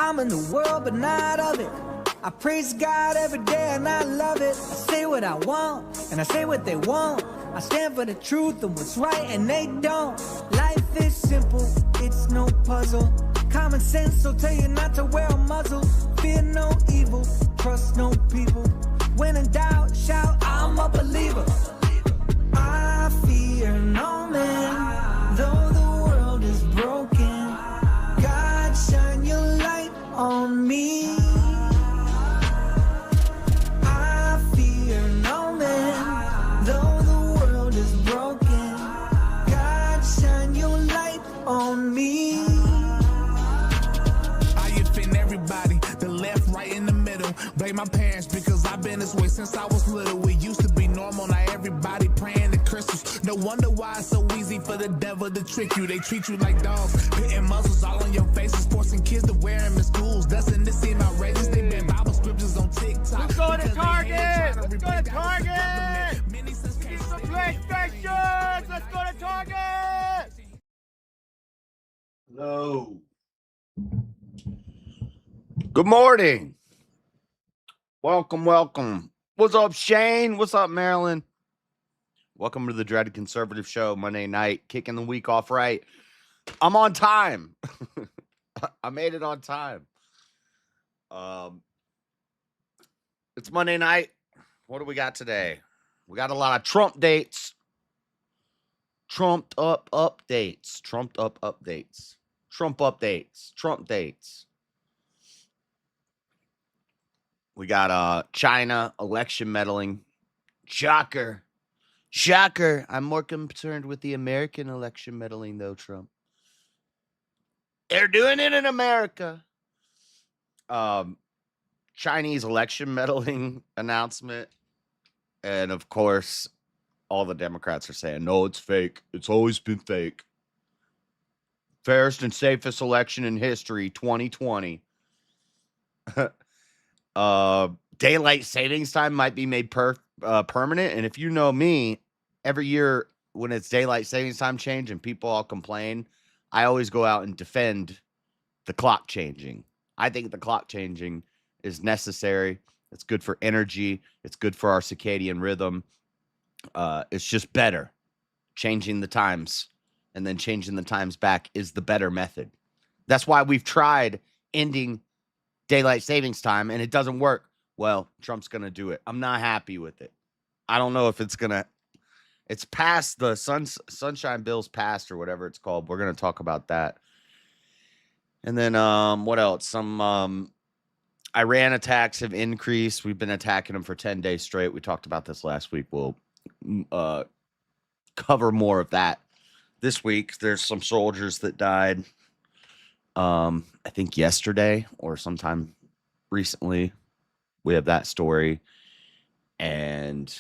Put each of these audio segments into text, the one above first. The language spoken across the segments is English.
I'm in the world, but not of it. I praise God every day and I love it. I say what I want and I say what they want. I stand for the truth and what's right and they don't. Life is simple, it's no puzzle. Common sense will tell you not to wear a muzzle. Fear no evil, trust no people. When in doubt, shout, I'm a believer. I fear no man, though the world is broken. God, shine your light on me. I fear no man, though the world is broken. God, shine your light on me. I offend everybody, the left, right, in the middle. Blame my parents because I've been this way since I was little. It used to be normal, now everybody praying to crystals. No wonder why it's so easy for the devil to trick you. They treat you like dogs, hitting muzzles all on your faces, forcing kids to wear them in schools. Doesn't this seem outrageous? They ban Bible scriptures on TikTok. Let's go to Target! Let's go to Target! Get some PlayStations! Let's go to Target! Hello. Good morning. Welcome, welcome. What's up, Shane? What's up, Marilyn? Welcome to the Dreaded Conservative Show, Monday night, kicking the week off right. I'm on time. I made it on time. It's Monday night. What do we got today? We got a lot of Trump dates. Trumped up updates. Trump updates. Trump dates. We got China election meddling. Shocker. I'm more concerned with the American election meddling, though, Trump. They're doing it in America. Chinese election meddling announcement. And, of course, all the Democrats are saying, no, it's fake. It's always been fake. Fairest and safest election in history, 2020. Daylight savings time might be made permanent. And if you know me, every year when it's daylight savings time change and people all complain, I always go out and defend the clock changing. I think the clock changing is necessary. It's good for energy. It's good for our circadian rhythm. It's just better. Changing the times and then changing the times back is the better method. That's why we've tried ending daylight savings time and it doesn't work. Well, Trump's going to do it. I'm not happy with it. I don't know if it's going to, it's passed, the sunshine bill's passed or whatever it's called. We're going to talk about that. And then what else? Some Iran attacks have increased. We've been attacking them for 10 days straight. We talked about this last week. We'll cover more of that this week. There's some soldiers that died, I think yesterday or sometime recently. We have that story and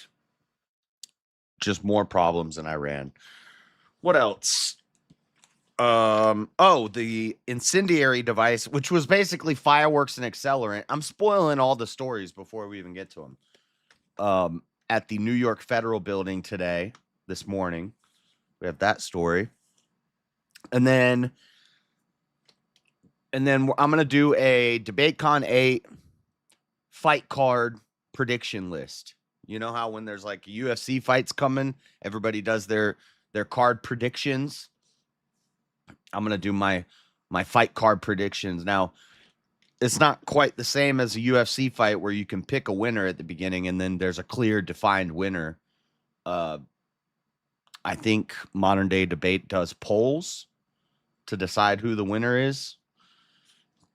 just more problems in Iran. What else? The incendiary device, which was basically fireworks and accelerant. I'm spoiling all the stories before we even get to them. At the New York Federal Building today, this morning, we have that story. And then I'm going to do a DebateCon 8 fight card prediction list. You know how when there's like UFC fights coming, everybody does their card predictions. I'm going to do my fight card predictions. Now, it's not quite the same as a UFC fight where you can pick a winner at the beginning and then there's a clear defined winner. I think modern day debate does polls to decide who the winner is.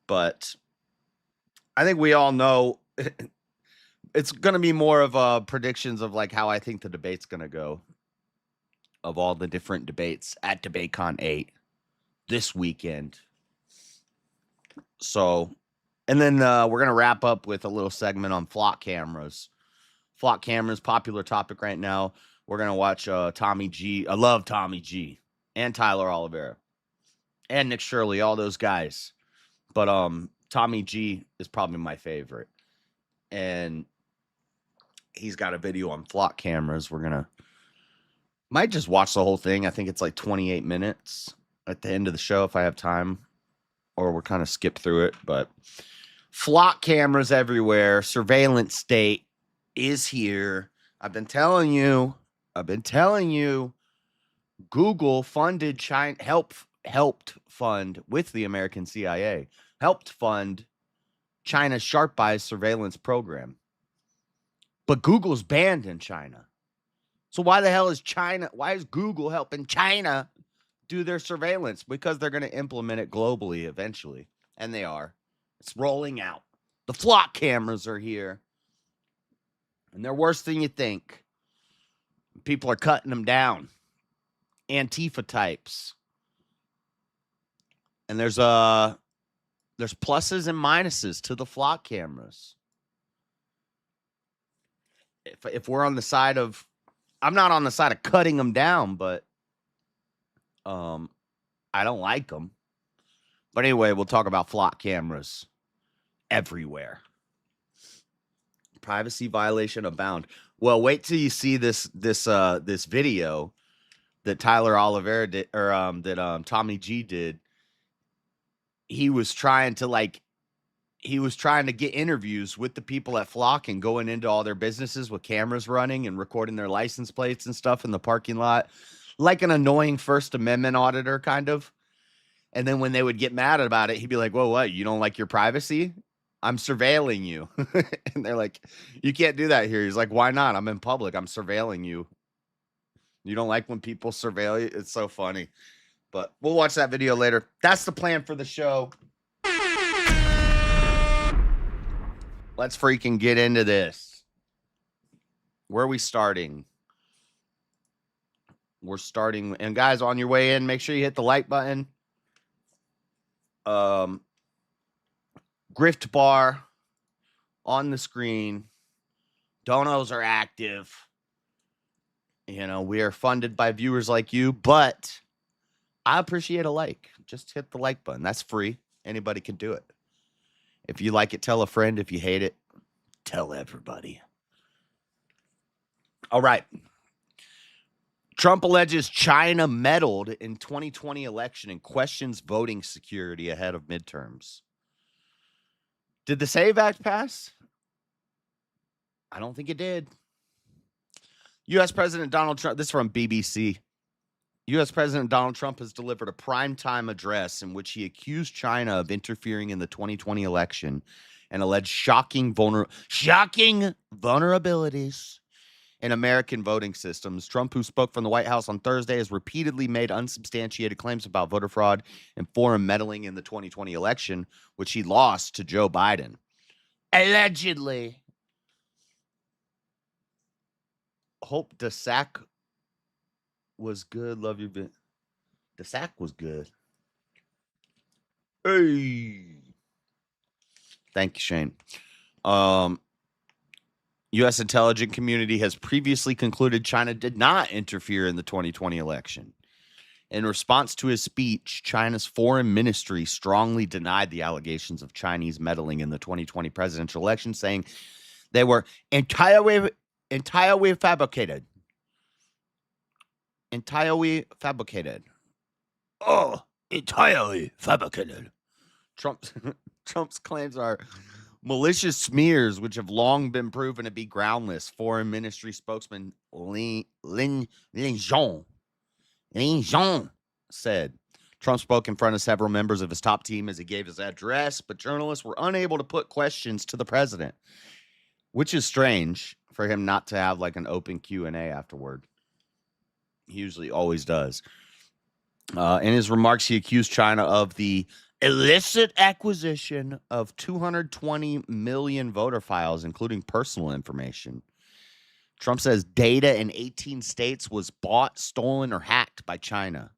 But I think we all know it's going to be more of predictions of like how I think the debate's going to go of all the different debates at DebateCon 8 this weekend. So, and then we're going to wrap up with a little segment on flock cameras. Flock cameras, popular topic right now. We're going to watch Tommy G. I love Tommy G and Tyler Oliveira and Nick Shirley, all those guys. But Tommy G is probably my favorite. And he's got a video on flock cameras. Might just watch the whole thing. I think it's like 28 minutes at the end of the show if I have time. or we're kind of skipped through it, but flock cameras everywhere. Surveillance state is here. I've been telling you. Google funded China, helped fund with the American CIA, helped fund China's Sharp Eyes surveillance program. But Google's banned in China. So why the hell is Google helping China do their surveillance? Because they're going to implement it globally eventually. And they are. It's rolling out. The flock cameras are here. And they're worse than you think. People are cutting them down. Antifa types. And there's pluses and minuses to the flock cameras. If we're on the side of, I'm not on the side of cutting them down, but I don't like them. But anyway, we'll talk about flock cameras everywhere. Privacy violation abound. Well, wait till you see this video that Tyler Oliveira did, or that Tommy G did. He was trying to get interviews with the people at Flock and going into all their businesses with cameras running and recording their license plates and stuff in the parking lot, like an annoying First Amendment auditor kind of. And then when they would get mad about it, he'd be like, "Whoa, what? You don't like your privacy? I'm surveilling you." And they're like, "You can't do that here." He's like, "Why not? I'm in public. I'm surveilling you. You don't like when people surveil you?" It's so funny. But we'll watch that video later. That's the plan for the show. Let's freaking get into this. Where are we starting? We're starting, and guys, on your way in, make sure you hit the like button. Grift bar on the screen. Donos are active. You know, we are funded by viewers like you, but I appreciate a like. Just hit the like button. That's free. Anybody can do it. If you like it, tell a friend. If you hate it, tell everybody. All right. Trump alleges China meddled in 2020 election and questions voting security ahead of midterms. Did the SAVE Act pass? I don't think it did. U.S. President Donald Trump, this is from BBC. U.S. President Donald Trump has delivered a primetime address in which he accused China of interfering in the 2020 election and alleged shocking vulnerabilities in American voting systems. Trump, who spoke from the White House on Thursday, has repeatedly made unsubstantiated claims about voter fraud and foreign meddling in the 2020 election, which he lost to Joe Biden. Allegedly. Hope DeSac was good. Love you, bit. DeSac was good. Hey. Thank you, Shane. U.S. intelligence community has previously concluded China did not interfere in the 2020 election. In response to his speech, China's foreign ministry strongly denied the allegations of Chinese meddling in the 2020 presidential election, saying they were entirely fabricated. Entirely fabricated. Oh, entirely fabricated. Trump's claims are malicious smears, which have long been proven to be groundless. Foreign Ministry spokesman Lin Zhong said. Trump spoke in front of several members of his top team as he gave his address, but journalists were unable to put questions to the president, which is strange for him not to have like an open Q&A afterward. He usually always does. In his remarks, he accused China of the illicit acquisition of 220 million voter files, including personal information. Trump says data in 18 states was bought, stolen, or hacked by China,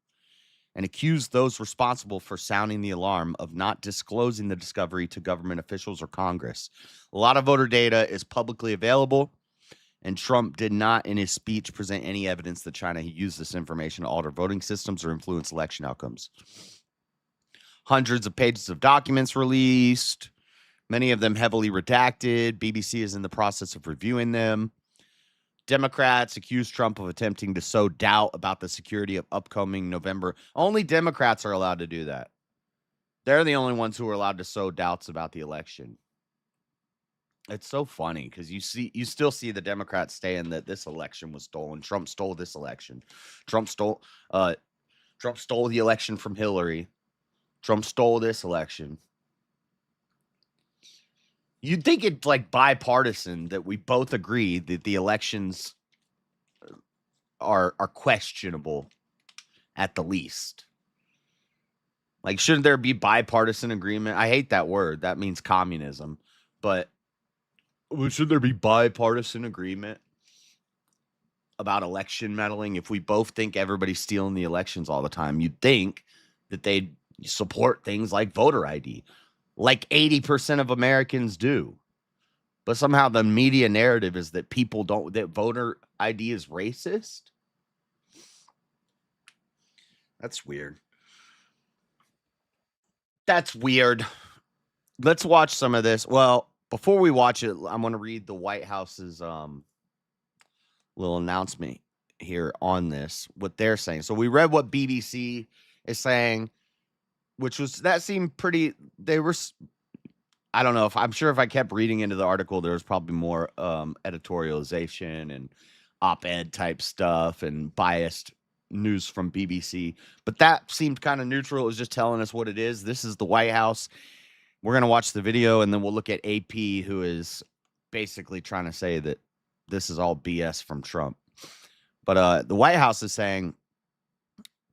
and accused those responsible for sounding the alarm of not disclosing the discovery to government officials or Congress. A lot of voter data is publicly available, and Trump did not, in his speech, present any evidence that China used this information to alter voting systems or influence election outcomes. Hundreds of pages of documents released, many of them heavily redacted. BBC is in the process of reviewing them. Democrats accused Trump of attempting to sow doubt about the security of upcoming November. Only Democrats are allowed to do that. They're the only ones who are allowed to sow doubts about the election. It's so funny because you still see the Democrats saying that this election was stolen. Trump stole this election. Trump stole the election from Hillary. Trump stole this election. You'd think it's like bipartisan that we both agree that the elections are questionable at the least. Like, shouldn't there be bipartisan agreement? I hate that word. That means communism. But should there be bipartisan agreement about election meddling? If we both think everybody's stealing the elections all the time, you'd think that they'd support things like voter ID, like 80% of Americans do. But somehow the media narrative is that that voter ID is racist. That's weird. That's weird. Let's watch some of this. Well, before we watch it, I'm going to read the White House's little announcement here on this, what they're saying. So we read what BBC is saying, that seemed pretty, I don't know, I'm sure if I kept reading into the article, there was probably more editorialization and op-ed type stuff and biased news from BBC. But that seemed kind of neutral. It was just telling us what it is. This is the White House. We're going to watch the video, and then we'll look at AP, who is basically trying to say that this is all BS from Trump. But the White House is saying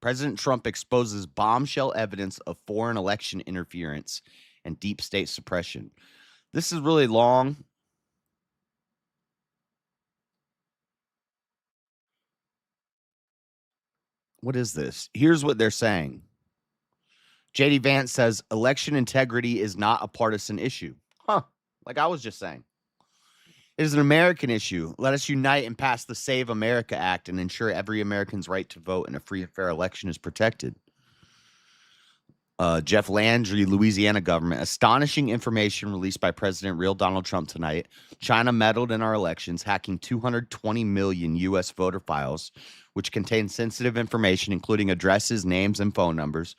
President Trump exposes bombshell evidence of foreign election interference and deep state suppression. This is really long. What is this? Here's what they're saying. J.D. Vance says election integrity is not a partisan issue. Like I was just saying. It is an American issue. Let us unite and pass the Save America Act and ensure every American's right to vote in a free and fair election is protected. Jeff Landry, Louisiana government. Astonishing information released by President real Donald Trump tonight. China meddled in our elections, hacking 220 million U.S. voter files, which contain sensitive information, including addresses, names, and phone numbers.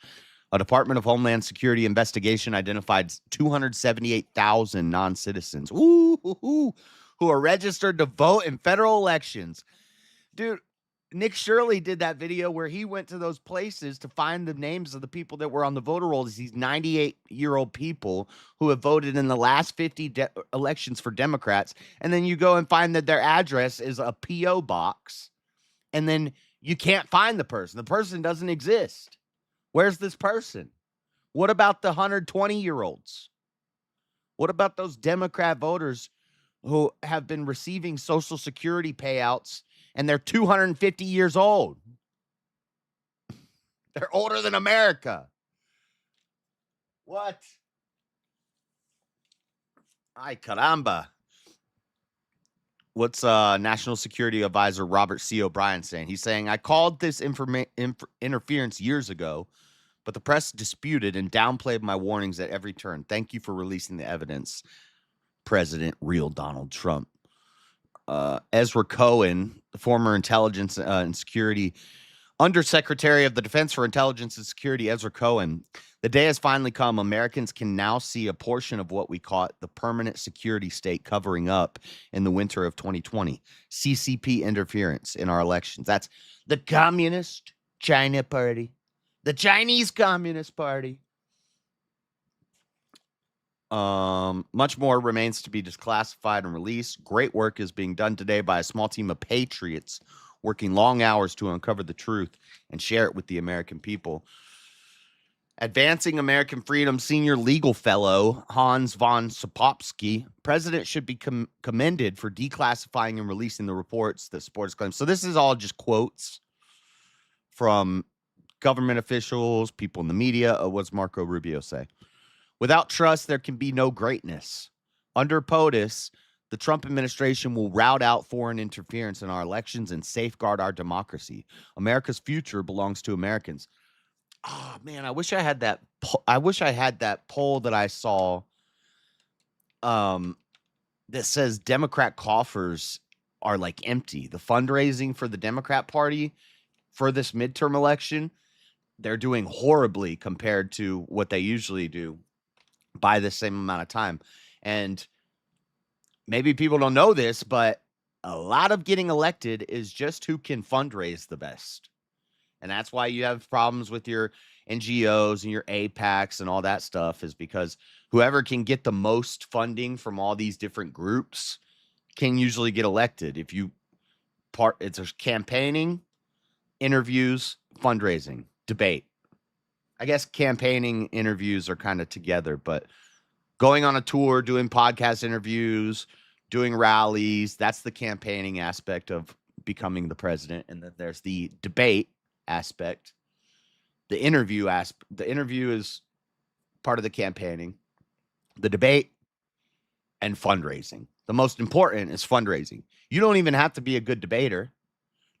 A Department of Homeland Security investigation identified 278,000 non-citizens who are registered to vote in federal elections. Dude, Nick Shirley did that video where he went to those places to find the names of the people that were on the voter rolls. These 98-year-old people who have voted in the last 50 elections for Democrats. And then you go and find that their address is a P.O. box. And then you can't find the person. The person doesn't exist. Where's this person? What about the 120-year-olds? What about those Democrat voters who have been receiving Social Security payouts and they're 250 years old? They're older than America. What? Ay, caramba. What's National Security Advisor Robert C. O'Brien saying? He's saying, I called this interference years ago, but the press disputed and downplayed my warnings at every turn. Thank you for releasing the evidence, President real Donald Trump. Ezra Cohen, the former Intelligence and Security Undersecretary of the Defense for Intelligence and Security, Ezra Cohen. The day has finally come. Americans can now see a portion of what we caught the permanent security state covering up in the winter of 2020. CCP interference in our elections. That's the Communist China Party. The Chinese Communist Party. Much more remains to be declassified and released. Great work is being done today by a small team of patriots working long hours to uncover the truth and share it with the American people. Advancing American Freedom Senior Legal Fellow Hans von Sapopsky. President should be commended for declassifying and releasing the reports that support his claims. So this is all just quotes from government officials, people in the media. What's Marco Rubio say? Without trust, there can be no greatness. Under POTUS, the Trump administration will rout out foreign interference in our elections and safeguard our democracy. America's future belongs to Americans. Oh man, I wish I had that. I wish I had that poll that I saw. That says Democrat coffers are like empty. The fundraising for the Democrat Party for this midterm election they're doing horribly compared to what they usually do by the same amount of time. And maybe people don't know this, but a lot of getting elected is just who can fundraise the best. And that's why you have problems with your NGOs and your APACs and all that stuff, is because whoever can get the most funding from all these different groups can usually get elected. If you it's a campaigning, interviews, fundraising, debate. I guess campaigning, interviews are kind of together, but going on a tour, doing podcast interviews, doing rallies, that's the campaigning aspect of becoming the president. And then there's the debate aspect. The interview is part of the campaigning. The debate and fundraising. The most important is fundraising. You don't even have to be a good debater.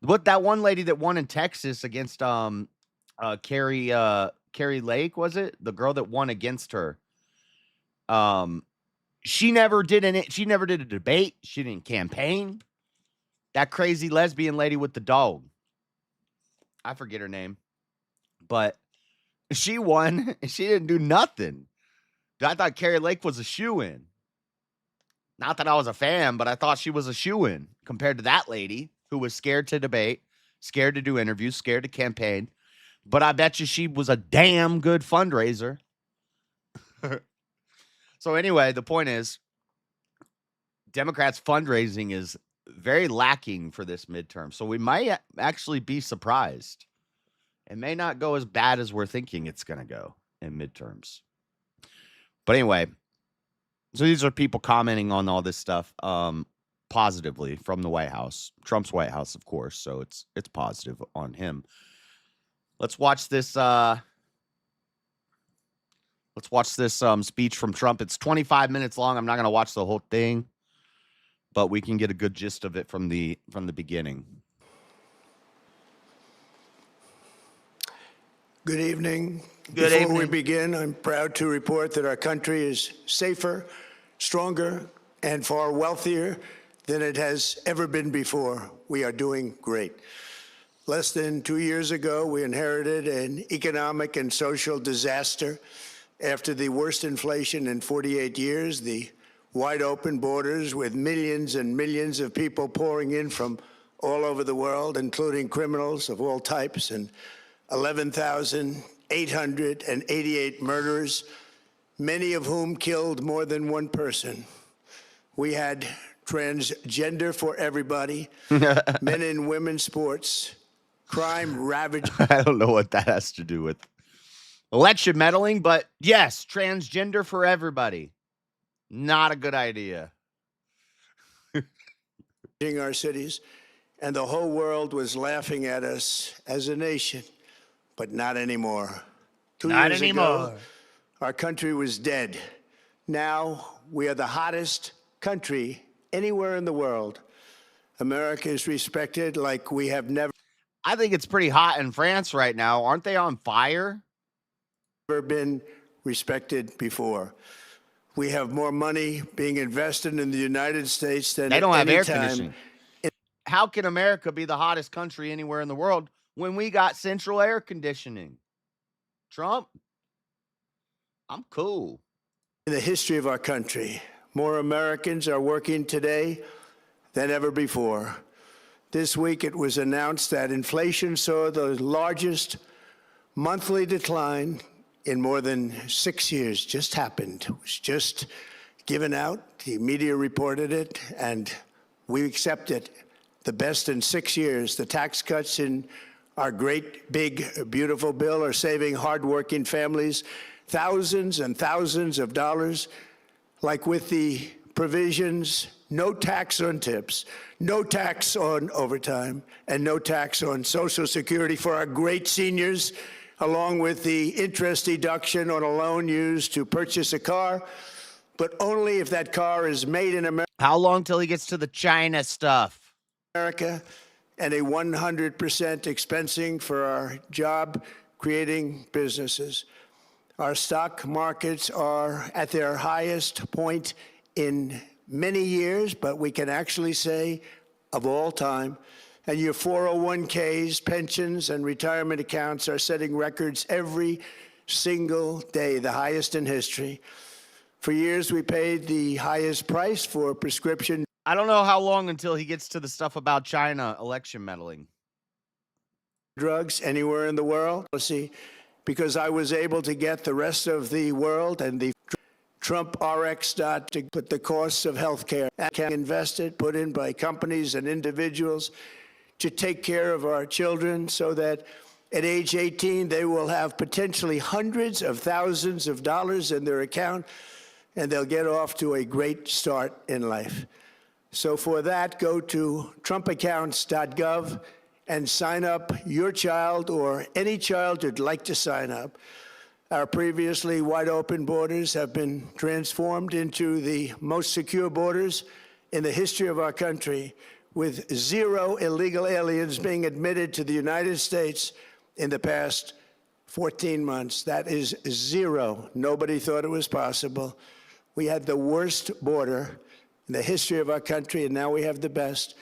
What that one lady that won in Texas against Carrie Lake, was it? The girl that won against her. She never did a debate. She didn't campaign. That crazy lesbian lady with the dog. I forget her name. But she won. She didn't do nothing. I thought Carrie Lake was a shoo-in. Not that I was a fan, but I thought she was a shoo-in compared to that lady who was scared to debate, scared to do interviews, scared to campaign. But I bet you she was a damn good fundraiser. So anyway, the point is, Democrats' fundraising is very lacking for this midterm. So we might actually be surprised. It may not go as bad as we're thinking it's going to go in midterms. But anyway, so these are people commenting on all this stuff positively from the White House, Trump's White House, of course. So it's positive on him. Let's watch this. Speech from Trump. It's 25 minutes long. I'm not going to watch the whole thing, but we can get a good gist of it from the beginning. Good evening. Before we begin, I'm proud to report that our country is safer, stronger, and far wealthier than it has ever been before. We are doing great. Less than 2 years ago, we inherited an economic and social disaster. After the worst inflation in 48 years, the wide open borders with millions and millions of people pouring in from all over the world, including criminals of all types, and 11,888 murderers, many of whom killed more than one person. We had transgender for everybody, men and women sports, crime ravaged. I don't know what that has to do with election meddling, but yes, transgender for everybody. Not a good idea. Our cities, and the whole world was laughing at us as a nation. But not anymore. 2 years ago, our country was dead. Now we are the hottest country anywhere in the world. America is respected like we have never. I think it's pretty hot in France right now. Aren't they on fire? Been respected before. We have more money being invested in the United States than they don't have air time. Conditioning. How can America be the hottest country anywhere in the world when we got central air conditioning? Trump, I'm cool. In the history of our country, more Americans are working today than ever before. This week it was announced that inflation saw the largest monthly decline in more than 6 years. Just happened. It was just given out. The media reported it, and we accept it. The best in 6 years. The tax cuts in our great, big, beautiful bill are saving hardworking families thousands and thousands of dollars, like with the provisions, no tax on tips, no tax on overtime, and no tax on Social Security for our great seniors, along with the interest deduction on a loan used to purchase a car, but only if that car is made in America. How long till he gets to the China stuff? America, and a 100% expensing for our job-creating businesses. Our stock markets are at their highest point in many years, but we can actually say of all time, And your 401ks, pensions, and retirement accounts are setting records every single day, the highest in history. For years, we paid the highest price for prescription I don't know how long until he gets to the stuff about China election meddling. drugs anywhere in the world. See, because I was able to get the rest of the world and the Trump RX to put the costs of healthcare can invested, put in by companies and individuals to take care of our children so that at age 18, they will have potentially hundreds of thousands of dollars in their account, and they'll get off to a great start in life. So for that, go to trumpaccounts.gov and sign up your child or any child who'd like to sign up. Our previously wide open borders have been transformed into the most secure borders in the history of our country, with 0 illegal aliens being admitted to the United States in the past 14 months. That is 0. Nobody thought it was possible. We had the worst border in the history of our country, and now we have the best.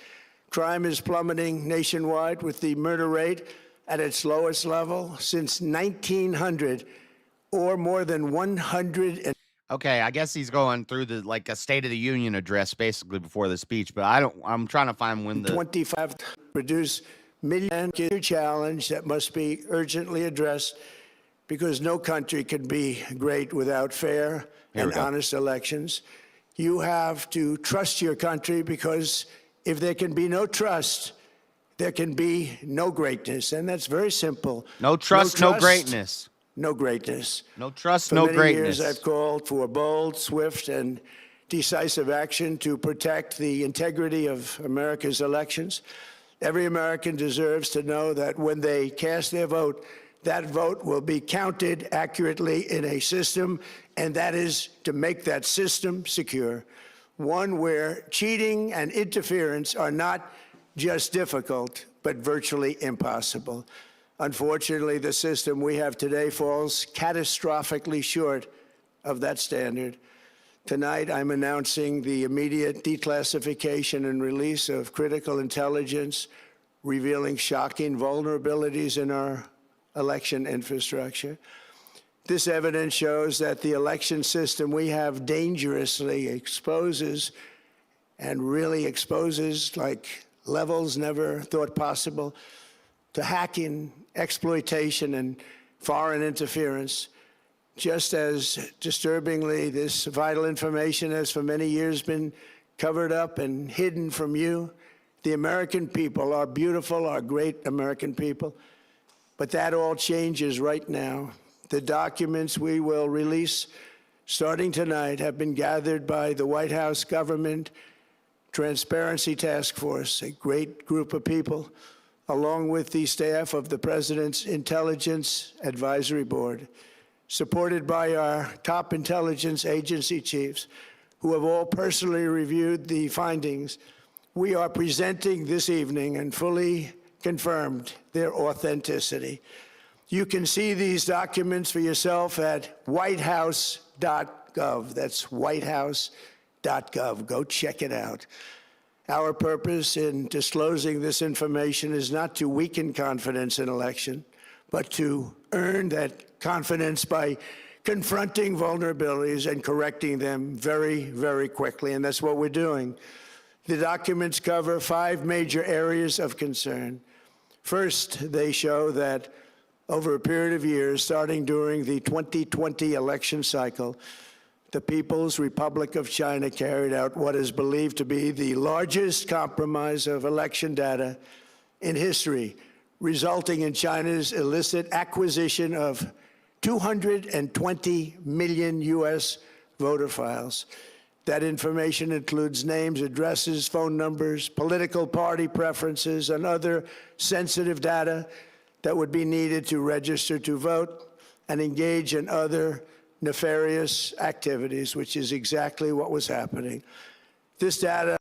Crime is plummeting nationwide, with the murder rate at its lowest level since 1900, or more than 100. Okay, I guess he's going through a State of the Union address basically before the speech, but I'm trying to find when the 25 produce million challenge that must be urgently addressed, because no country can be great without fair and honest elections. You have to trust your country, because if there can be no trust, there can be no greatness. And that's very simple. No trust, no greatness. No greatness. No trust, For no many greatness. years, I've called for bold, swift, and decisive action to protect the integrity of America's elections. Every American deserves to know that when they cast their vote, that vote will be counted accurately in a system, and that is to make that system secure. One where cheating and interference are not just difficult, but virtually impossible. Unfortunately, the system we have today falls catastrophically short of that standard. Tonight, I'm announcing the immediate declassification and release of critical intelligence revealing shocking vulnerabilities in our election infrastructure. This evidence shows that the election system we have dangerously exposes, and really exposes like levels never thought possible, to hacking, exploitation, and foreign interference. Just as disturbingly, this vital information has for many years been covered up and hidden from you, the American people, our beautiful, our great American people. But that all changes right now. The documents we will release starting tonight have been gathered by the White House Government Transparency Task Force, a great group of people, along with the staff of the President's Intelligence Advisory Board, supported by our top intelligence agency chiefs, who have all personally reviewed the findings. We are presenting this evening and fully confirmed their authenticity. You can see these documents for yourself at whitehouse.gov. That's whitehouse.gov. Go check it out. Our purpose in disclosing this information is not to weaken confidence in election, but to earn that confidence by confronting vulnerabilities and correcting them very, very quickly. And that's what we're doing. The documents cover 5 major areas of concern. First, they show that over a period of years, starting during the 2020 election cycle, the People's Republic of China carried out what is believed to be the largest compromise of election data in history, resulting in China's illicit acquisition of 220 million U.S. voter files. That information includes names, addresses, phone numbers, political party preferences, and other sensitive data that would be needed to register to vote and engage in other nefarious activities, which is exactly what was happening. This data...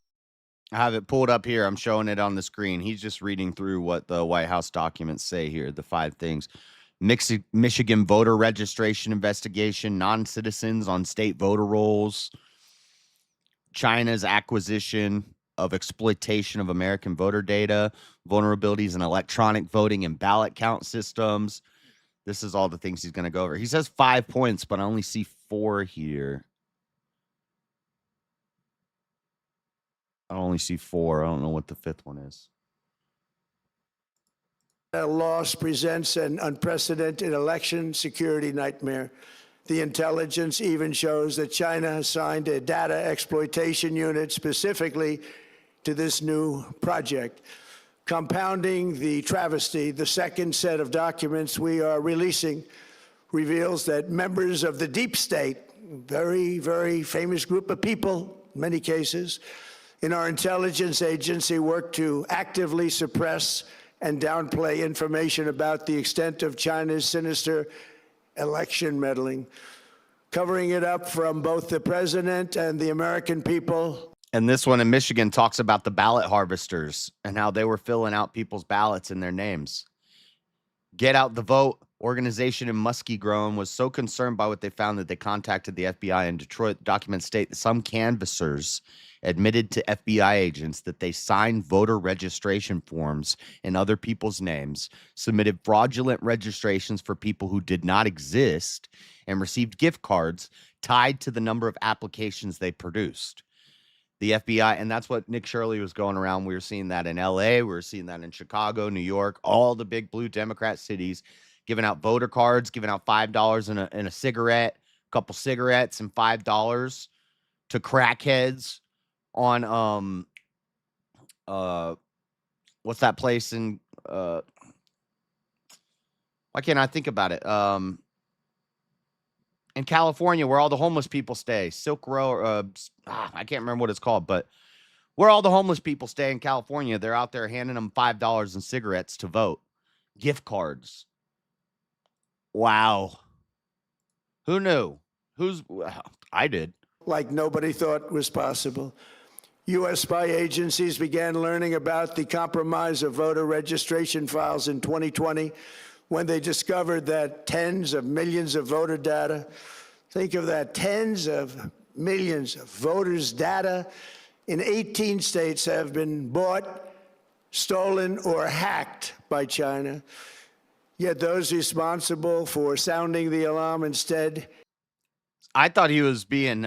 I have it pulled up here. I'm showing it on the screen. He's just reading through what the White House documents say here, the 5 things. Michigan voter registration investigation, non-citizens on state voter rolls, China's acquisition of exploitation of American voter data, vulnerabilities in electronic voting and ballot count systems. This is all the things he's going to go over. He says 5 points, but I only see 4 here. I only see 4. I don't know what the 5th one is. A loss presents an unprecedented election security nightmare. The intelligence even shows that China has signed a data exploitation unit specifically to this new project. Compounding the travesty, the second set of documents we are releasing reveals that members of the deep state, very, very famous group of people, in many cases, in our intelligence agency work to actively suppress and downplay information about the extent of China's sinister election meddling, covering it up from both the president and the American people. And this one in Michigan talks about the ballot harvesters and how they were filling out people's ballots in their names. Get Out the Vote organization in Muskie Grown was so concerned by what they found that they contacted the FBI in Detroit. Documents state that some canvassers admitted to FBI agents that they signed voter registration forms in other people's names, submitted fraudulent registrations for people who did not exist, and received gift cards tied to the number of applications they produced. The FBI, and that's what Nick Shirley was going around. We were seeing that in LA. We were seeing that in Chicago, New York, all the big blue Democrat cities, giving out voter cards, giving out $5 in a cigarette, a couple cigarettes and $5 to crackheads on what's that place in why can't I think about it? In California, where all the homeless people stay, Silk Row, I can't remember what it's called, but where all the homeless people stay in California, they're out there handing them $5 in cigarettes to vote. Gift cards. Wow. Who knew? I did. Like nobody thought was possible. U.S. spy agencies began learning about the compromise of voter registration files in 2020 when they discovered that tens of millions of voter data, think of that, tens of millions of voters' data in 18 states have been bought, stolen, or hacked by China. Yet those responsible for sounding the alarm instead. I thought he was being,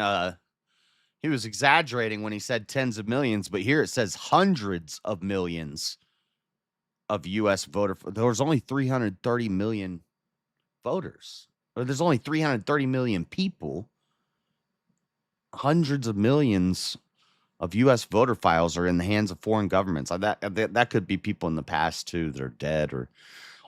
he was exaggerating when he said tens of millions, but here it says hundreds of millions of U.S. voter. There was only 330 million voters. Or there's only 330 million people. Hundreds of millions of U.S. voter files are in the hands of foreign governments. That could be people in the past, too, that are dead. Or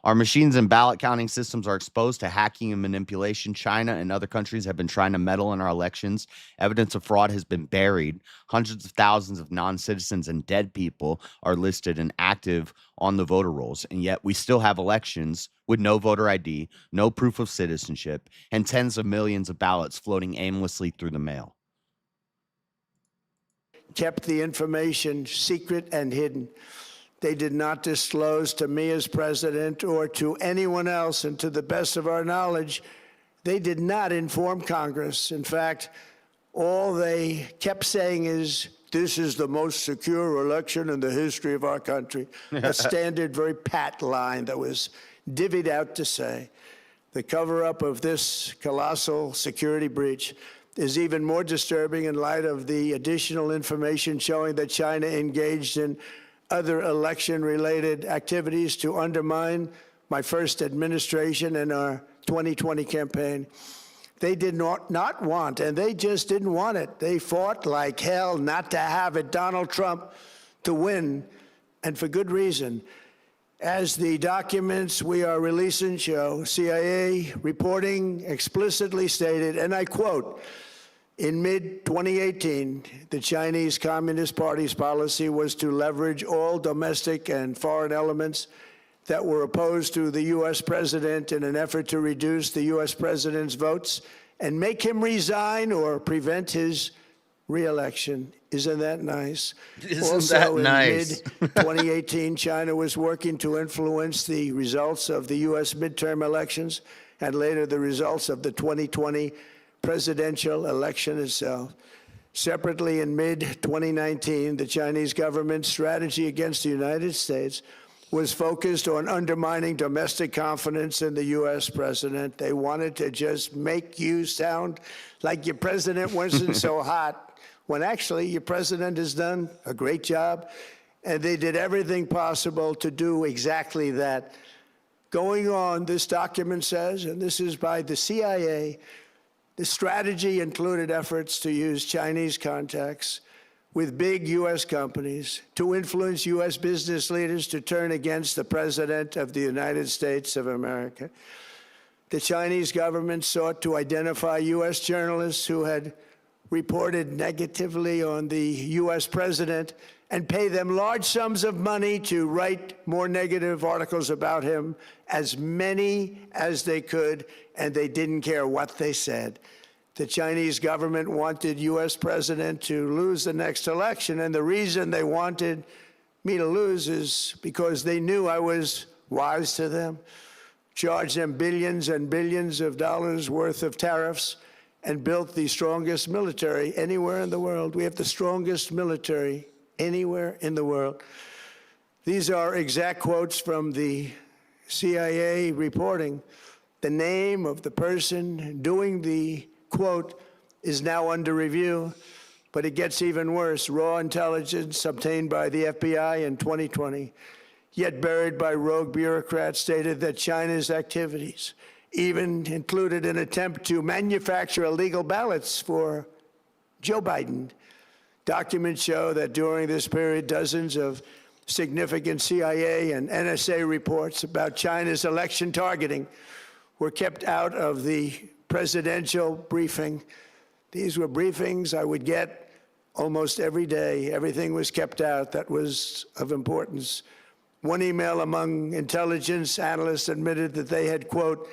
our machines and ballot counting systems are exposed to hacking and manipulation. China and other countries have been trying to meddle in our elections. Evidence of fraud has been buried. Hundreds of thousands of non-citizens and dead people are listed and active on the voter rolls. And yet we still have elections with no voter ID, no proof of citizenship, and tens of millions of ballots floating aimlessly through the mail. Kept the information secret and hidden. They did not disclose to me as president or to anyone else, and to the best of our knowledge, they did not inform Congress. In fact, all they kept saying is, this is the most secure election in the history of our country. A standard, very pat line that was divvied out to say. The cover-up of this colossal security breach is even more disturbing in light of the additional information showing that China engaged in other election-related activities to undermine my first administration and our 2020 campaign. They did not want, and they just didn't want it. They fought like hell not to have it, Donald Trump, to win, and for good reason. As the documents we are releasing show, CIA reporting explicitly stated, and I quote, in mid-2018, the Chinese Communist Party's policy was to leverage all domestic and foreign elements that were opposed to the U.S. president in an effort to reduce the U.S. president's votes and make him resign or prevent his re-election. Isn't that nice? Isn't that nice? In mid-2018, China was working to influence the results of the U.S. midterm elections and later the results of the 2020 presidential election itself. Separately, in mid-2019, the Chinese government's strategy against the United States was focused on undermining domestic confidence in the U.S. president. They wanted to just make you sound like your president wasn't so hot, when actually your president has done a great job, and they did everything possible to do exactly that. Going on, this document says, and this is by the CIA, the strategy included efforts to use Chinese contacts with big U.S. companies to influence U.S. business leaders to turn against the President of the United States of America. The Chinese government sought to identify U.S. journalists who had reported negatively on the U.S. president and pay them large sums of money to write more negative articles about him, as many as they could, and they didn't care what they said. The Chinese government wanted U.S. president to lose the next election, and the reason they wanted me to lose is because they knew I was wise to them, charged them billions and billions of dollars worth of tariffs, and built the strongest military anywhere in the world. We have the strongest military anywhere in the world. These are exact quotes from the CIA reporting. The name of the person doing the quote is now under review, but it gets even worse. Raw intelligence obtained by the FBI in 2020, yet buried by rogue bureaucrats, stated that China's activities even included an attempt to manufacture illegal ballots for Joe Biden. Documents show that during this period, dozens of significant CIA and NSA reports about China's election targeting were kept out of the presidential briefing. These were briefings I would get almost every day. Everything was kept out that was of importance. One email among intelligence analysts admitted that they had, quote,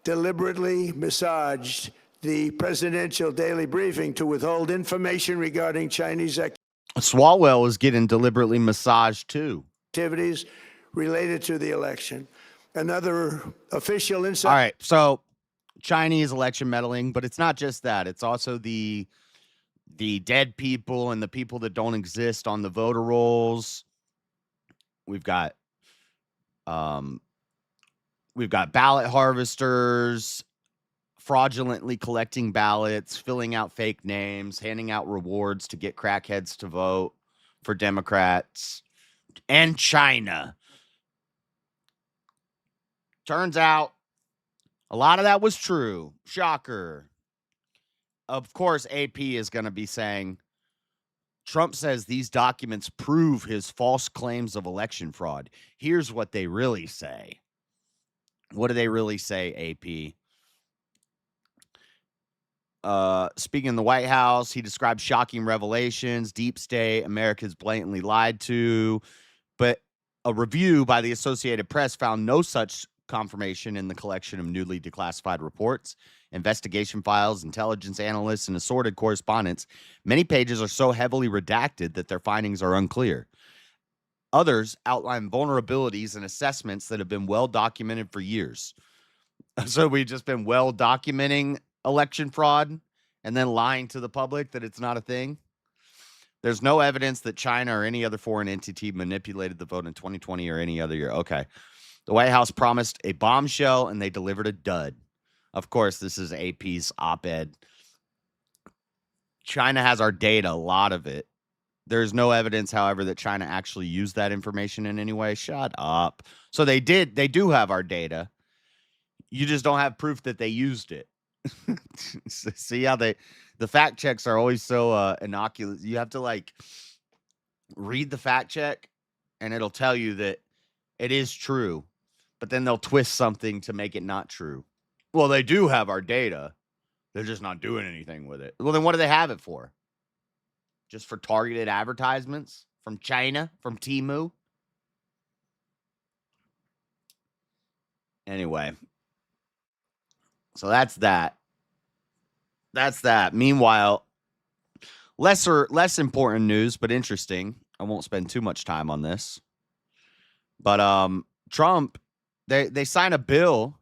deliberately massaged the presidential daily briefing to withhold information regarding Chinese Swalwell was getting deliberately massaged too. activities related to the election. Another official insight. All right, so Chinese election meddling, but it's not just that. It's also the dead people and the people that don't exist on the voter rolls. We've got ballot harvesters fraudulently collecting ballots, filling out fake names, handing out rewards to get crackheads to vote for Democrats, and China. Turns out a lot of that was true. Shocker. Of course, AP is going to be saying, Trump says these documents prove his false claims of election fraud. Here's what they really say. What do they really say, AP? Speaking in the White House, he described shocking revelations, deep state, America's blatantly lied to, but a review by the Associated Press found no such confirmation in the collection of newly declassified reports, investigation files, intelligence analysts, and assorted correspondence. Many pages are so heavily redacted that their findings are unclear. Others outline vulnerabilities and assessments that have been well documented for years. So we've just been well documenting election fraud and then lying to the public that it's not a thing. There's no evidence that China or any other foreign entity manipulated the vote in 2020 or any other year. Okay. The White House promised a bombshell and they delivered a dud. Of course, this is AP's op-ed. China has our data, a lot of it. There's no evidence, however, that China actually used that information in any way. Shut up. So they do have our data. You just don't have proof that they used it. See how the fact checks are always so innocuous. You have to like read the fact check and it'll tell you that it is true, but then they'll twist something to make it not true. Well, they do have our data. They're just not doing anything with it. Well, then what do they have it for? Just for targeted advertisements from China, from Temu? Anyway. So that's that. That's that. Meanwhile, less important news, but interesting. I won't spend too much time on this. But Trump, they sign a bill.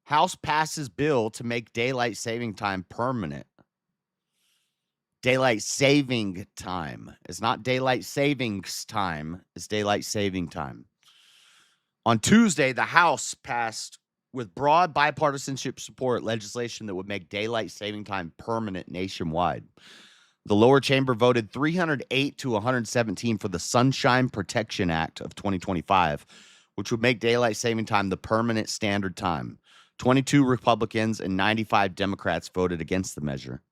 House passes bill to make daylight saving time permanent. Daylight saving time. It's not daylight savings time. It's daylight saving time. On Tuesday, the House passed with broad bipartisanship support legislation that would make daylight saving time permanent nationwide. The lower chamber voted 308 to 117 for the Sunshine Protection Act of 2025, which would make daylight saving time the permanent standard time. 22 Republicans and 95 Democrats voted against the measure.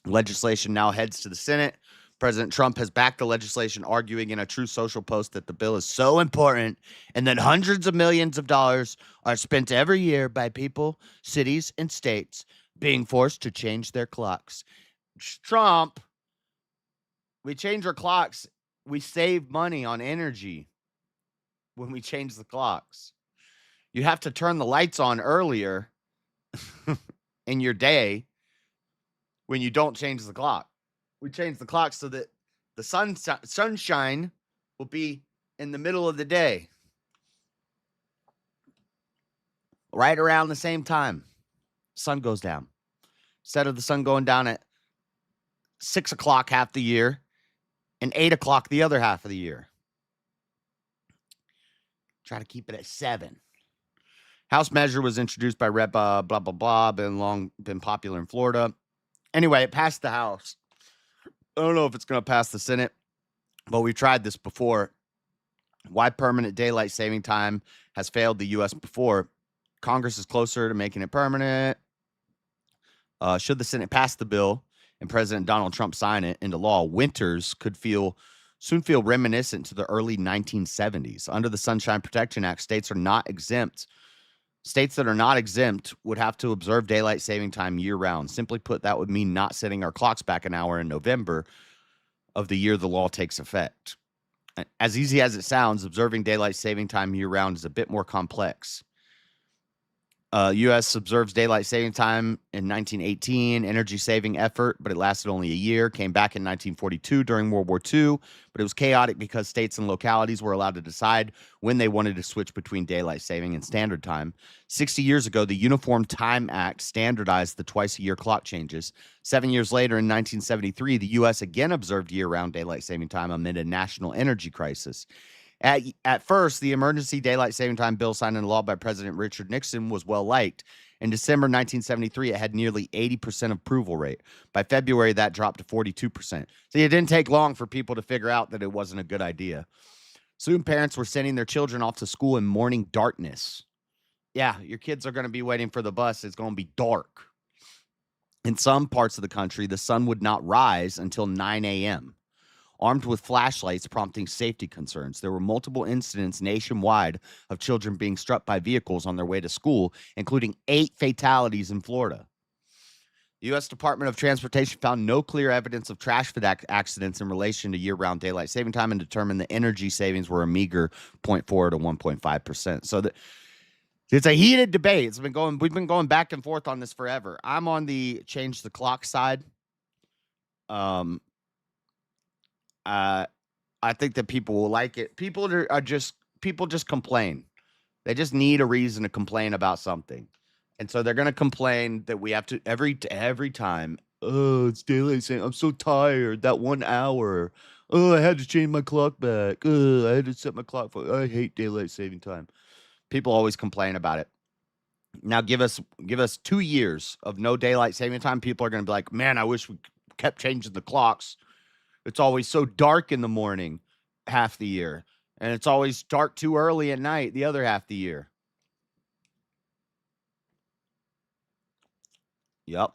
Legislation now heads to the Senate. President Trump has backed the legislation, arguing in a True Social post that the bill is so important and that hundreds of millions of dollars are spent every year by people, cities, and states being forced to change their clocks. Trump, we change our clocks. We save money on energy when we change the clocks. You have to turn the lights on earlier in your day when you don't change the clock. We change the clock so that the sunshine will be in the middle of the day, right around the same time sun goes down. Instead of the sun going down at 6 o'clock half the year and 8 o'clock the other half of the year. Try to keep it at 7. House measure was introduced by Rep. Blah, blah, blah, been popular in Florida. Anyway, it passed the House. I don't know if it's going to pass the Senate, but we've tried this before. Why permanent daylight saving time has failed the U.S. before. Congress is closer to making it permanent. Should the Senate pass the bill and President Donald Trump sign it into law, winters could soon feel reminiscent to the early 1970s. Under the Sunshine Protection Act, states that are not exempt would have to observe daylight saving time year-round. Simply put, that would mean not setting our clocks back an hour in November of the year the law takes effect. As easy as it sounds, observing daylight saving time year-round is a bit more complex. U.S. observes daylight saving time in 1918, energy-saving effort, but it lasted only a year. Came back in 1942 during World War II, but it was chaotic because states and localities were allowed to decide when they wanted to switch between daylight saving and standard time. 60 years ago, the Uniform Time Act standardized the twice-a-year clock changes. 7 years later, in 1973, the U.S. again observed year-round daylight saving time amid a national energy crisis. At first, the emergency daylight saving time bill signed into law by President Richard Nixon was well liked. In December 1973, it had nearly 80% approval rate. By February, that dropped to 42%. See, it didn't take long for people to figure out that it wasn't a good idea. Soon, parents were sending their children off to school in morning darkness. Yeah, your kids are going to be waiting for the bus. It's going to be dark. In some parts of the country, the sun would not rise until 9 a.m., armed with flashlights, prompting safety concerns. There were multiple incidents nationwide of children being struck by vehicles on their way to school, including 8 fatalities in Florida. The U.S. Department of Transportation found no clear evidence of trash accidents in relation to year-round daylight saving time and determined the energy savings were a meager 0.4 to 1.5%. So it's a heated debate. We've been going back and forth on this forever. I'm on the change the clock side. I think that people will like it. People just complain. They just need a reason to complain about something. And so they're going to complain that we have to every time. Oh, it's daylight saving. I'm so tired. That 1 hour. Oh, I had to change my clock back. Oh, I had to set my clock for. I hate daylight saving time. People always complain about it. Now give us 2 years of no daylight saving time. People are going to be like, man, I wish we kept changing the clocks. It's always so dark in the morning half the year, and it's always dark too early at night the other half the year. Yep.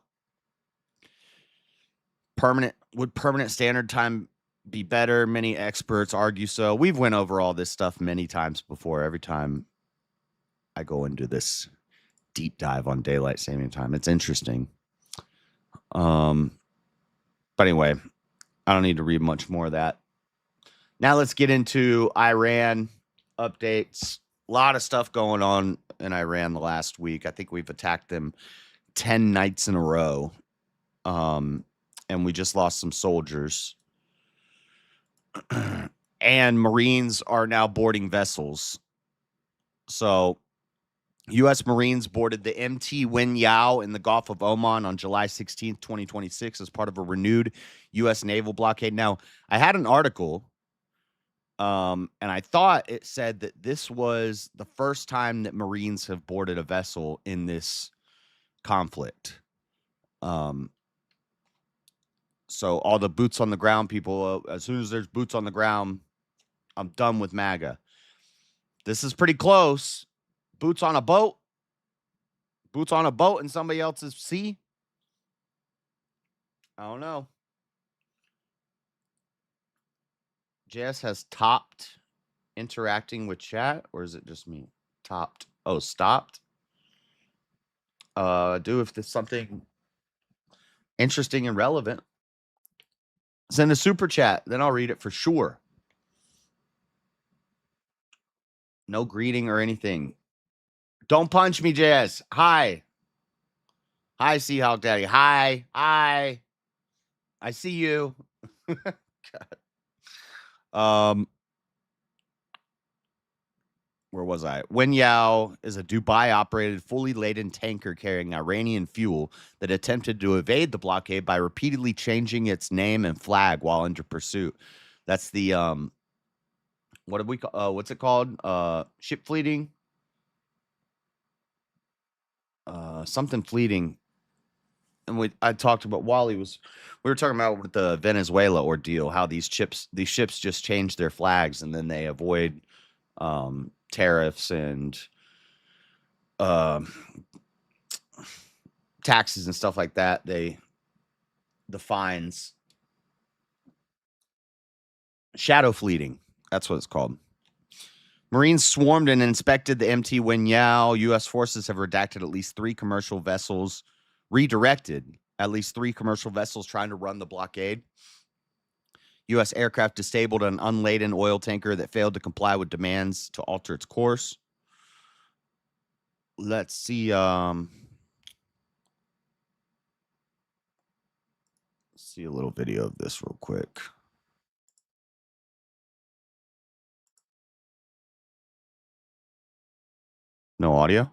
Would permanent standard time be better? Many experts argue so. We've went over all this stuff many times before. Every time I go into this deep dive on daylight saving time, it's interesting. But anyway, I don't need to read much more of that. Now let's get into Iran updates. A lot of stuff going on in Iran the last week. I think we've attacked them 10 nights in a row. And we just lost some soldiers. And Marines are now boarding vessels. So U.S. Marines boarded the MT Wen Yao in the Gulf of Oman on July 16th, 2026, as part of a renewed U.S. naval blockade. Now, I had an article, and I thought it said that this was the first time that Marines have boarded a vessel in this conflict. So all the boots on the ground people, as soon as there's boots on the ground, I'm done with MAGA. This is pretty close. Boots on a boat in somebody else's sea. I don't know. JS has topped interacting with chat, or is it just me? Topped. Oh, stopped. Do if there's something interesting and relevant, send a super chat, then I'll read it for sure. No greeting or anything. Don't punch me, JS. Hi. Hi, Seahawk Daddy. Hi. Hi. I see you. Where was I? Wen Yao is a Dubai-operated, fully laden tanker carrying Iranian fuel that attempted to evade the blockade by repeatedly changing its name and flag while under pursuit. That's the what did we call? What's it called? Ship fleeting. Something fleeting. And I talked about we were talking about with the Venezuela ordeal, how these ships just change their flags and then they avoid tariffs and taxes and stuff like that. The fines, shadow fleeting. That's what it's called. Marines swarmed and inspected the MT Wen Yao. U.S. forces have redirected at least three commercial vessels trying to run the blockade. U.S. aircraft disabled an unladen oil tanker that failed to comply with demands to alter its course. Let's see. See a little video of this real quick. No audio?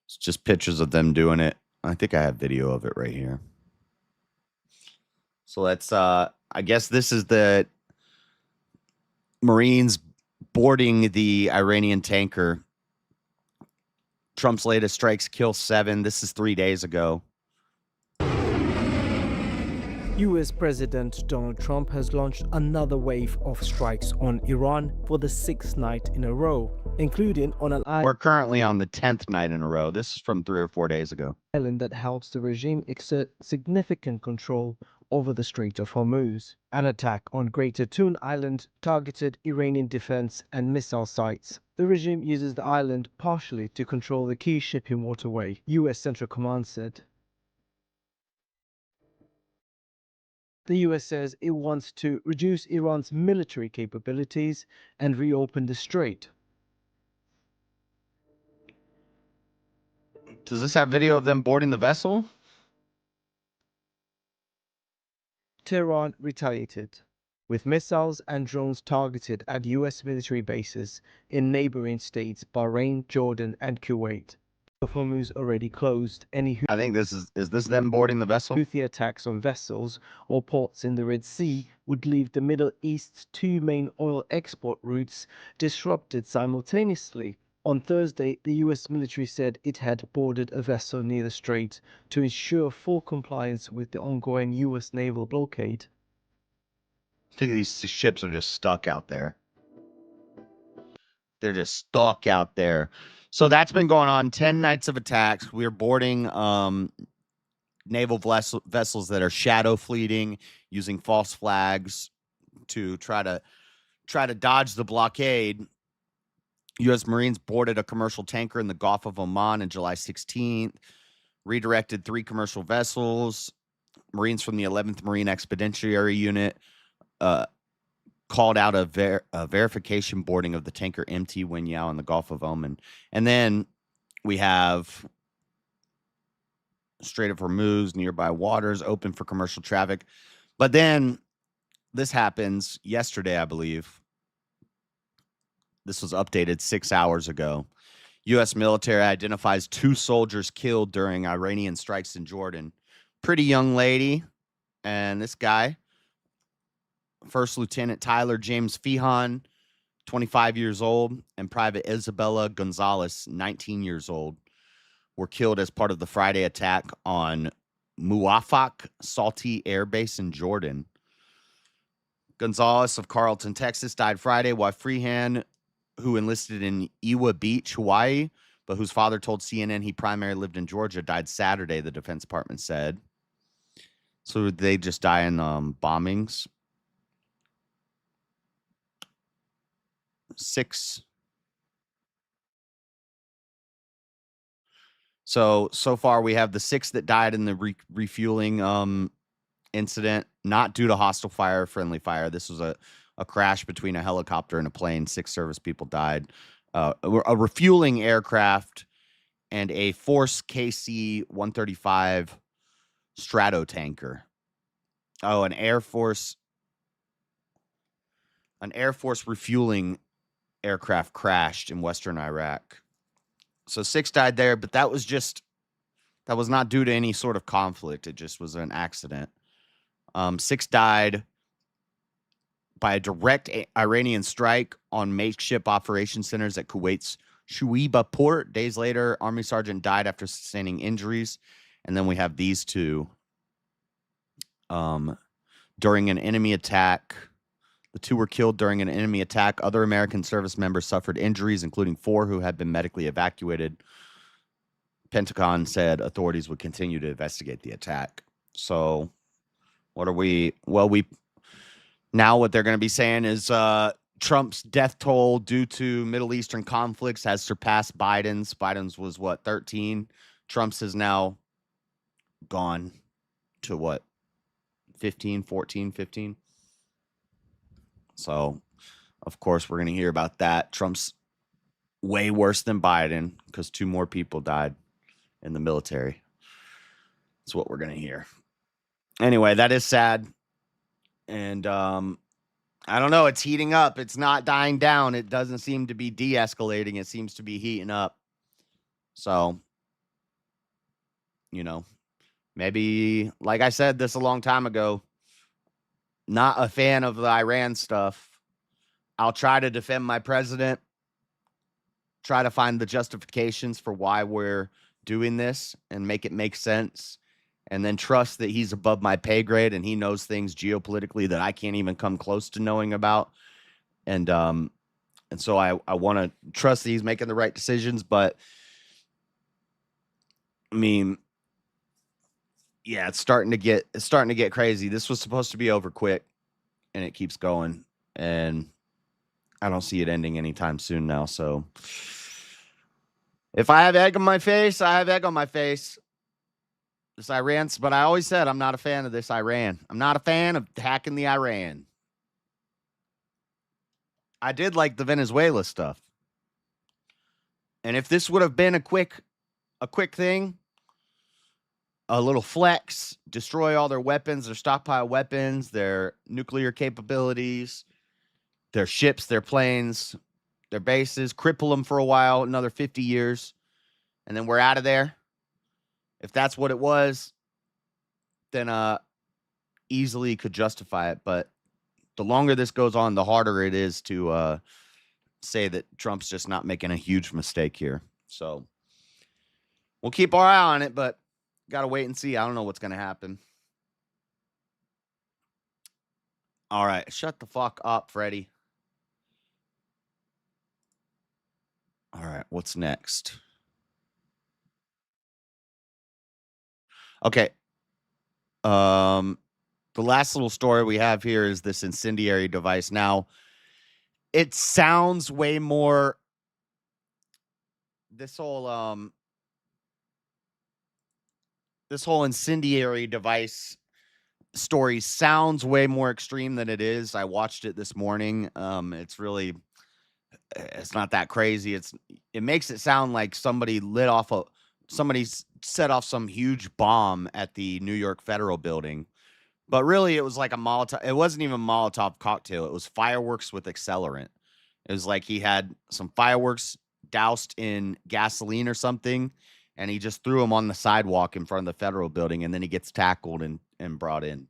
It's just pictures of them doing it. I think I have video of it right here. So let's, I guess this is the Marines boarding the Iranian tanker. Trump's latest strikes kill 7. This is 3 days ago. US President Donald Trump has launched another wave of strikes on Iran for the 6th night in a row, including on an We're currently on the 10th night in a row. This is from 3 or 4 days ago. Island that helps the regime exert significant control over the Strait of Hormuz. An attack on Greater Tun Island targeted Iranian defense and missile sites. The regime uses the island partially to control the key shipping waterway, US Central Command said. The US says it wants to reduce Iran's military capabilities and reopen the strait. Does this have video of them boarding the vessel? Tehran retaliated, with missiles and drones targeted at US military bases in neighboring states Bahrain, Jordan, and Kuwait. Hormuz already closed. I think this is this them boarding the vessel? Houthi attacks on vessels or ports in the Red Sea would leave the Middle East's 2 main oil export routes disrupted simultaneously. On Thursday, the US military said it had boarded a vessel near the strait to ensure full compliance with the ongoing US naval blockade. I think these ships are just stuck out there. They're just stuck out there. So that's been going on. 10 nights of attacks. We're boarding naval vessels that are shadow fleeting, using false flags to try to dodge the blockade. U.S. Marines boarded a commercial tanker in the Gulf of Oman on July 16th, redirected 3 commercial vessels. Marines from the 11th Marine Expeditionary Unit called out a verification boarding of the tanker MT Wen Yao in the Gulf of Oman. And then we have Strait of Hormuz, nearby waters, open for commercial traffic. But then this happens yesterday, I believe. This was updated 6 hours ago. U.S. military identifies 2 soldiers killed during Iranian strikes in Jordan. Pretty young lady. And this guy, First Lieutenant Tyler James Feehan, 25 years old, and Private Isabella Gonzalez, 19 years old, were killed as part of the Friday attack on Muwafaq Salti Air Base in Jordan. Gonzalez of Carlton, Texas, died Friday, while Freehan, who enlisted in Ewa Beach, Hawaii, but whose father told CNN he primarily lived in Georgia, died Saturday, the Defense Department said. So did they just die in bombings? 6. So far we have the 6 that died in the refueling incident, not due to hostile fire, friendly fire. This was a crash between a helicopter and a plane. 6 service people died. A refueling aircraft and a Force KC-135 Stratotanker. Oh, an Air Force refueling aircraft crashed in western Iraq. So 6 died there, but that was not due to any sort of conflict. It just was an accident. 6 died by a direct Iranian strike on makeshift operation centers at Kuwait's Shuaiba port. Days later, Army Sergeant died after sustaining injuries. And then we have these 2 during an enemy attack. The 2 were killed during an enemy attack. Other American service members suffered injuries, including 4 who had been medically evacuated. Pentagon said authorities would continue to investigate the attack. So what are we? Well, now what they're going to be saying is Trump's death toll due to Middle Eastern conflicts has surpassed Biden's. Biden's was, 13? Trump's is now gone to, 15, 14, 15? So, of course, we're going to hear about that. Trump's way worse than Biden because 2 more people died in the military. That's what we're going to hear. Anyway, that is sad. And I don't know. It's heating up. It's not dying down. It doesn't seem to be de-escalating. It seems to be heating up. So, maybe, like I said this a long time ago, not a fan of the Iran stuff. I'll try to defend my president, try to find the justifications for why we're doing this and make it make sense, and then trust that he's above my pay grade and he knows things geopolitically that I can't even come close to knowing about. And so I want to trust that he's making the right decisions, but I mean, yeah, it's starting to get crazy. This was supposed to be over quick, and it keeps going, and I don't see it ending anytime soon now. So if I have egg on my face, I have egg on my face. This Iran, but I always said I'm not a fan of this Iran. I'm not a fan of hacking the Iran. I did like the Venezuela stuff. And if this would have been a quick thing, a little flex, destroy all their weapons, their stockpile weapons, their nuclear capabilities, their ships, their planes, their bases, cripple them for a while, another 50 years, and then we're out of there. If that's what it was, then easily could justify it. But the longer this goes on, the harder it is to say that Trump's just not making a huge mistake here. So we'll keep our eye on it, but got to wait and see. I don't know what's going to happen. All right. Shut the fuck up, Freddie. All right. What's next? Okay. The last little story we have here is this incendiary device. Now, it sounds way more... This whole incendiary device story sounds way more extreme than it is. I watched it this morning. It's not that crazy. It makes it sound like somebody set off some huge bomb at the New York Federal Building. But really, it was like a Molotov. It wasn't even a Molotov cocktail. It was fireworks with accelerant. It was like he had some fireworks doused in gasoline or something, and he just threw them on the sidewalk in front of the federal building, and then he gets tackled and brought in.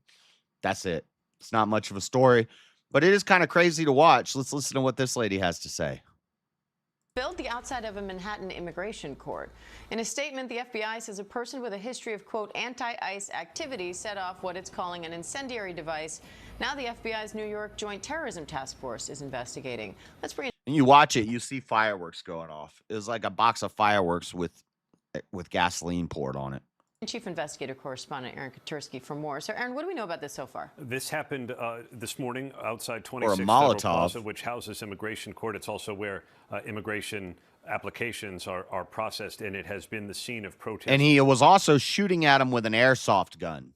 That's it. It's not much of a story, but it is kind of crazy to watch. Let's listen to what this lady has to say. Built the outside of a Manhattan immigration court. In a statement, the FBI says a person with a history of, quote, anti-ICE activity set off what it's calling an incendiary device. Now the FBI's New York Joint Terrorism Task Force is investigating. Let's bring. And you watch it, you see fireworks going off. It was like a box of fireworks with gasoline poured on it. Chief Investigative Correspondent Aaron Katursky for more. So, Aaron, what do we know about this so far? This happened this morning outside 26 Federal Plaza, which houses immigration court. It's also where immigration applications are processed, and it has been the scene of protests. And he was also shooting at him with an airsoft gun,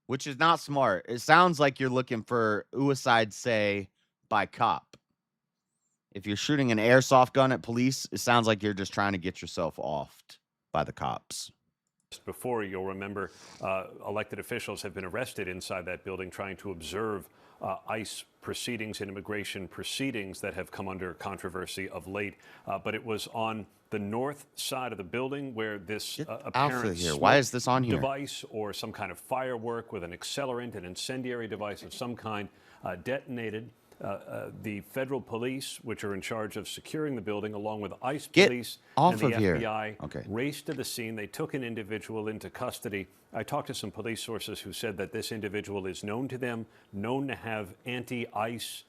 which is not smart. It sounds like you're looking for suicide, say, by cop. If you're shooting an airsoft gun at police, it sounds like you're just trying to get yourself offed by the cops. Before, you'll remember, elected officials have been arrested inside that building trying to observe ICE proceedings and immigration proceedings that have come under controversy of late. But it was on the north side of the building where this apparent Why is this on here? Device or some kind of firework with an accelerant, an incendiary device of some kind, detonated. The federal police, which are in charge of securing the building, along with ICE police and the FBI, raced to the scene. They took an individual into custody. I talked to some police sources who said that this individual is known to them, known to have anti-ICE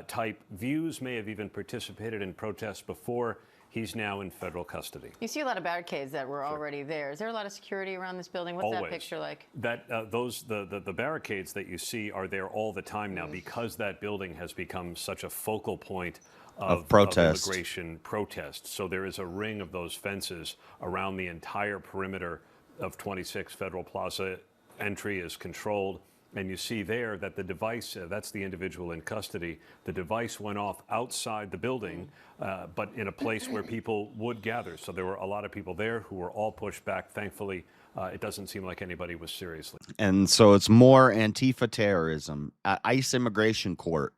type views, may have even participated in protests before. He's now in federal custody. You see a lot of barricades that were already there. Is there a lot of security around this building? What's that picture like? That the barricades that you see are there all the time now because that building has become such a focal point of protest. Of immigration protest. So there is a ring of those fences around the entire perimeter of 26 Federal Plaza. Entry is controlled. And you see there that the device, that's the individual in custody, the device went off outside the building, but in a place where people would gather. So there were a lot of people there who were all pushed back. Thankfully, it doesn't seem like anybody was seriously. And so it's more Antifa terrorism at ICE immigration court.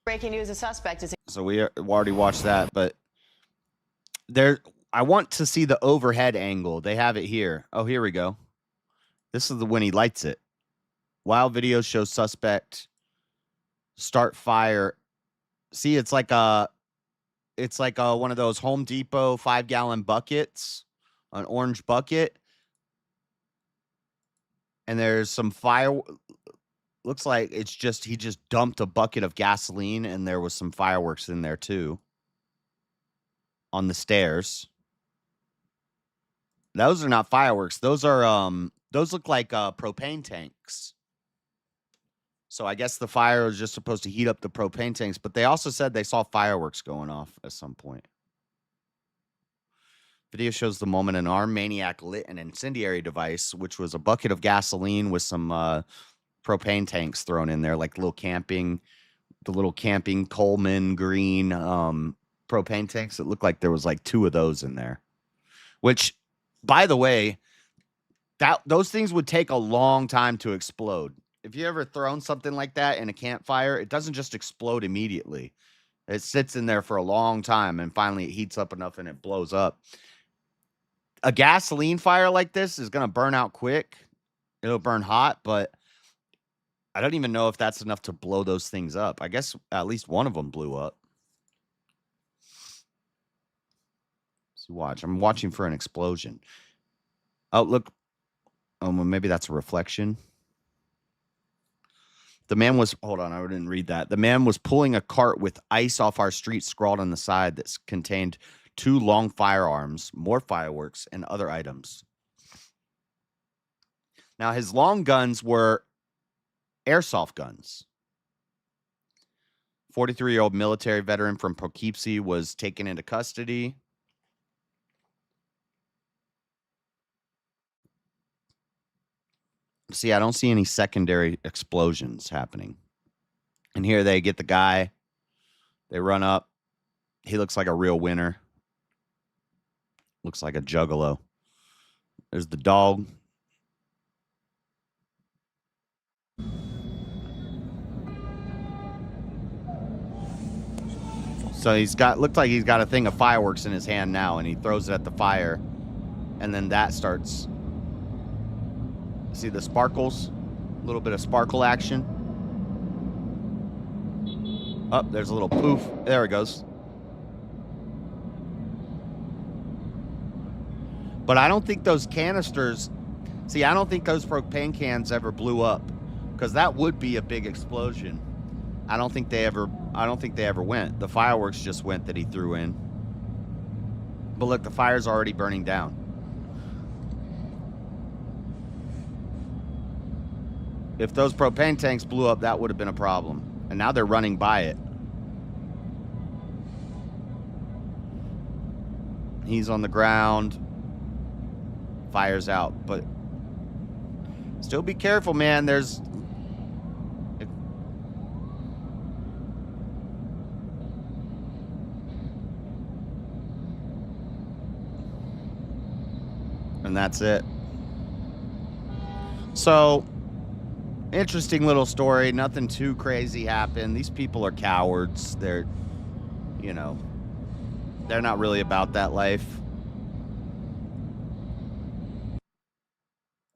Breaking news, a suspect is. So we already watched that, but I want to see the overhead angle. They have it here. Oh, here we go. This is when he lights it. Wild video shows suspect start fire. See, it's like one of those Home Depot 5-gallon buckets, an orange bucket. And there's some fire. Looks like he just dumped a bucket of gasoline and there was some fireworks in there too. On the stairs. Those are not fireworks. Those look like propane tanks. So I guess the fire was just supposed to heat up the propane tanks, but they also said they saw fireworks going off at some point. Video shows the moment an armed maniac lit an incendiary device, which was a bucket of gasoline with some propane tanks thrown in there, like the little camping Coleman green propane tanks. It looked like there was like 2 of those in there, which, by the way, those things would take a long time to explode. If you ever thrown something like that in a campfire, it doesn't just explode immediately. It sits in there for a long time, and finally it heats up enough and it blows up. A gasoline fire like this is going to burn out quick. It'll burn hot, but I don't even know if that's enough to blow those things up. I guess at least one of them blew up. So watch. I'm watching for an explosion. Oh, look. Oh, well, maybe that's a reflection. The man was, hold on, I didn't read that. The man was pulling a cart with ice off our street scrawled on the side that contained 2 long firearms, more fireworks, and other items. Now, his long guns were airsoft guns. 43-year-old military veteran from Poughkeepsie was taken into custody. See, I don't see any secondary explosions happening. And here they get the guy. They run up. He looks like a real winner. Looks like a juggalo. There's the dog. So looked like he's got a thing of fireworks in his hand now, and he throws it at the fire, and then that starts. See the sparkles? A little bit of sparkle action. Oh, there's a little poof. There it goes. But I don't think those canisters. See, I don't think those propane cans ever blew up, because that would be a big explosion. I don't think they ever went. The fireworks just went that he threw in. But look, the fire's already burning down. If those propane tanks blew up, that would have been a problem. And now they're running by it. He's on the ground. Fire's out, but still be careful, man. There's and that's it. So, interesting little story. Nothing too crazy happened. These people are cowards. They're, they're not really about that life.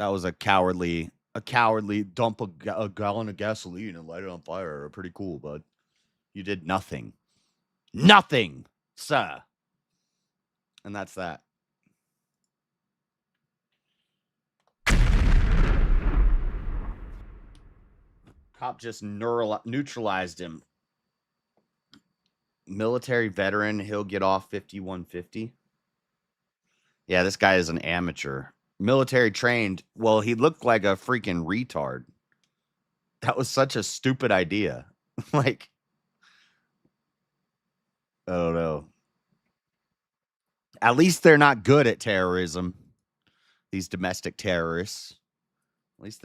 That was a cowardly dump a gallon of gasoline and light it on fire. Pretty cool, bud. You did nothing. Nothing, sir. And that's that. Cop just neutralized him. Military veteran, he'll get off 5150. Yeah, this guy is an amateur. Military trained. Well, he looked like a freaking retard. That was such a stupid idea. Like, I don't know. At least they're not good at terrorism. These domestic terrorists. At least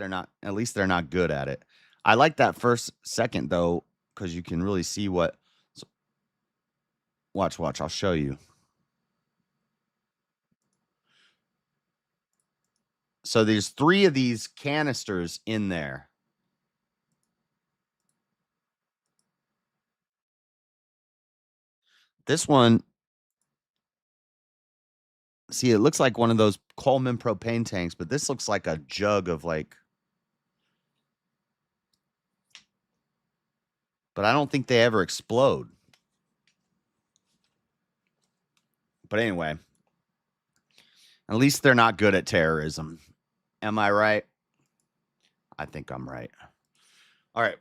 they're not good at it. I like that first second though, because you can really see what. Watch. I'll show you. So there's 3 of these canisters in there. This one, see, it looks like one of those Coleman propane tanks, but this looks like a jug of like. But I don't think they ever explode. But anyway, at least they're not good at terrorism. Am I right? I think I'm right. All right.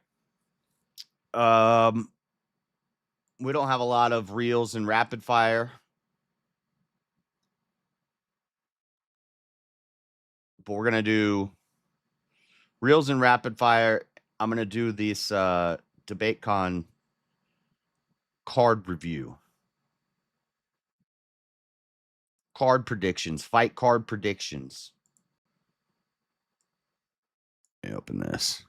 We don't have a lot of reels and rapid fire. But we're going to do reels and rapid fire. I'm going to do this DebateCon card review. Card predictions. Fight card predictions. Let me open this.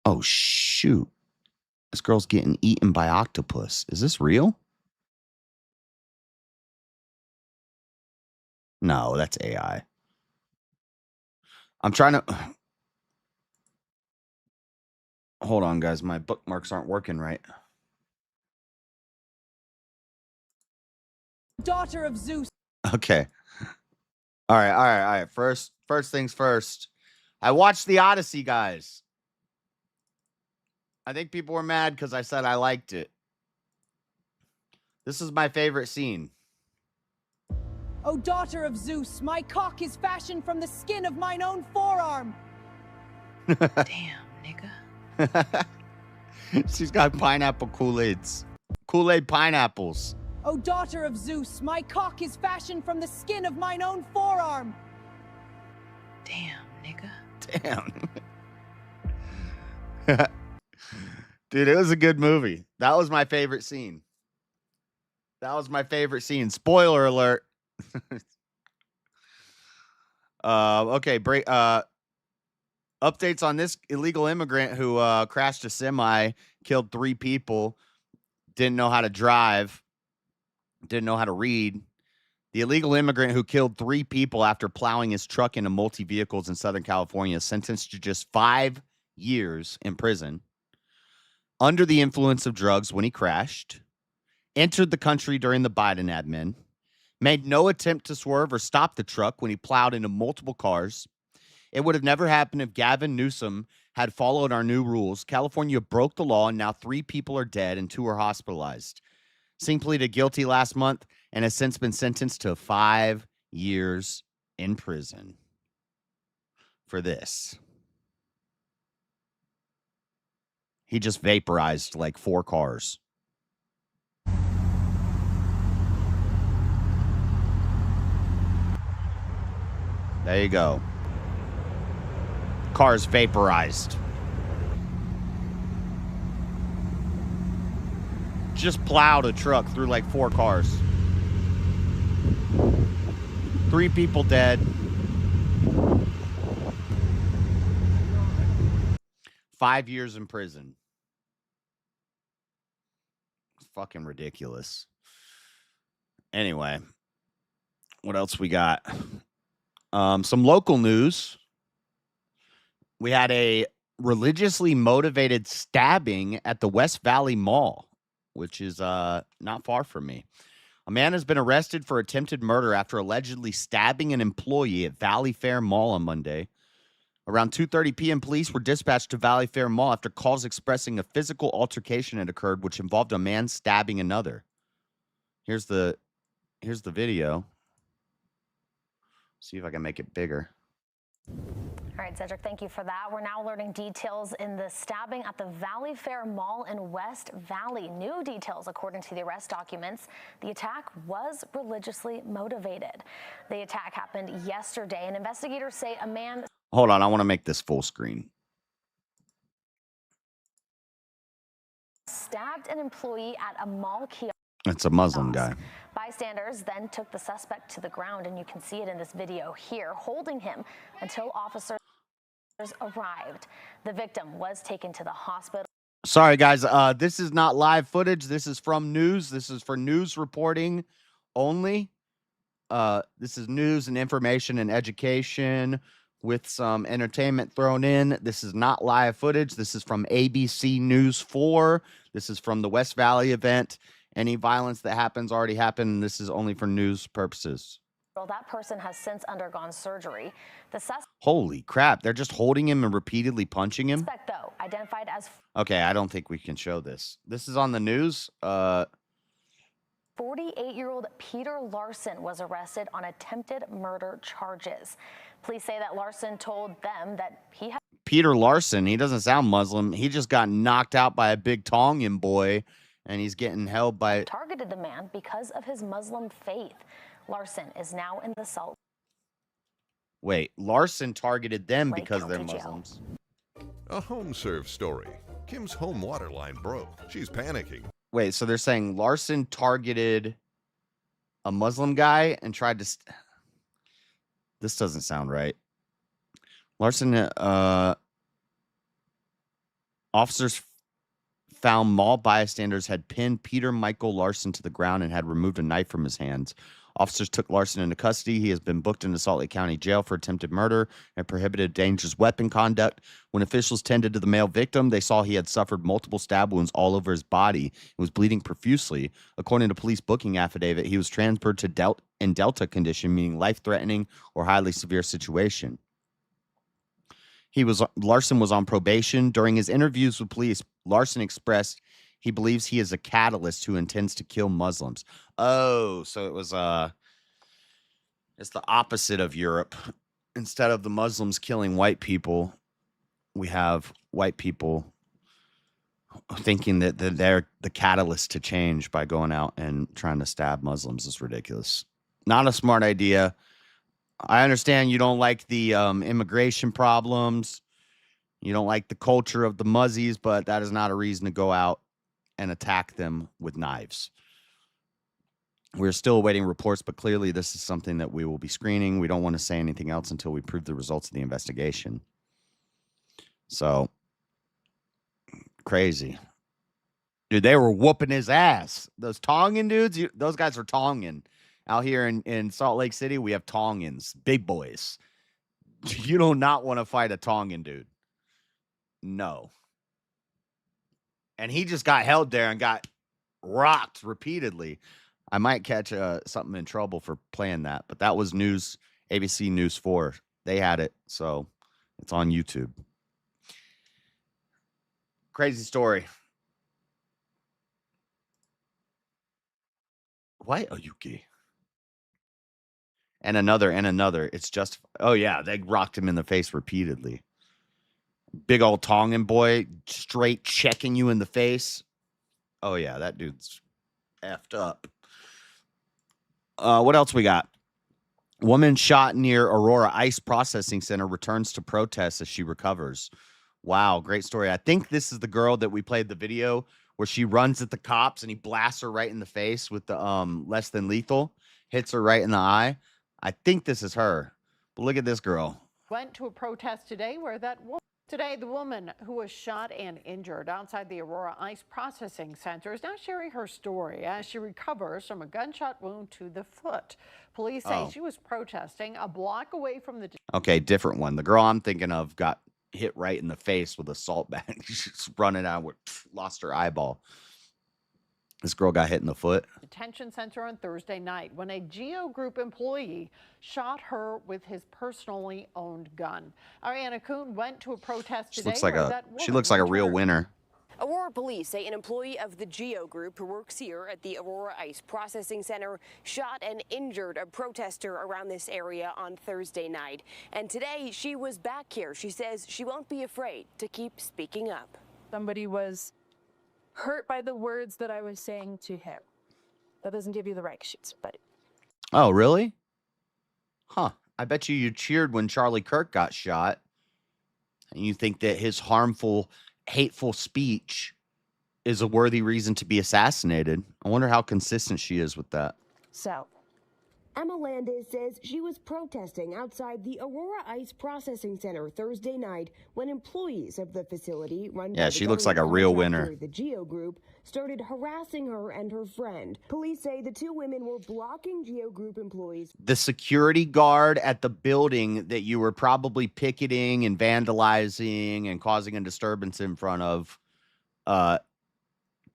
Oh, shoot. This girl's getting eaten by octopus. Is this real? No, that's AI. I'm trying to... Hold on, guys. My bookmarks aren't working right. Daughter of Zeus. Okay. All right. First things first. I watched The Odyssey, guys. I think people were mad because I said I liked it. This is my favorite scene. O daughter of Zeus, my cock is fashioned from the skin of mine own forearm. Damn, nigga. She's got pineapple Kool-Aids. Kool-Aid pineapples. O daughter of Zeus, my cock is fashioned from the skin of mine own forearm. Damn, nigga. Damn. Dude, it was a good movie. That was my favorite scene. Spoiler alert. Okay, updates on this illegal immigrant who crashed a semi, killed 3 people, didn't know how to drive, didn't know how to read. The illegal immigrant who killed 3 people after plowing his truck into multi-vehicles in Southern California, sentenced to just 5 years in prison, under the influence of drugs when he crashed, entered the country during the Biden admin, made no attempt to swerve or stop the truck when he plowed into multiple cars. It would have never happened if Gavin Newsom had followed our new rules. California broke the law, and now 3 people are dead and 2 are hospitalized. Singh pleaded guilty last month and has since been sentenced to 5 years in prison for this. He just vaporized like 4 cars. There you go. Cars vaporized. Just plowed a truck through like 4 cars. 3 people dead. 5 years in prison. It's fucking ridiculous. Anyway, what else we got? Some local news. We had a religiously motivated stabbing at the West Valley Mall, which is not far from me. A man has been arrested for attempted murder after allegedly stabbing an employee at Valley Fair Mall on Monday. Around 2:30 p.m., police were dispatched to Valley Fair Mall after calls expressing a physical altercation had occurred, which involved a man stabbing another. Here's the video. See if I can make it bigger. All right, Cedric, thank you for that. We're now learning details in the stabbing at the Valley Fair Mall in West Valley. New details, according to the arrest documents. The attack was religiously motivated. The attack happened yesterday, and investigators say a man... Hold on, I want to make this full screen. ...stabbed an employee at a mall kiosk. It's a Muslim guy. Bystanders then took the suspect to the ground, and you can see it in this video here, holding him until officers arrived. The victim was taken to the hospital. Sorry, guys. This is not live footage. This is from news. This is for news reporting only. This is news and information and education with some entertainment thrown in. This is not live footage. This is from ABC News 4. This is from the West Valley event. Any violence that happens already happened. This is only for news purposes. Well, that person has since undergone surgery. The Holy crap. They're just holding him and repeatedly punching him? suspect, though, identified as Okay, I don't think we can show this. This is on the news. 48-year-old Peter Larson was arrested on attempted murder charges. Police say that Larson told them that he had... Peter Larson, he doesn't sound Muslim. He just got knocked out by a big Tongan boy, and he's getting held by... targeted the man because of his Muslim faith. Larson is now in the Salt. Wait, Larson targeted them Lake because they're County Jail. Muslims. A home serve story. Kim's home water line broke. She's panicking. Wait, so they're saying Larson targeted a Muslim guy and tried to... This doesn't sound right. Larson, officers found mall bystanders had pinned Peter Michael Larson to the ground and had removed a knife from his hands. Officers took Larson into custody. He has been booked into Salt Lake County Jail for attempted murder and prohibited dangerous weapon conduct. When officials tended to the male victim, they saw he had suffered multiple stab wounds all over his body and was bleeding profusely. According to police booking affidavit, he was transferred to Delta condition, meaning life-threatening or highly severe situation. Larson was on probation. During his interviews with police, Larson expressed he believes he is a catalyst who intends to kill Muslims. Oh, so it was it's the opposite of Europe. Instead of the Muslims killing white people, we have white people thinking that they're the catalyst to change by going out and trying to stab Muslims. Is ridiculous. Not a smart idea. I understand you don't like the immigration problems. You don't like the culture of the Muzzies, but that is not a reason to go out and attack them with knives. We're still awaiting reports, but clearly this is something that we will be screening. We don't want to say anything else until we prove the results of the investigation. So, crazy. Dude, they were whooping his ass. Those Tongan dudes, those guys are Tongan. Out here in Salt Lake City, we have Tongans, big boys. You do not want to fight a Tongan dude. No. And he just got held there and got rocked repeatedly. I might catch something in trouble for playing that, but that was news, ABC News 4. They had it, so it's on YouTube. Crazy story. Why are you gay? And another. It's just, oh yeah, they rocked him in the face repeatedly. Big old Tongan boy, straight checking you in the face. Oh yeah, that dude's effed up. What else we got? Woman shot near Aurora Ice Processing Center returns to protest as she recovers. Wow, great story. I think this is the girl that we played the video where she runs at the cops and he blasts her right in the face with the less than lethal, hits her right in the eye. I think this is her. But look at this girl. Went to a protest today where Today, the woman who was shot and injured outside the Aurora Ice Processing Center is now sharing her story as she recovers from a gunshot wound to the foot. Police say she was protesting a block away from the... Okay, different one. The girl I'm thinking of got hit right in the face with a salt bag. She's running out, lost her eyeball. This girl got hit in the foot. Detention center on Thursday night when a Geo Group employee shot her with his personally owned gun. Ariana Kuhn went to a protest today. She looks like a real winner. Aurora police say an employee of the Geo Group who works here at the Aurora Ice Processing Center shot and injured a protester around this area on Thursday night. And today she was back here. She says she won't be afraid to keep speaking up. Somebody was hurt by the words that I was saying to him. That doesn't give you the right shoots, buddy. Oh, really? Huh. I bet you cheered when Charlie Kirk got shot. And you think that his harmful, hateful speech is a worthy reason to be assassinated. I wonder how consistent she is with that. So, Emma Landis says she was protesting outside the Aurora Ice Processing Center Thursday night when employees of the facility run by she looks like a real winner. The Geo Group started harassing her and her friend. Police say the two women were blocking Geo Group employees. The security guard at the building that you were probably picketing and vandalizing and causing a disturbance in front of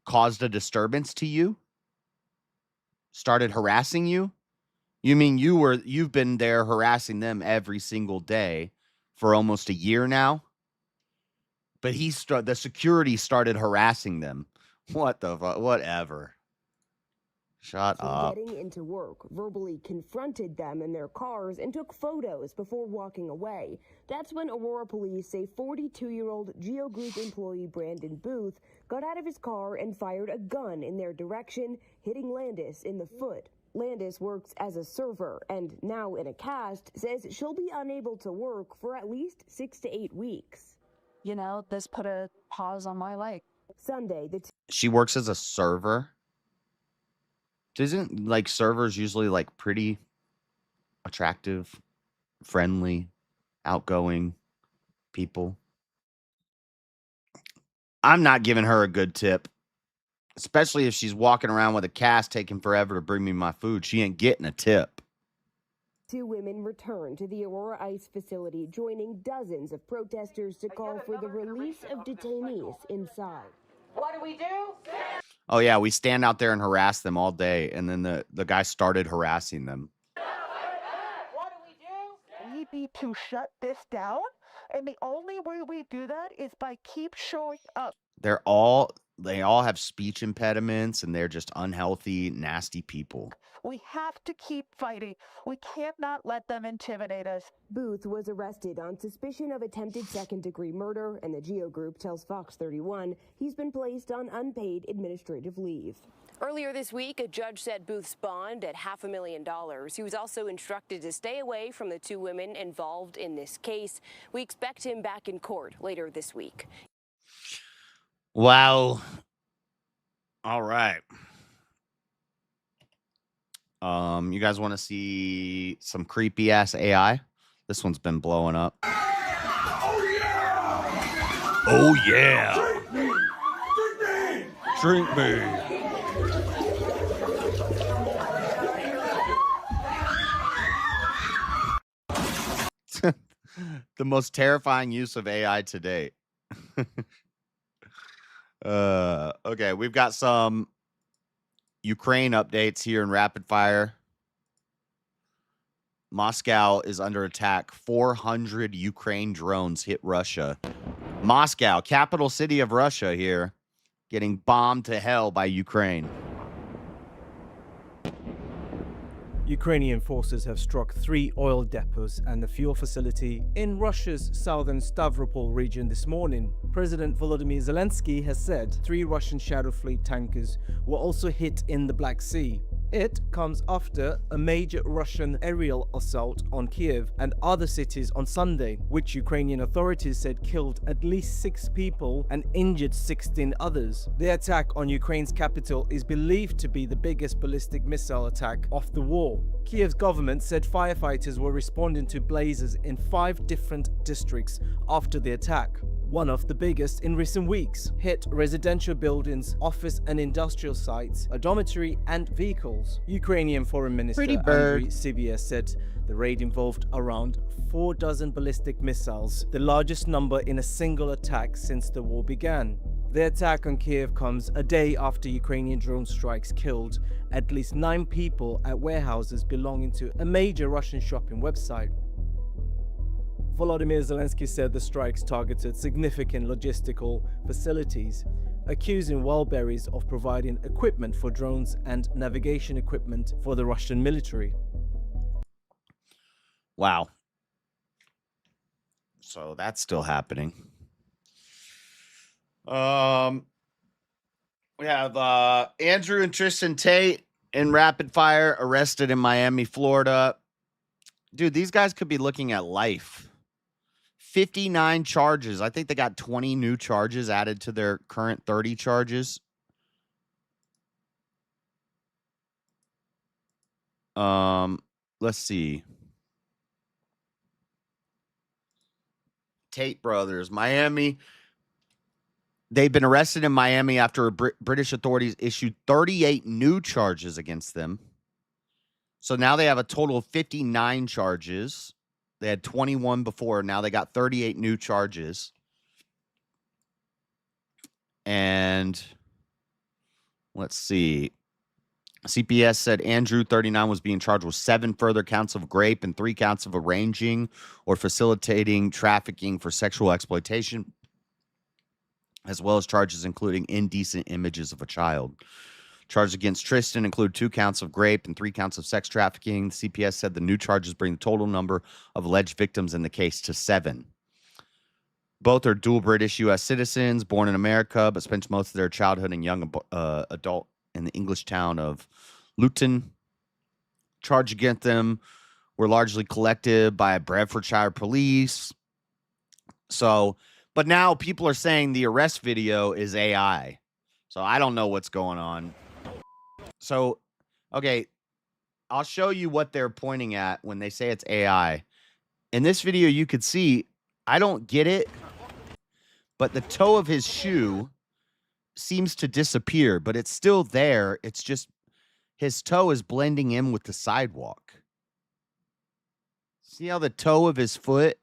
caused a disturbance to you? Started harassing you? You mean you've been there harassing them every single day for almost a year now? But the security started harassing them. What the fuck? Whatever. Shut up. Getting into work, verbally confronted them in their cars and took photos before walking away. That's when Aurora police say 42-year-old Geo Group employee Brandon Booth got out of his car and fired a gun in their direction, hitting Landis in the foot. Landis works as a server and now in a cast says she'll be unable to work for at least 6 to 8 weeks. You know, this put a pause on my life. Sunday, she works as a server. Isn't like servers usually like pretty attractive, friendly, outgoing people? I'm not giving her a good tip. Especially if she's walking around with a cast taking forever to bring me my food. She ain't getting a tip. Two women returned to the Aurora Ice facility, joining dozens of protesters to call for the release of detainees inside. What do we do? Oh, yeah, we stand out there and harass them all day. And then the guy started harassing them. What do we do? We need to shut this down. And the only way we do that is by keep showing up. They all have speech impediments and they're just unhealthy, nasty people. We have to keep fighting. We cannot let them intimidate us. Booth was arrested on suspicion of attempted second-degree murder, and the Geo Group tells Fox 31 he's been placed on unpaid administrative leave. Earlier this week, a judge set Booth's bond at $500,000. He was also instructed to stay away from the two women involved in this case. We expect him back in court later this week. Wow. All right. You guys want to see some creepy ass AI? This one's been blowing up. Oh yeah! Oh yeah! Drink me! Drink me! The most terrifying use of AI to date. Okay, we've got some Ukraine updates here in rapid fire. Moscow is under attack. 400 Ukraine drones hit Russia. Moscow, capital city of Russia here, getting bombed to hell by Ukraine. Ukrainian forces have struck 3 oil depots and a fuel facility in Russia's southern Stavropol region this morning. President Volodymyr Zelensky has said 3 Russian Shadow Fleet tankers were also hit in the Black Sea. It comes after a major Russian aerial assault on Kiev and other cities on Sunday, which Ukrainian authorities said killed at least 6 people and injured 16 others. The attack on Ukraine's capital is believed to be the biggest ballistic missile attack of the war. Kiev's government said firefighters were responding to blazes in 5 different districts after the attack. One of the biggest in recent weeks, hit residential buildings, office and industrial sites, a dormitory and vehicles. Ukrainian Foreign Minister Andriy Sybiha said the raid involved around 4 dozen ballistic missiles, the largest number in a single attack since the war began. The attack on Kiev comes a day after Ukrainian drone strikes killed at least 9 people at warehouses belonging to a major Russian shopping website. Volodymyr Zelensky said the strikes targeted significant logistical facilities, accusing Wildberries of providing equipment for drones and navigation equipment for the Russian military. Wow. So that's still happening. We have Andrew and Tristan Tate in rapid fire arrested in Miami, Florida. Dude, these guys could be looking at life. 59 charges. I think they got 20 new charges added to their current 30 charges. Let's see. Tate brothers, Miami. They've been arrested in Miami after British authorities issued 38 new charges against them. So now they have a total of 59 charges. They had 21 before. Now they got 38 new charges. And let's see. CPS said Andrew, 39, was being charged with 7 further counts of rape and 3 counts of arranging or facilitating trafficking for sexual exploitation, as well as charges including indecent images of a child. Charges against Tristan include 2 counts of rape and 3 counts of sex trafficking. The CPS said the new charges bring the total number of alleged victims in the case to 7. Both are dual British U.S. citizens, born in America, but spent most of their childhood and young adult in the English town of Luton. Charges against them were largely collected by Bradfordshire police. So, but now people are saying the arrest video is AI. So I don't know what's going on. So, okay, I'll show you what they're pointing at when they say it's AI. In this video, you could see, I don't get it, but the toe of his shoe seems to disappear, but it's still there. It's just his toe is blending in with the sidewalk. See how the toe of his foot?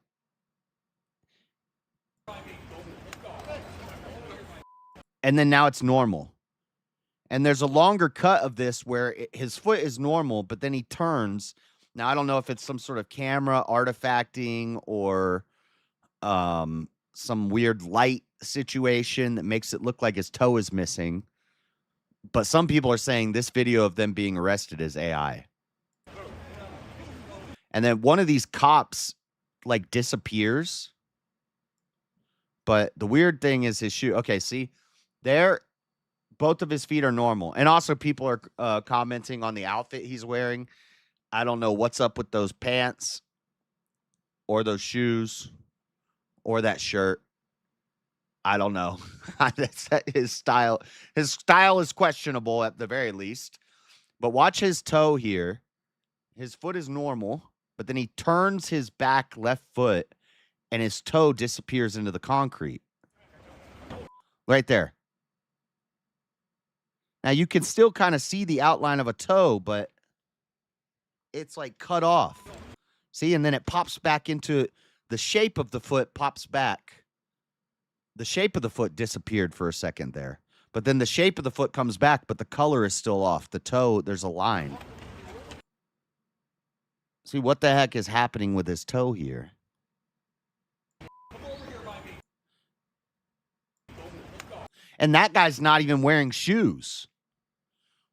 And then now it's normal. And there's a longer cut of this where his foot is normal, but then he turns. Now, I don't know if it's some sort of camera artifacting or some weird light situation that makes it look like his toe is missing. But some people are saying this video of them being arrested is AI. And then one of these cops, like, disappears. But the weird thing is his shoe. Okay, see? There, both of his feet are normal. And also people are commenting on the outfit he's wearing. I don't know what's up with those pants or those shoes or that shirt. I don't know. His style is questionable at the very least. But watch his toe here. His foot is normal, but then he turns his back left foot and his toe disappears into the concrete. Right there. Now, you can still kind of see the outline of a toe, but it's like cut off. See, and then it pops back into the shape of the foot pops back. The shape of the foot disappeared for a second there. But then the shape of the foot comes back, but the color is still off. The toe, there's a line. See, what the heck is happening with his toe here? And that guy's not even wearing shoes.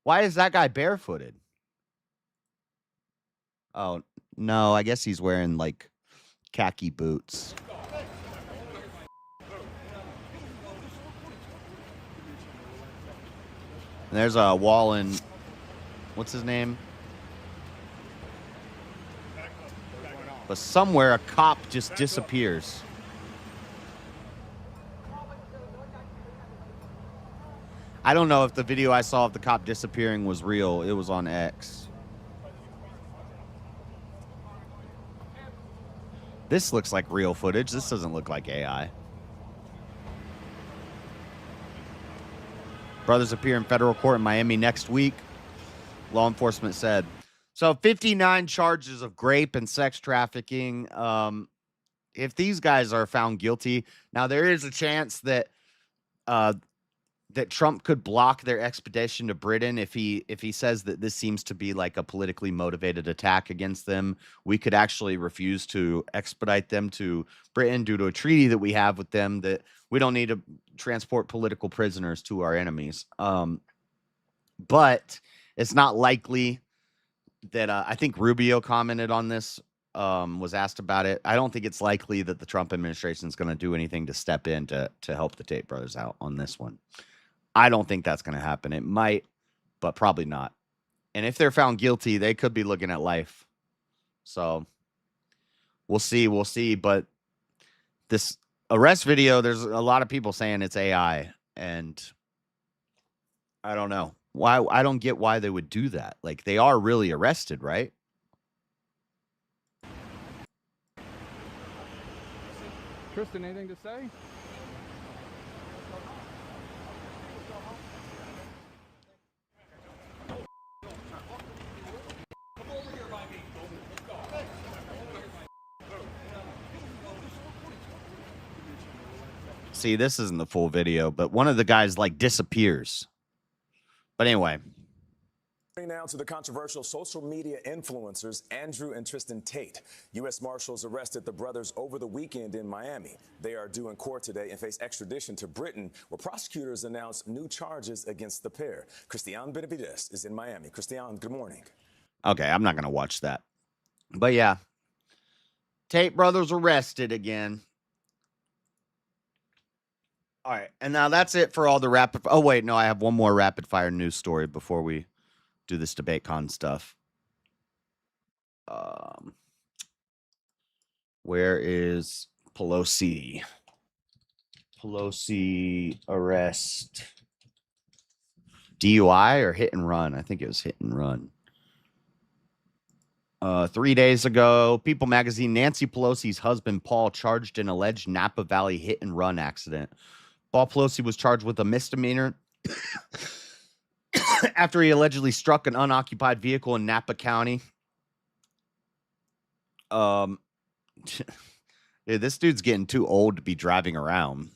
Why is that guy barefooted? Oh, no, I guess he's wearing, like, khaki boots. And there's a wall in, what's his name? But somewhere a cop just disappears. I don't know if the video I saw of the cop disappearing was real. It was on X. This looks like real footage. This doesn't look like AI. Brothers appear in federal court in Miami next week, law enforcement said. So 59 charges of rape and sex trafficking. If these guys are found guilty, now there is a chance that that Trump could block their expedition to Britain if he says that this seems to be like a politically motivated attack against them. We could actually refuse to expedite them to Britain due to a treaty that we have with them that we don't need to transport political prisoners to our enemies. But it's not likely that I think Rubio commented on this, was asked about it. I don't think it's likely that the Trump administration is going to do anything to step in to help the Tate brothers out on this one. I don't think that's going to happen. It might, but probably not. And if they're found guilty, they could be looking at life. So we'll see. But this arrest video, there's a lot of people saying it's AI, and I don't know why. I don't get why they would do that. Like, they are really arrested, right? Tristan, anything to say? See, this isn't the full video, but one of the guys like disappears. But anyway. Now to the controversial social media influencers Andrew and Tristan Tate. U.S. Marshals arrested the brothers over the weekend in Miami. They are due in court today and face extradition to Britain, where prosecutors announced new charges against the pair. Christian Benavides is in Miami. Christian, good morning. Okay, I'm not going to watch that. But yeah, Tate brothers arrested again. All right, and now that's it for all the rapid... Oh, wait, no, I have one more rapid-fire news story before we do this DebateCon stuff. Where is Pelosi? Pelosi arrest. DUI or hit and run? I think it was hit and run. 3 days ago, People magazine, Nancy Pelosi's husband, Paul, charged in alleged Napa Valley hit and run accident. Paul Pelosi was charged with a misdemeanor after he allegedly struck an unoccupied vehicle in Napa County. Dude, this dude's getting too old to be driving around.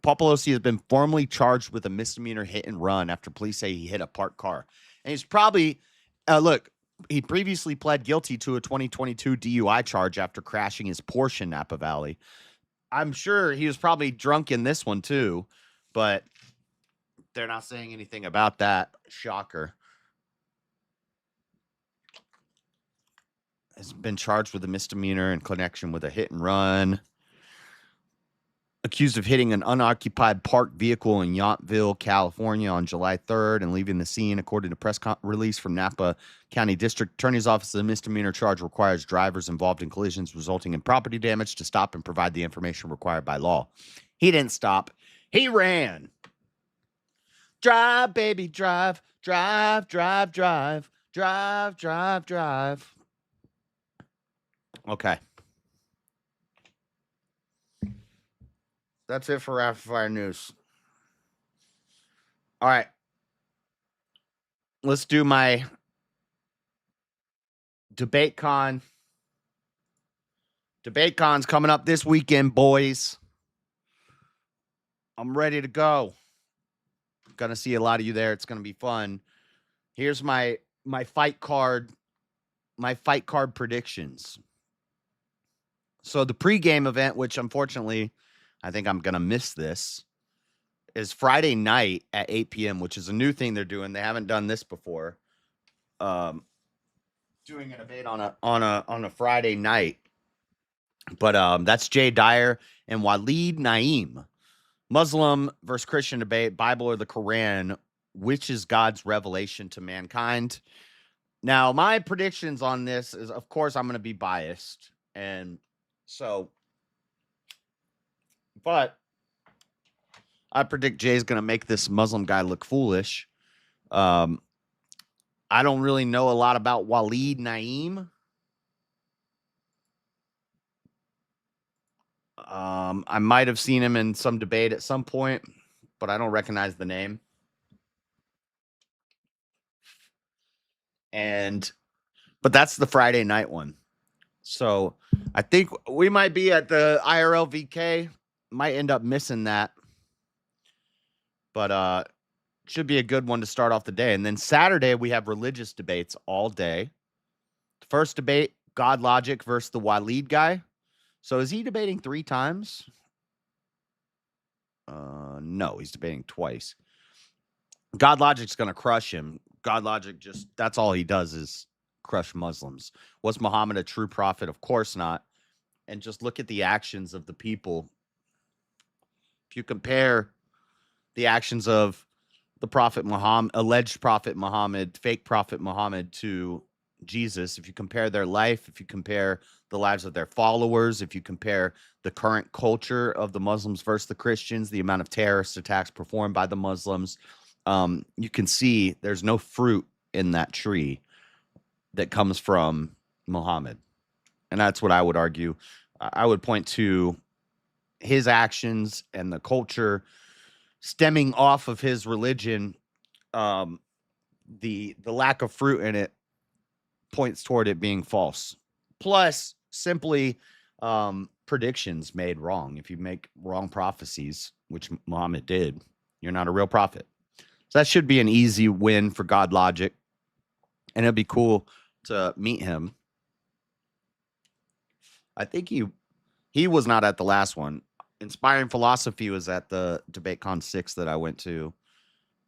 Paul Pelosi has been formally charged with a misdemeanor hit and run after police say he hit a parked car. And he's probably, look, he previously pled guilty to a 2022 DUI charge after crashing his Porsche in Napa Valley. I'm sure he was probably drunk in this one too, but they're not saying anything about that. Shocker. Has been charged with a misdemeanor in connection with a hit and run. Accused of hitting an unoccupied parked vehicle in Yountville, California on July 3rd and leaving the scene. According to press release from Napa County District Attorney's Office, the misdemeanor charge requires drivers involved in collisions resulting in property damage to stop and provide the information required by law. He didn't stop. He ran. Drive, baby, drive. Drive, drive, drive. Drive, drive, drive. Okay. That's it for Rapid Fire News. All right. Let's do my DebateCon DebateCon's coming up this weekend, boys. I'm ready to go. Gonna see a lot of you there. It's gonna be fun. Here's my fight card predictions. So the pregame event, which unfortunately I think I'm gonna miss this, is Friday night at 8 p.m., which is a new thing they're doing. They haven't done this before. Doing a debate on a Friday night. But that's Jay Dyer and Waleed Naeem. Muslim versus Christian debate, Bible or the Quran, which is God's revelation to mankind? Now, my predictions on this is, of course, I'm going to be biased. And so, but I predict Jay's going to make this Muslim guy look foolish. I don't really know a lot about Waleed Naeem. I might have seen him in some debate at some point, but I don't recognize the name. But that's the Friday night one. So I think we might be at the IRL VK. Might end up missing that. But should be a good one to start off the day. And then Saturday, we have religious debates all day. The first debate, God Logic versus the Waleed guy. So is he debating 3 times? No, he's debating twice. God Logic's going to crush him. God Logic that's all he does is crush Muslims. Was Muhammad a true prophet? Of course not. And just look at the actions of the people. If you compare the actions of the Prophet Muhammad, alleged Prophet Muhammad, fake Prophet Muhammad, to Jesus, if you compare their life, if you compare the lives of their followers, if you compare the current culture of the Muslims versus the Christians, the amount of terrorist attacks performed by the Muslims, you can see there's no fruit in that tree that comes from Muhammad. And that's what I would argue. I would point to his actions and the culture stemming off of his religion. The lack of fruit in it points toward it being false. Plus, simply predictions made wrong. If you make wrong prophecies, which Muhammad did, you're not a real prophet. So that should be an easy win for God Logic. And it'd be cool to meet him. I think he was not at the last one. Inspiring Philosophy was at the DebateCon 6 that I went to.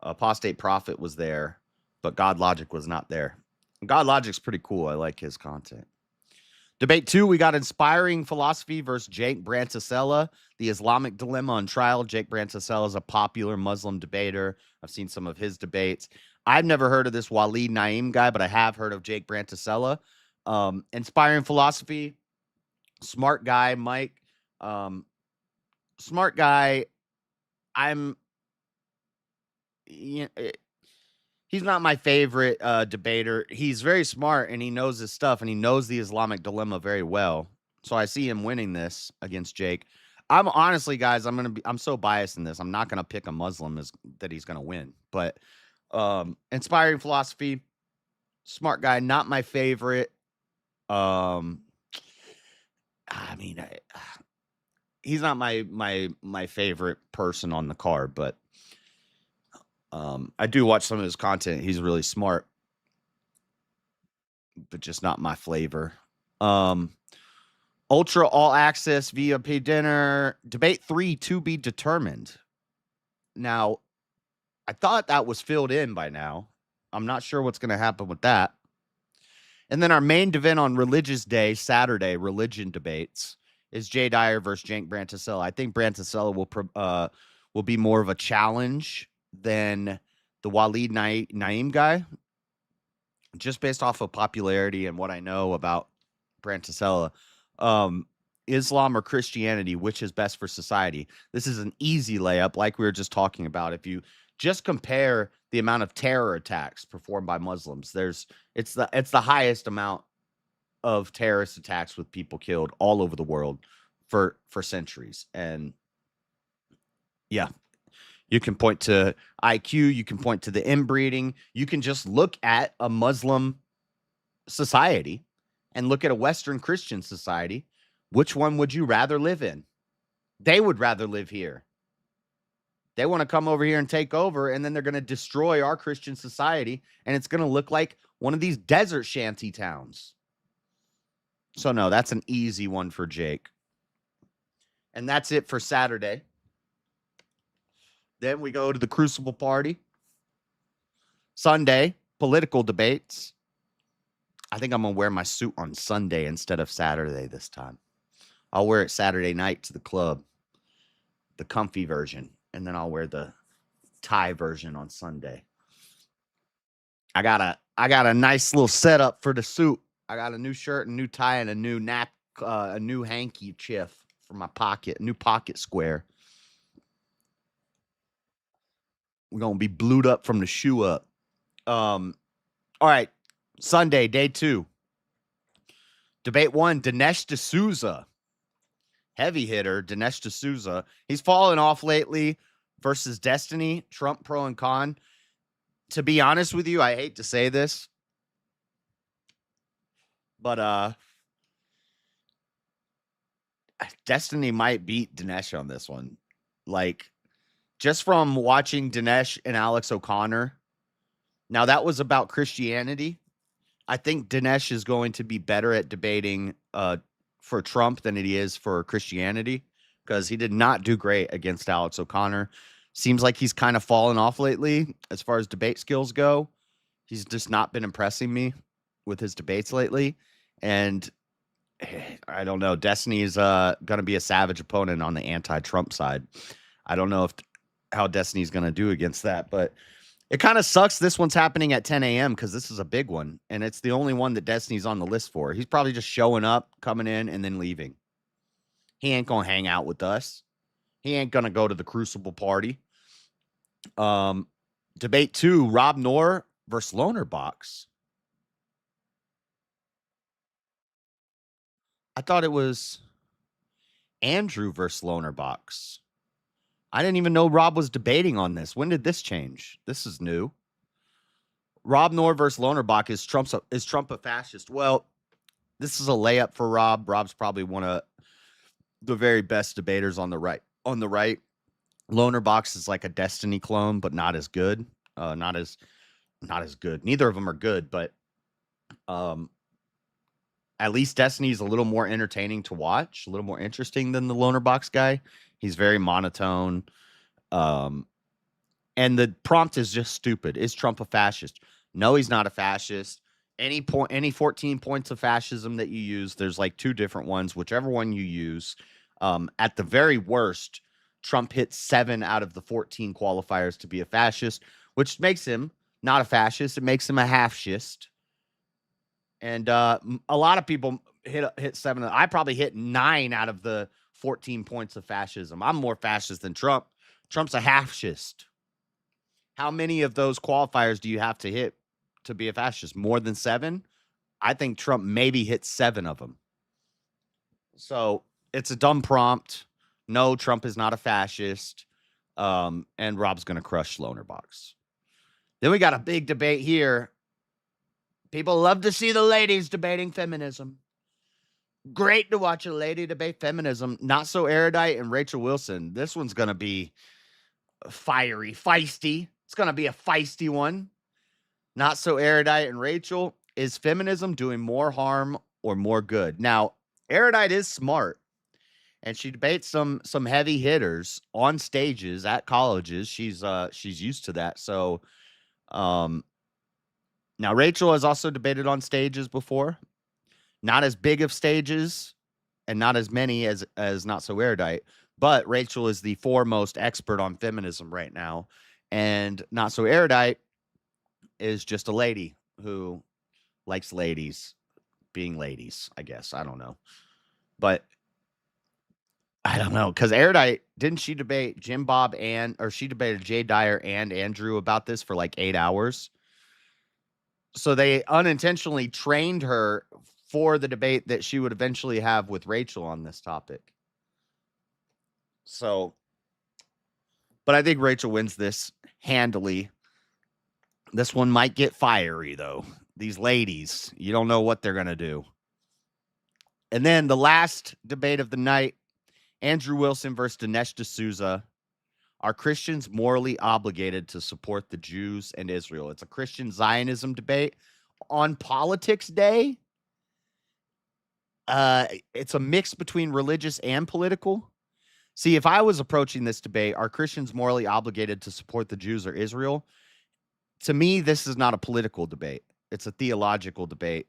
Apostate Prophet was there, but God Logic was not there. God Logic's pretty cool. I like his content. Debate 2, we got Inspiring Philosophy versus Jake Brantasella, the Islamic Dilemma on Trial. Jake Brantasella is a popular Muslim debater. I've seen some of his debates. I've never heard of this Waleed Naeem guy, but I have heard of Jake Brantasella. Inspiring Philosophy, smart guy, Mike. Smart guy. He's not my favorite debater. He's very smart and he knows his stuff and he knows the Islamic Dilemma very well. So I see him winning this against Jake. I'm honestly, guys, I'm so biased in this. I'm not gonna pick a Muslim that he's gonna win. But Inspiring Philosophy, smart guy, not my favorite. He's not my favorite person on the card, but I do watch some of his content. He's really smart, but just not my flavor. Ultra All Access VIP dinner, debate 3 to be determined. Now, I thought that was filled in by now. I'm not sure what's going to happen with that. And then our main event on Religious Day, Saturday, religion debates, is Jay Dyer versus Jake Brantasella. I think Brantasella will be more of a challenge than the Waleed Naeem guy, just based off of popularity and what I know about Brantasella. Islam or Christianity, which is best for society? This is an easy layup, like we were just talking about. If you just compare the amount of terror attacks performed by Muslims, it's the highest amount of terrorist attacks with people killed all over the world for centuries. And yeah, you can point to IQ, you can point to the inbreeding, you can just look at a Muslim society and look at a Western Christian society. Which one would you rather live in? They would rather live here. They want to come over here and take over, and then they're going to destroy our Christian society, and it's going to look like one of these desert shanty towns. So, no, that's an easy one for Jake. And that's it for Saturday. Then we go to the Crucible Party. Sunday, political debates. I think I'm going to wear my suit on Sunday instead of Saturday this time. I'll wear it Saturday night to the club, the comfy version, and then I'll wear the tie version on Sunday. I got a nice little setup for the suit. I got a new shirt, a new tie, and a new handkerchief for my pocket, a new pocket square. We're gonna be blued up from the shoe up. All right, Sunday, day 2. Debate 1, Dinesh D'Souza. Heavy hitter, Dinesh D'Souza. He's fallen off lately versus Destiny, Trump pro and con. To be honest with you, I hate to say this, but Destiny might beat Dinesh on this one. Like, just from watching Dinesh and Alex O'Connor, now that was about Christianity. I think Dinesh is going to be better at debating for Trump than he is for Christianity, because he did not do great against Alex O'Connor. Seems like he's kind of fallen off lately as far as debate skills go. He's just not been impressing me with his debates lately. And I don't know. Destiny is going to be a savage opponent on the anti-Trump side. I don't know how Destiny's going to do against that, but it kind of sucks this one's happening at 10 a.m. because this is a big one, and it's the only one that Destiny's on the list for. He's probably just showing up, coming in, and then leaving. He ain't going to hang out with us. He ain't going to go to the Crucible Party. Debate 2, Rob Noor versus Loner Box. I thought it was Andrew versus Loner Box. I didn't even know Rob was debating on this. When did this change? This is new. Rob Noor versus Loner Box. Is Trump a fascist? Well, this is a layup for Rob. Rob's probably one of the very best debaters on the right. Loner Box is like a Destiny clone, but not as good. Not as good. Neither of them are good, but at least Destiny is a little more entertaining to watch, a little more interesting than the Loner Box guy. He's very monotone. And the prompt is just stupid. Is Trump a fascist? No, he's not a fascist. Any 14 points of fascism that you use, there's like 2 different ones, whichever one you use. At the very worst, Trump hits 7 out of the 14 qualifiers to be a fascist, which makes him not a fascist. It makes him a half-schist. And a lot of people hit 7. I probably hit 9 out of the 14 points of fascism. I'm more fascist than Trump. Trump's a half-schist. How many of those qualifiers do you have to hit to be a fascist? More than 7? I think Trump maybe hit 7 of them. So it's a dumb prompt. No, Trump is not a fascist. And Rob's going to crush Loner Box. Then we got a big debate here. People love to see the ladies debating feminism. Great to watch a lady debate feminism. Not So Erudite and Rachel Wilson. This one's going to be fiery, feisty. It's going to be a feisty one. Not So Erudite and Rachel. Is feminism doing more harm or more good? Now, Erudite is smart, and she debates some heavy hitters on stages at colleges. She's used to that. So, now Rachel has also debated on stages before. Not as big of stages and not as many as Not So Erudite, but Rachel is the foremost expert on feminism right now. And Not So Erudite is just a lady who likes ladies being ladies, I guess. I don't know. But I don't know, because Erudite, didn't she debate Jim Bob she debated Jay Dyer and Andrew about this for like 8 hours? So they unintentionally trained her for the debate that she would eventually have with Rachel on this topic. So, but I think Rachel wins this handily. This one might get fiery, though. These ladies, you don't know what they're going to do. And then the last debate of the night, Andrew Wilson versus Dinesh D'Souza. Are Christians morally obligated to support the Jews and Israel? It's a Christian Zionism debate on Politics Day. It's a mix between religious and political. See, if I was approaching this debate, are Christians morally obligated to support the Jews or Israel? To me, this is not a political debate. It's a theological debate.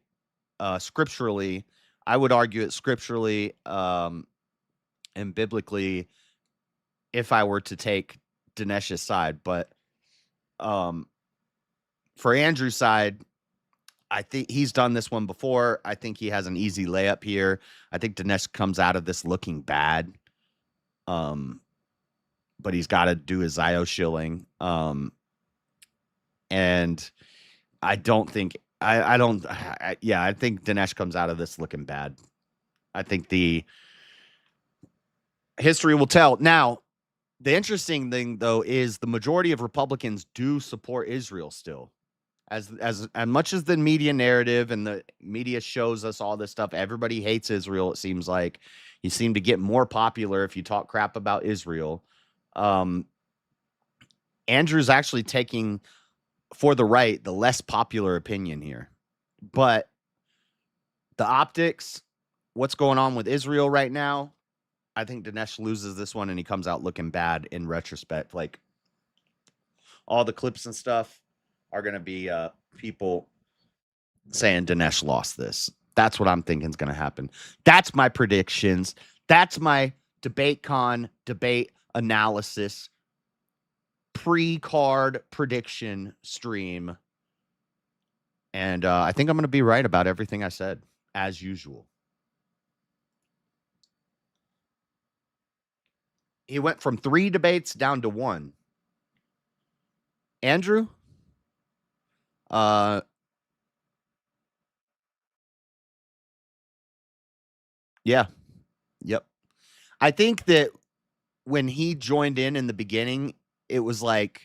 Scripturally, I would argue it scripturally and biblically if I were to take Dinesh's side. But for Andrew's side, I think he's done this one before. I think he has an easy layup here. I think Dinesh comes out of this looking bad. But he's got to do his Zio shilling. And I don't think I think Dinesh comes out of this looking bad. I think the history will tell. Now, the interesting thing though is the majority of Republicans do support Israel still. As much as the media narrative and the media shows us all this stuff, everybody hates Israel. It seems like you seem to get more popular if you talk crap about Israel. Andrew's actually taking for the right the less popular opinion here, but the optics, what's going on with Israel right now, I think Dinesh loses this one and he comes out looking bad in retrospect. Like all the clips and stuff are going to be people saying Dinesh lost this. That's what I'm thinking is going to happen. That's my predictions. That's my DebateCon debate analysis pre-card prediction stream. And I think I'm going to be right about everything I said, as usual. He went from 3 debates down to 1. Andrew? Yeah. Yep. I think that when he joined in the beginning, it was like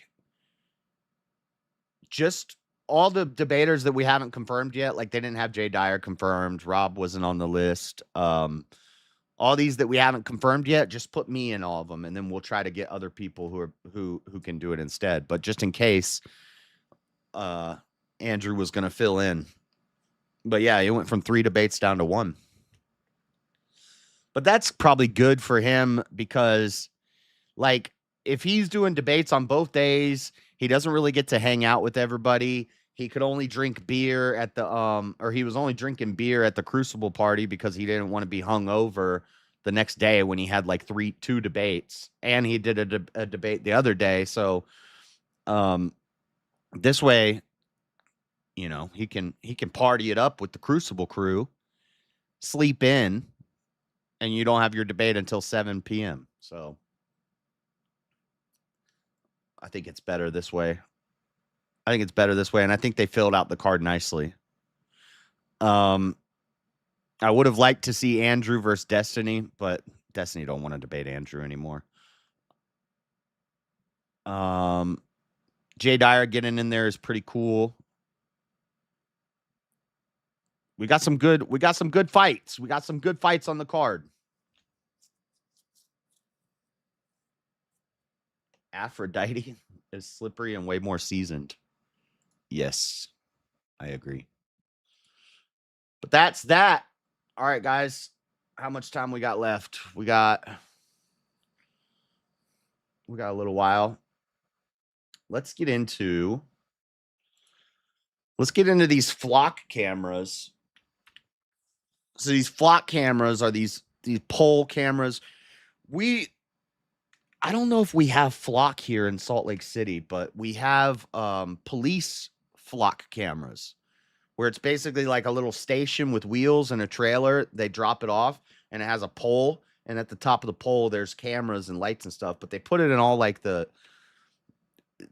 just all the debaters that we haven't confirmed yet. Like they didn't have Jay Dyer confirmed. Rob wasn't on the list. All these that we haven't confirmed yet, just put me in all of them. And then we'll try to get other people who can do it instead. But just in case Andrew was going to fill in. But yeah, he went from 3 debates down to 1. But that's probably good for him because, like, if he's doing debates on both days, he doesn't really get to hang out with everybody. He could only drink beer at the or he was only drinking beer at the Crucible party because he didn't want to be hung over the next day when he had like 2 debates, and he did a debate the other day. So, this way, you know, he can party it up with the Crucible crew, sleep in. And you don't have your debate until 7 p.m. So I think it's better this way. And I think they filled out the card nicely. I would have liked to see Andrew versus Destiny, but Destiny don't want to debate Andrew anymore. Jay Dyer getting in there is pretty cool. We got some good fights. We got some good fights on the card. Aphrodite is slippery and way more seasoned. Yes, I agree. But that's that. All right, guys. How much time we got left? We got a little while. Let's get into these flock cameras. So these flock cameras are these pole cameras. I don't know if we have flock here in Salt Lake City, but we have police flock cameras where it's basically like a little station with wheels and a trailer. They drop it off and it has a pole. And at the top of the pole, there's cameras and lights and stuff. But they put it in all like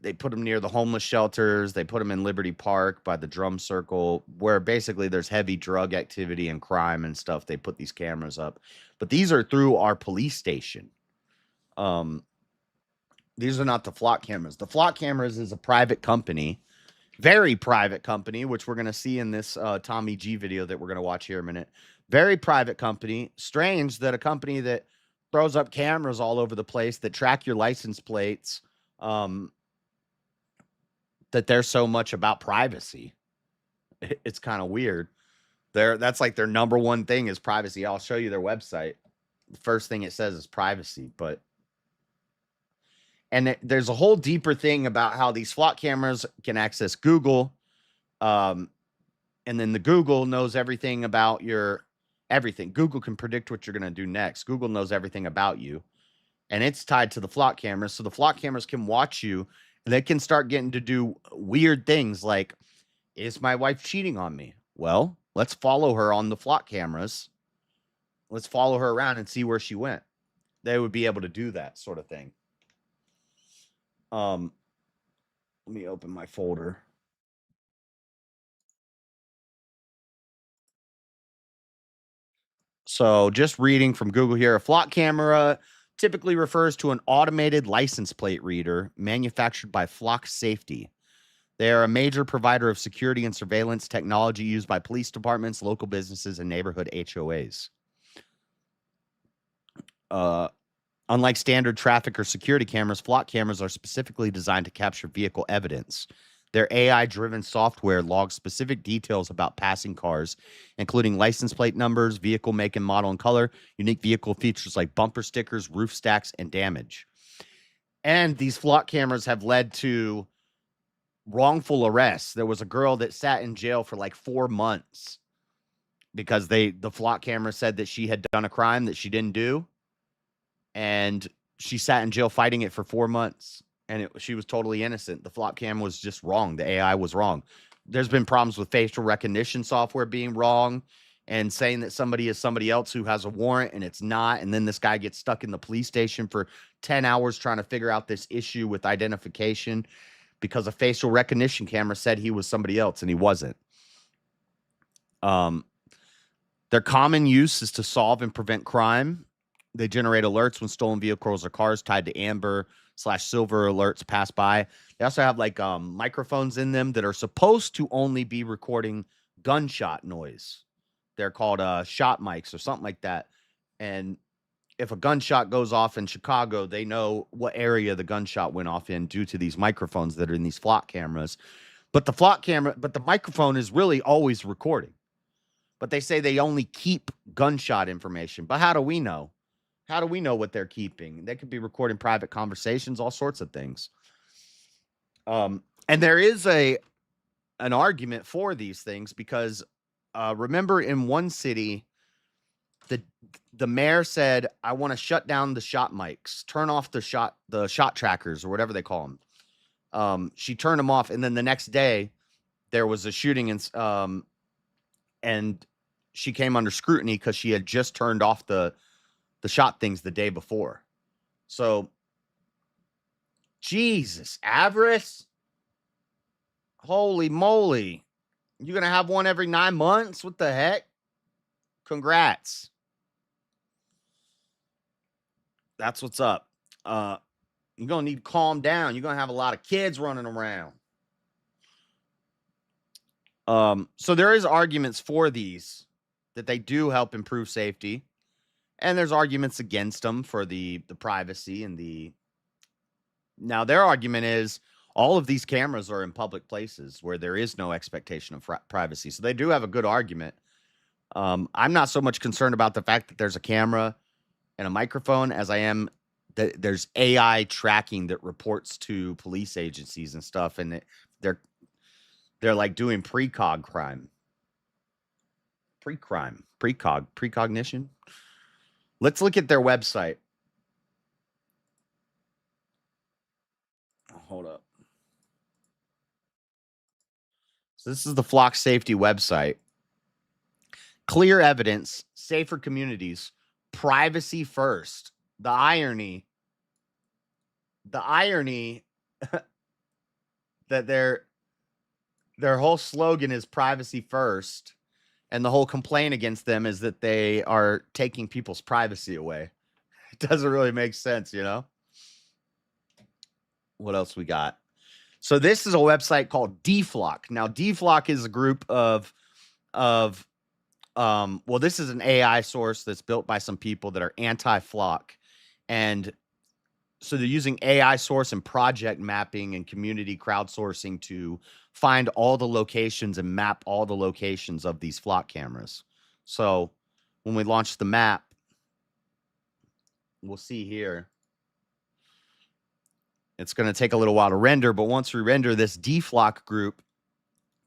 they put them near the homeless shelters. They put them in Liberty Park by the drum circle where basically there's heavy drug activity and crime and stuff. They put these cameras up. But these are through our police station. These are not the flock cameras. The flock cameras is a private company, very private company, which we're going to see in this Tommy G video that we're going to watch here in a minute. Very private company. Strange that a company that throws up cameras all over the place that track your license plates, that they're so much about privacy. It's kind of weird. That's like their number one thing is privacy. I'll show you their website. The first thing it says is privacy, and there's a whole deeper thing about how these flock cameras can access Google. And then the Google knows everything about your everything. Google can predict what you're going to do next. Google knows everything about you, and it's tied to the flock cameras. So the flock cameras can watch you, and they can start getting to do weird things like, is my wife cheating on me? Well, let's follow her on the flock cameras. Let's follow her around and see where she went. They would be able to do that sort of thing. Let me open my folder. So just reading from Google here, a flock camera typically refers to an automated license plate reader manufactured by Flock Safety. They are a major provider of security and surveillance technology used by police departments, local businesses, and neighborhood HOAs. Unlike standard traffic or security cameras, flock cameras are specifically designed to capture vehicle evidence. Their AI-driven software logs specific details about passing cars, including license plate numbers, vehicle make and model and color, unique vehicle features like bumper stickers, roof stacks, and damage. And these flock cameras have led to wrongful arrests. There was a girl that sat in jail for like 4 months because the flock camera said that she had done a crime that she didn't do. And she sat in jail fighting it for 4 months, and she was totally innocent. The flock cam was just wrong. The AI was wrong. There's been problems with facial recognition software being wrong and saying that somebody is somebody else who has a warrant and it's not. And then this guy gets stuck in the police station for 10 hours trying to figure out this issue with identification because a facial recognition camera said he was somebody else and he wasn't. Their common use is to solve and prevent crime. They generate alerts when stolen vehicles or cars tied to amber/silver alerts pass by. They also have like microphones in them that are supposed to only be recording gunshot noise. They're called shot mics or something like that. And if a gunshot goes off in Chicago, they know what area the gunshot went off in due to these microphones that are in these flock cameras. But the microphone is really always recording. But they say they only keep gunshot information. But how do we know? How do we know what they're keeping? They could be recording private conversations, all sorts of things. And there is an argument for these things because remember in one city, the mayor said, I want to shut down the shot mics, turn off the shot trackers or whatever they call them. She turned them off, and then the next day there was a shooting, and she came under scrutiny because she had just turned off the shot things the day before. So, Jesus, avarice. Holy moly. You're going to have one every 9 months? What the heck? Congrats. That's what's up. You're going to need to calm down. You're going to have a lot of kids running around. So there is arguments for these that they do help improve safety. And there's arguments against them for the privacy and now their argument is all of these cameras are in public places where there is no expectation of privacy. So they do have a good argument. I'm not so much concerned about the fact that there's a camera and a microphone as I am that there's AI tracking that reports to police agencies and stuff. And they're like doing precognition. Let's look at their website. Hold up. So this is the Flock Safety website. Clear evidence, safer communities, privacy first. The irony that their whole slogan is privacy first. And the whole complaint against them is that they are taking people's privacy away. It doesn't really make sense, you know? What else we got? So this is a website called DFlock. Now, DFlock is a group of Well, this is an AI source that's built by some people that are anti-flock. And so they're using AI source and project mapping and community crowdsourcing to find all the locations and map all the locations of these flock cameras. So when we launch the map, we'll see here. It's going to take a little while to render, but once we render this deflock group,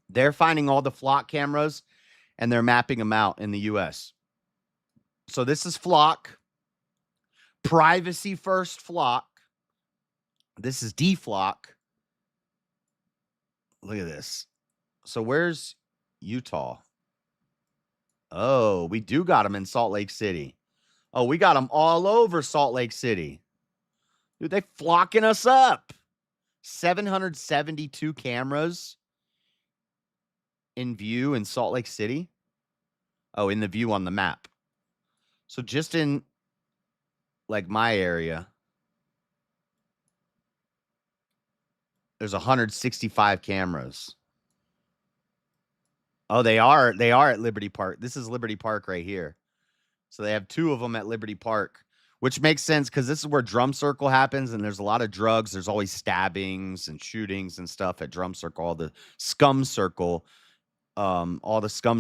they're finding all the flock cameras and they're mapping them out in the US. So this is flock, privacy first flock. This is deflock. Look at this. So where's Utah? Oh, we do got them in Salt Lake City. Oh, we got them all over Salt Lake City. Dude, they flocking us up. 772 cameras in view in Salt Lake City. Oh, in the view on the map. So just in like my area, there's 165 cameras. Oh, they are at Liberty Park. This is Liberty Park right here. So they have 2 of them at Liberty Park, which makes sense because this is where Drum Circle happens, and there's a lot of drugs. There's always stabbings and shootings and stuff at Drum Circle. All the scum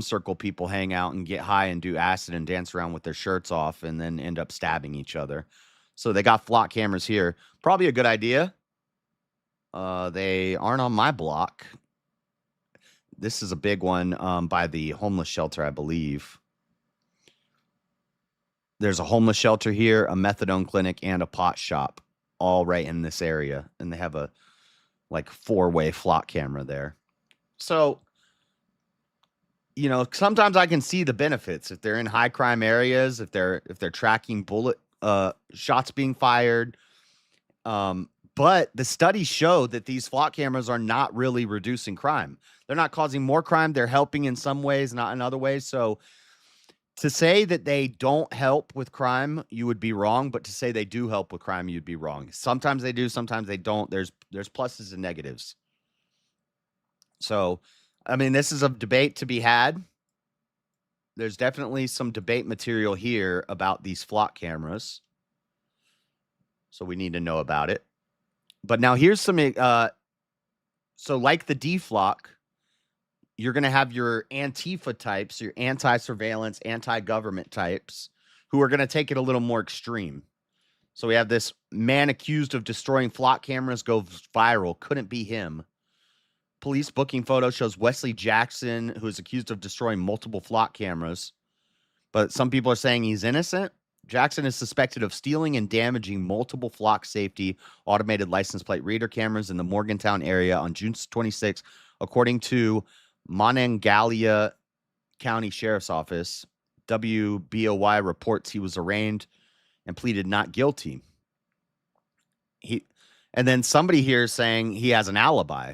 circle people hang out and get high and do acid and dance around with their shirts off and then end up stabbing each other. So they got flock cameras here. Probably a good idea. They aren't on my block. This is a big one by the homeless shelter, I believe. There's a homeless shelter here, a methadone clinic, and a pot shop, all right in this area. And they have a like 4-way flock camera there. So, you know, sometimes I can see the benefits if they're in high crime areas, if they're tracking bullet shots being fired. But the studies show that these flock cameras are not really reducing crime. They're not causing more crime. They're helping in some ways, not in other ways. So to say that they don't help with crime, you would be wrong. But to say they do help with crime, you'd be wrong. Sometimes they do, sometimes they don't. There's pluses and negatives. So, I mean, this is a debate to be had. There's definitely some debate material here about these flock cameras. So we need to know about it. But now here's some, so like the deflock, you're going to have your Antifa types, your anti-surveillance, anti-government types, who are going to take it a little more extreme. So we have this man accused of destroying flock cameras go viral. Couldn't be him. Police booking photo shows Wesley Jackson, who is accused of destroying multiple flock cameras. But some people are saying he's innocent. Jackson is suspected of stealing and damaging multiple flock safety automated license plate reader cameras in the Morgantown area on June 26, according to Monongalia County Sheriff's Office. WBOY reports he was arraigned and pleaded not guilty. And then somebody here is saying he has an alibi.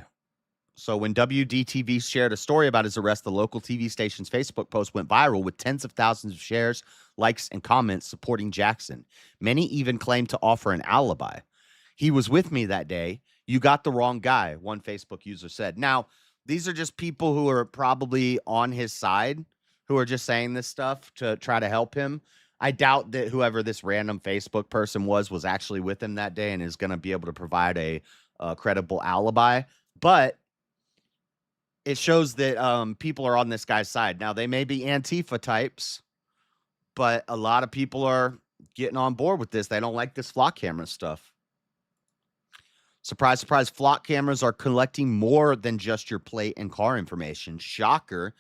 So when WDTV shared a story about his arrest, the local TV station's Facebook post went viral with tens of thousands of shares, likes, and comments supporting Jackson. Many even claimed to offer an alibi. He was with me that day. You got the wrong guy, one Facebook user said. Now, these are just people who are probably on his side, who are just saying this stuff to try to help him. I doubt that whoever this random Facebook person was actually with him that day and is going to be able to provide a credible alibi. But it shows that people are on this guy's side. Now, they may be Antifa types, but a lot of people are getting on board with this. They don't like this flock camera stuff. Surprise, surprise, flock cameras are collecting more than just your plate and car information. Shocker.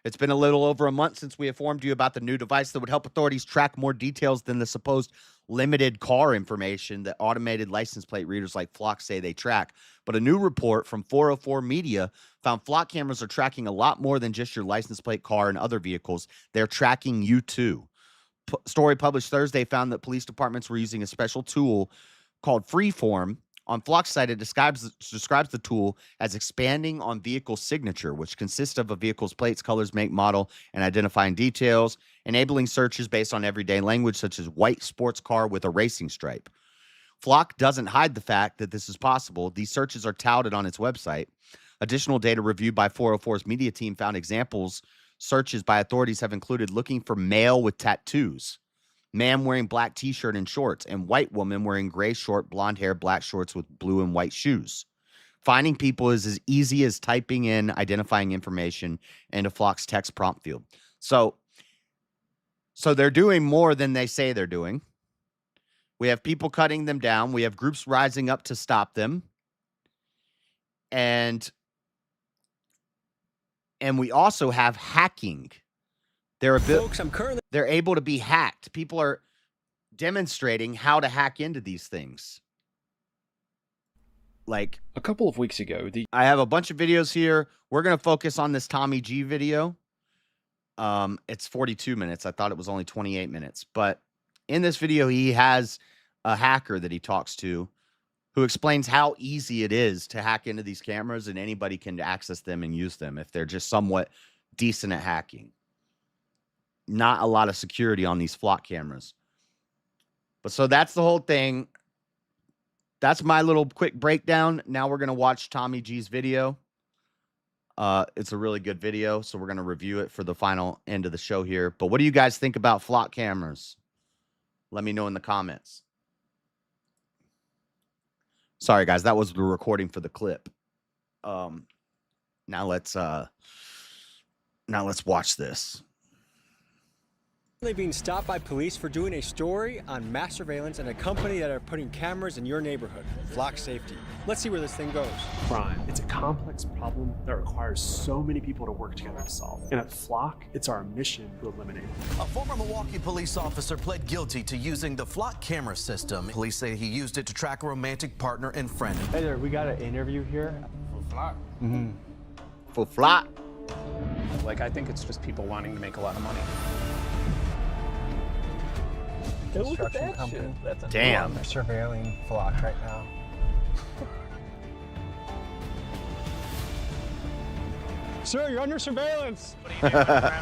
It's been a little over a month since we informed you about the new device that would help authorities track more details than the supposed limited car information that automated license plate readers like Flock say they track. But a new report from 404 Media found flock cameras are tracking a lot more than just your license plate, car, and other vehicles. They're tracking you too. Story published Thursday found that police departments were using a special tool called Freeform. On Flock's site, it describes the tool as expanding on vehicle signature, which consists of a vehicle's plates, colors, make, model, and identifying details, enabling searches based on everyday language such as white sports car with a racing stripe. Flock doesn't hide the fact that this is possible. These searches are touted on its website. Additional data reviewed by 404's media team found examples searches by authorities have included looking for male with tattoos, man wearing black t-shirt and shorts, and white woman wearing gray short, blonde hair, black shorts with blue and white shoes. Finding people is as easy as typing in identifying information into Flock's text prompt field. So they're doing more than they say they're doing. We have people cutting them down. We have groups rising up to stop them. And we also have hacking. They're able to be hacked. People are demonstrating how to hack into these things. Like a couple of weeks ago, I have a bunch of videos here. We're going to focus on this Tommy G video. It's 42 minutes. I thought it was only 28 minutes. But in this video, he has a hacker that he talks to who explains how easy it is to hack into these cameras, and anybody can access them and use them if they're just somewhat decent at hacking. Not a lot of security on these Flock cameras. But so that's the whole thing. That's my little quick breakdown. Now we're going to watch Tommy G's video. It's a really good video, so we're going to review it for the final end of the show here. But what do you guys think about Flock cameras? Let me know in the comments. Sorry, guys, that was the recording for the clip. Now let's watch this. Being stopped by police for doing a story on mass surveillance and a company that are putting cameras in your neighborhood. Flock Safety. Let's see where this thing goes. Crime. It's a complex problem that requires so many people to work together to solve. And at Flock, it's our mission to eliminate it. A former Milwaukee police officer pled guilty to using the Flock camera system. Police say he used it to track a romantic partner and friend. Hey there, we got an interview here. For Flock? Mm-hmm. For Flock? Like, I think it's just people wanting to make a lot of money. Construction company. Damn. They're surveilling Flock right now. Sir, you're under surveillance. None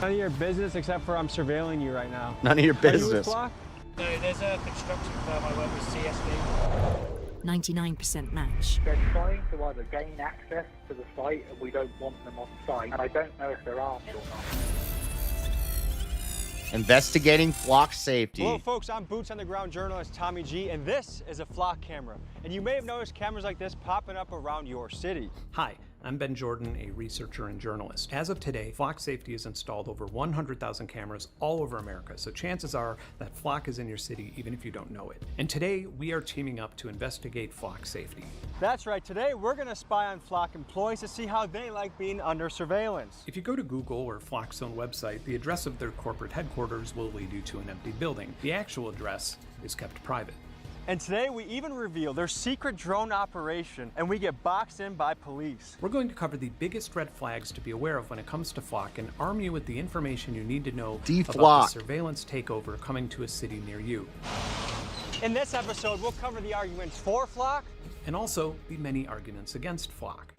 of your business except for I'm surveilling you right now. None of your Are you with business. Flock? No, there's a construction firm I work with, CSV. 99% match. They're trying to either gain access to the site and we don't want them on site, and I don't know if they're armed or not. Investigating Flock safety. Hello, folks. I'm Boots on the Ground journalist Tommy G, and this is a Flock camera. And you may have noticed cameras like this popping up around your city. Hi, I'm Ben Jordan, a researcher and journalist. As of today, Flock Safety has installed over 100,000 cameras all over America, so chances are that Flock is in your city even if you don't know it. And today, we are teaming up to investigate Flock Safety. That's right. Today, we're going to spy on Flock employees to see how they like being under surveillance. If you go to Google or Flock's own website, the address of their corporate headquarters will lead you to an empty building. The actual address is kept private. And today we even reveal their secret drone operation, and we get boxed in by police. We're going to cover the biggest red flags to be aware of when it comes to Flock and arm you with the information you need to know about the surveillance takeover coming to a city near you. In this episode, we'll cover the arguments for Flock and also the many arguments against Flock.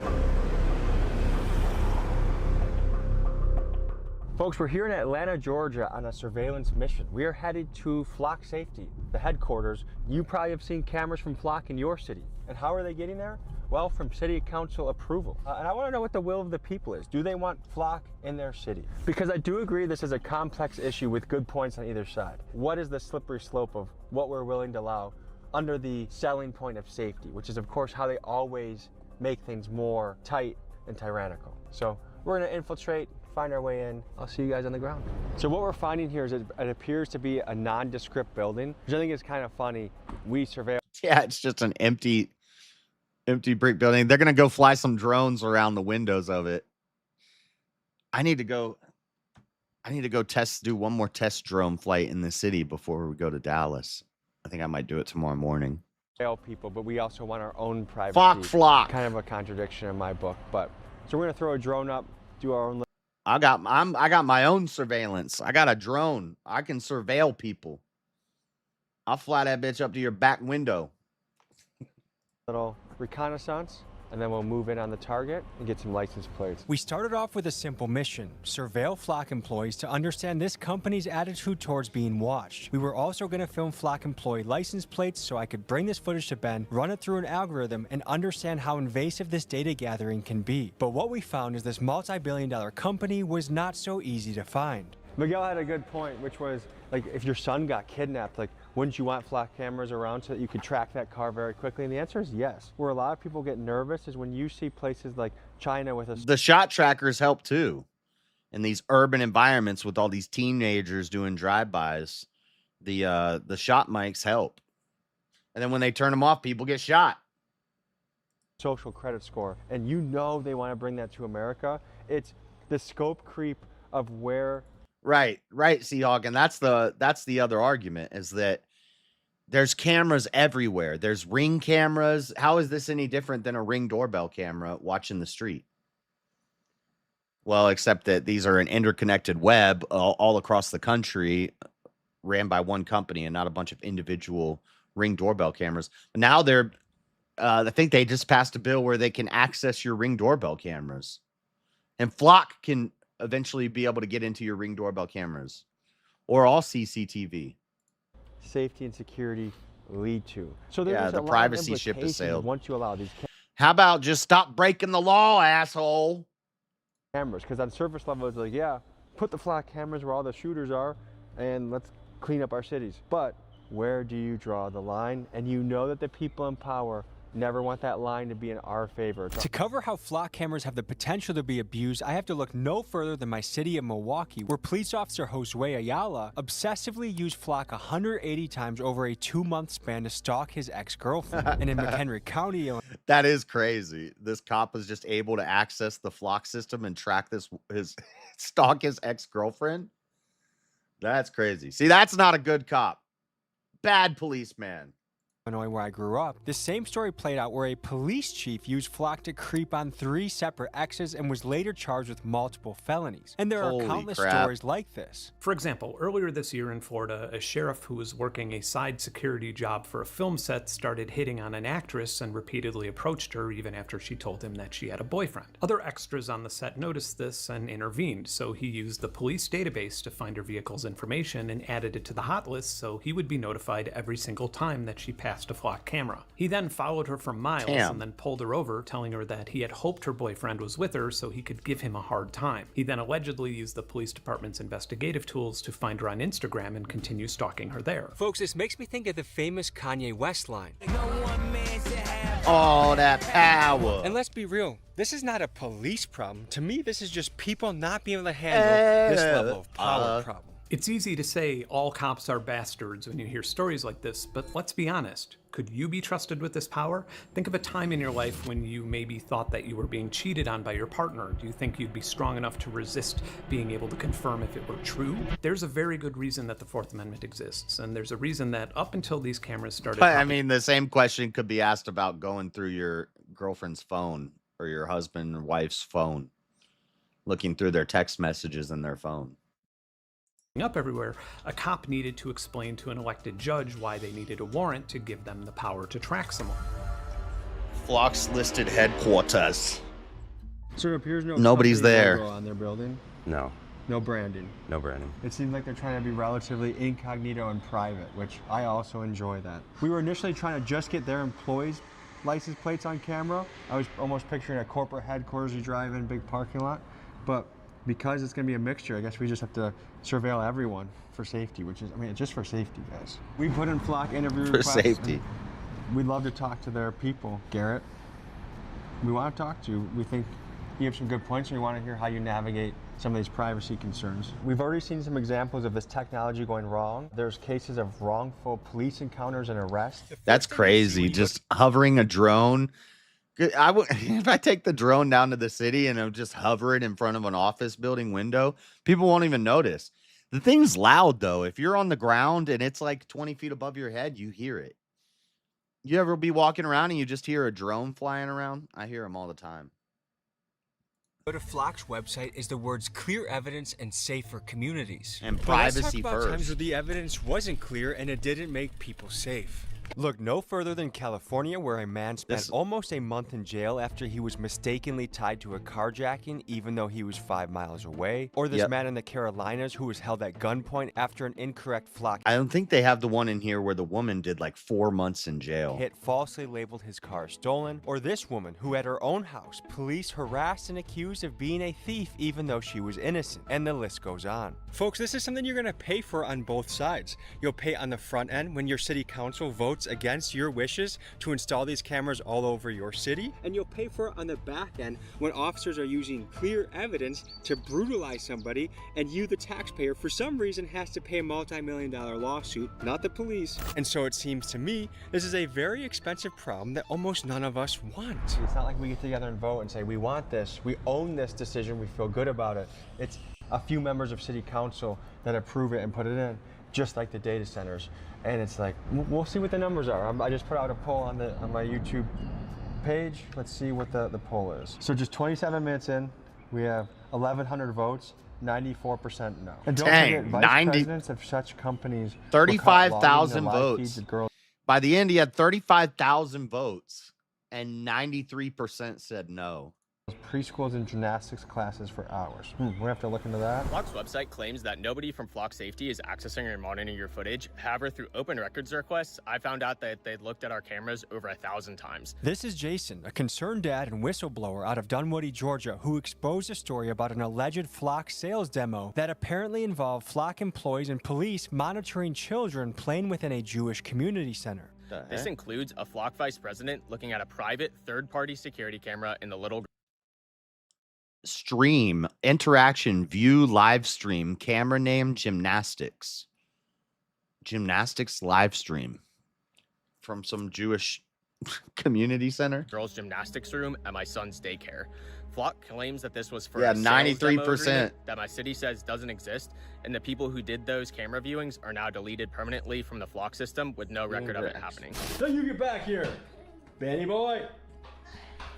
Folks, we're here in Atlanta, Georgia on a surveillance mission. We are headed to Flock Safety, the headquarters. You probably have seen cameras from Flock in your city. And how are they getting there? Well, from city council approval. And I want to know what the will of the people is. Do they want Flock in their city? Because I do agree this is a complex issue with good points on either side. What is the slippery slope of what we're willing to allow under the selling point of safety, which is of course how they always make things more tight and tyrannical. So we're going to infiltrate, find our way in. I'll see you guys on the ground. So what we're finding here is it appears to be a nondescript building, which I think is kind of funny. We surveil. Yeah, it's just an empty brick building. They're going to go fly some drones around the windows of it. I need to go do one more test drone flight in the city before we go to Dallas. I think I might do it tomorrow morning. People, but we also want our own privacy. Flock. Kind of a contradiction in my book, but so we're going to throw a drone up, do our own. I got my own surveillance. I got a drone. I can surveil people. I'll fly that bitch up to your back window. Little reconnaissance. and then we'll move in on the target and get some license plates. We started off with a simple mission: surveil Flock employees to understand this company's attitude towards being watched. We were also going to film Flock employee license plates so I could bring this footage to Ben, run it through an algorithm, and understand how invasive this data gathering can be. But what we found is this multi-billion-dollar company was not so easy to find. Miguel had a good point, which was, like, if your son got kidnapped, like, wouldn't you want Flock cameras around so that you could track that car very quickly? And the answer is yes. Where a lot of people get nervous is when you see places like China with a... The shot trackers help too. In these urban environments with all these teenagers doing drive-bys, the shot mics help. And then when they turn them off, people get shot. social credit score, and you know they want to bring that to America. It's the scope creep of where... Right, Seahawk, and that's the other argument, is that there's cameras everywhere. There's Ring cameras. How is this any different than a Ring doorbell camera watching the street? Well, except that these are an interconnected web all across the country, ran by one company and not a bunch of individual Ring doorbell cameras. But now they're, I think they just passed a bill where they can access your Ring doorbell cameras. And Flock can eventually be able to get into your Ring doorbell cameras or all CCTV. Safety and security lead to. So there's yeah, the privacy ship is sailed. Once you allow these How about just stop breaking the law, asshole? Cameras, because on surface level it's like, yeah, put the Flock cameras where all the shooters are and let's clean up our cities. But where do you draw the line? And you know that the people in power never want that line to be in our favor. To cover how Flock cameras have the potential to be abused, I have to look no further than my city of Milwaukee, where police officer Josue Ayala obsessively used Flock 180 times over a 2-month span to stalk his ex-girlfriend. And in McHenry County... That is crazy. This cop was just able to access the Flock system and track stalk his ex-girlfriend. That's crazy. See, that's not a good cop. Bad policeman. Illinois, where I grew up, the same story played out where a police chief used Flock to creep on 3 separate exes and was later charged with multiple felonies. And there are countless stories like this. For example, earlier this year in Florida, a sheriff who was working a side security job for a film set started hitting on an actress and repeatedly approached her even after she told him that she had a boyfriend. Other extras on the set noticed this and intervened, so he used the police database to find her vehicle's information and added it to the hot list so he would be notified every single time that she passed a Flock camera. He then followed her for miles and then pulled her over, telling her that he had hoped her boyfriend was with her so he could give him a hard time. He then allegedly used the police department's investigative tools to find her on Instagram and continue stalking her there. Folks, this makes me think of the famous Kanye West line. All that power. And let's be real, this is not a police problem. To me, this is just people not being able to handle this level of power problem. It's easy to say all cops are bastards when you hear stories like this, but let's be honest. Could you be trusted with this power? Think of a time in your life when you maybe thought that you were being cheated on by your partner. Do you think you'd be strong enough to resist being able to confirm if it were true? There's a very good reason that the Fourth Amendment exists, and there's a reason that up until these cameras started... But, I mean, the same question could be asked about going through your girlfriend's phone or your husband or wife's phone, looking through their text messages in their phone. Up everywhere, a cop needed to explain to an elected judge why they needed a warrant to give them the power to track someone. Flock's listed headquarters. So it appears nobody's there on their building. No. No branding. No branding. It seems like they're trying to be relatively incognito and private, which I also enjoy that. We were initially trying to just get their employees' license plates on camera. I was almost picturing a corporate headquarters you drive in, big parking lot, but because it's going to be a mixture, I guess we just have to surveil everyone for safety, which is, I mean, it's just for safety, guys. We put in Flock interview requests. For safety. We'd love to talk to their people. Garrett, we want to talk to you. We think you have some good points and we want to hear how you navigate some of these privacy concerns. We've already seen some examples of this technology going wrong. There's cases of wrongful police encounters and arrests. That's crazy. Just hovering a drone. If I take the drone down to the city and I'm just hovering in front of an office building window, people won't even notice. The thing's loud, though. If you're on the ground and it's like 20 feet above your head, you hear it. You ever be walking around and you just hear a drone flying around? I hear them all the time. Go to Flock's website is the words clear evidence and safer communities. And privacy let's talk about first. Times where the evidence wasn't clear and it didn't make people safe. Look no further than California, where a man spent almost a month in jail after he was mistakenly tied to a carjacking, even though he was 5 miles away. Or this man in the Carolinas who was held at gunpoint after an incorrect flock. I don't think they have the one in here where the woman did like 4 months in jail. Hit falsely labeled his car stolen. Or this woman who at her own house, police harassed and accused of being a thief, even though she was innocent. And the list goes on. Folks, this is something you're going to pay for on both sides. You'll pay on the front end when your city council votes against your wishes to install these cameras all over your city, and you'll pay for it on the back end when officers are using clear evidence to brutalize somebody, and you, the taxpayer, for some reason has to pay a multi-million-dollar lawsuit, not the police. And so it seems to me this is a very expensive problem that almost none of us want. It's not like we get together and vote and say we want this, we own this decision, we feel good about it. It's a few members of city council that approve it and put it in, just like the data centers. And it's like, we'll see what the numbers are. I just put out a poll on my YouTube page. Let's see what the poll is. So just 27 minutes in, we have 1,100 votes, 94% no. And don't forget, vice presidents of such companies 35,000 votes. By the end, he had 35,000 votes, and 93% said no. Preschools and gymnastics classes for hours. We have to look into that. Flock's website claims that nobody from Flock Safety is accessing or monitoring your footage. However, through open records requests, I found out that they'd looked at our cameras over 1,000 times. This is Jason, a concerned dad and whistleblower out of Dunwoody, Georgia, who exposed a story about an alleged Flock sales demo that apparently involved Flock employees and police monitoring children playing within a Jewish community center. This includes a Flock vice president looking at a private third-party security camera in the little stream, interaction, view, live stream, camera name, gymnastics live stream from some Jewish community center. Girls' gymnastics room at my son's daycare. Flock claims that this was for 93% that my city says doesn't exist, and the people who did those camera viewings are now deleted permanently from the Flock system with no record of it happening. So you get back here, Benny boy.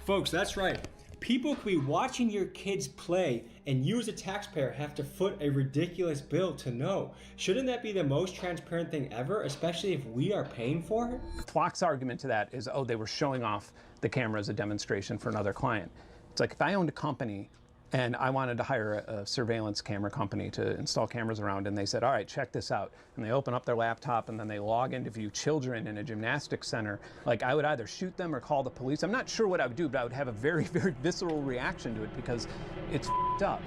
Folks, that's right. People could be watching your kids play, and you as a taxpayer have to foot a ridiculous bill to know. Shouldn't that be the most transparent thing ever, especially if we are paying for it? Flock's argument to that is, oh, they were showing off the camera as a demonstration for another client. It's like if I owned a company and I wanted to hire a surveillance camera company to install cameras around, and they said, all right, check this out. And they open up their laptop and then they log in to view children in a gymnastics center. Like, I would either shoot them or call the police. I'm not sure what I would do, but I would have a very, very visceral reaction to it because it's f***ed up.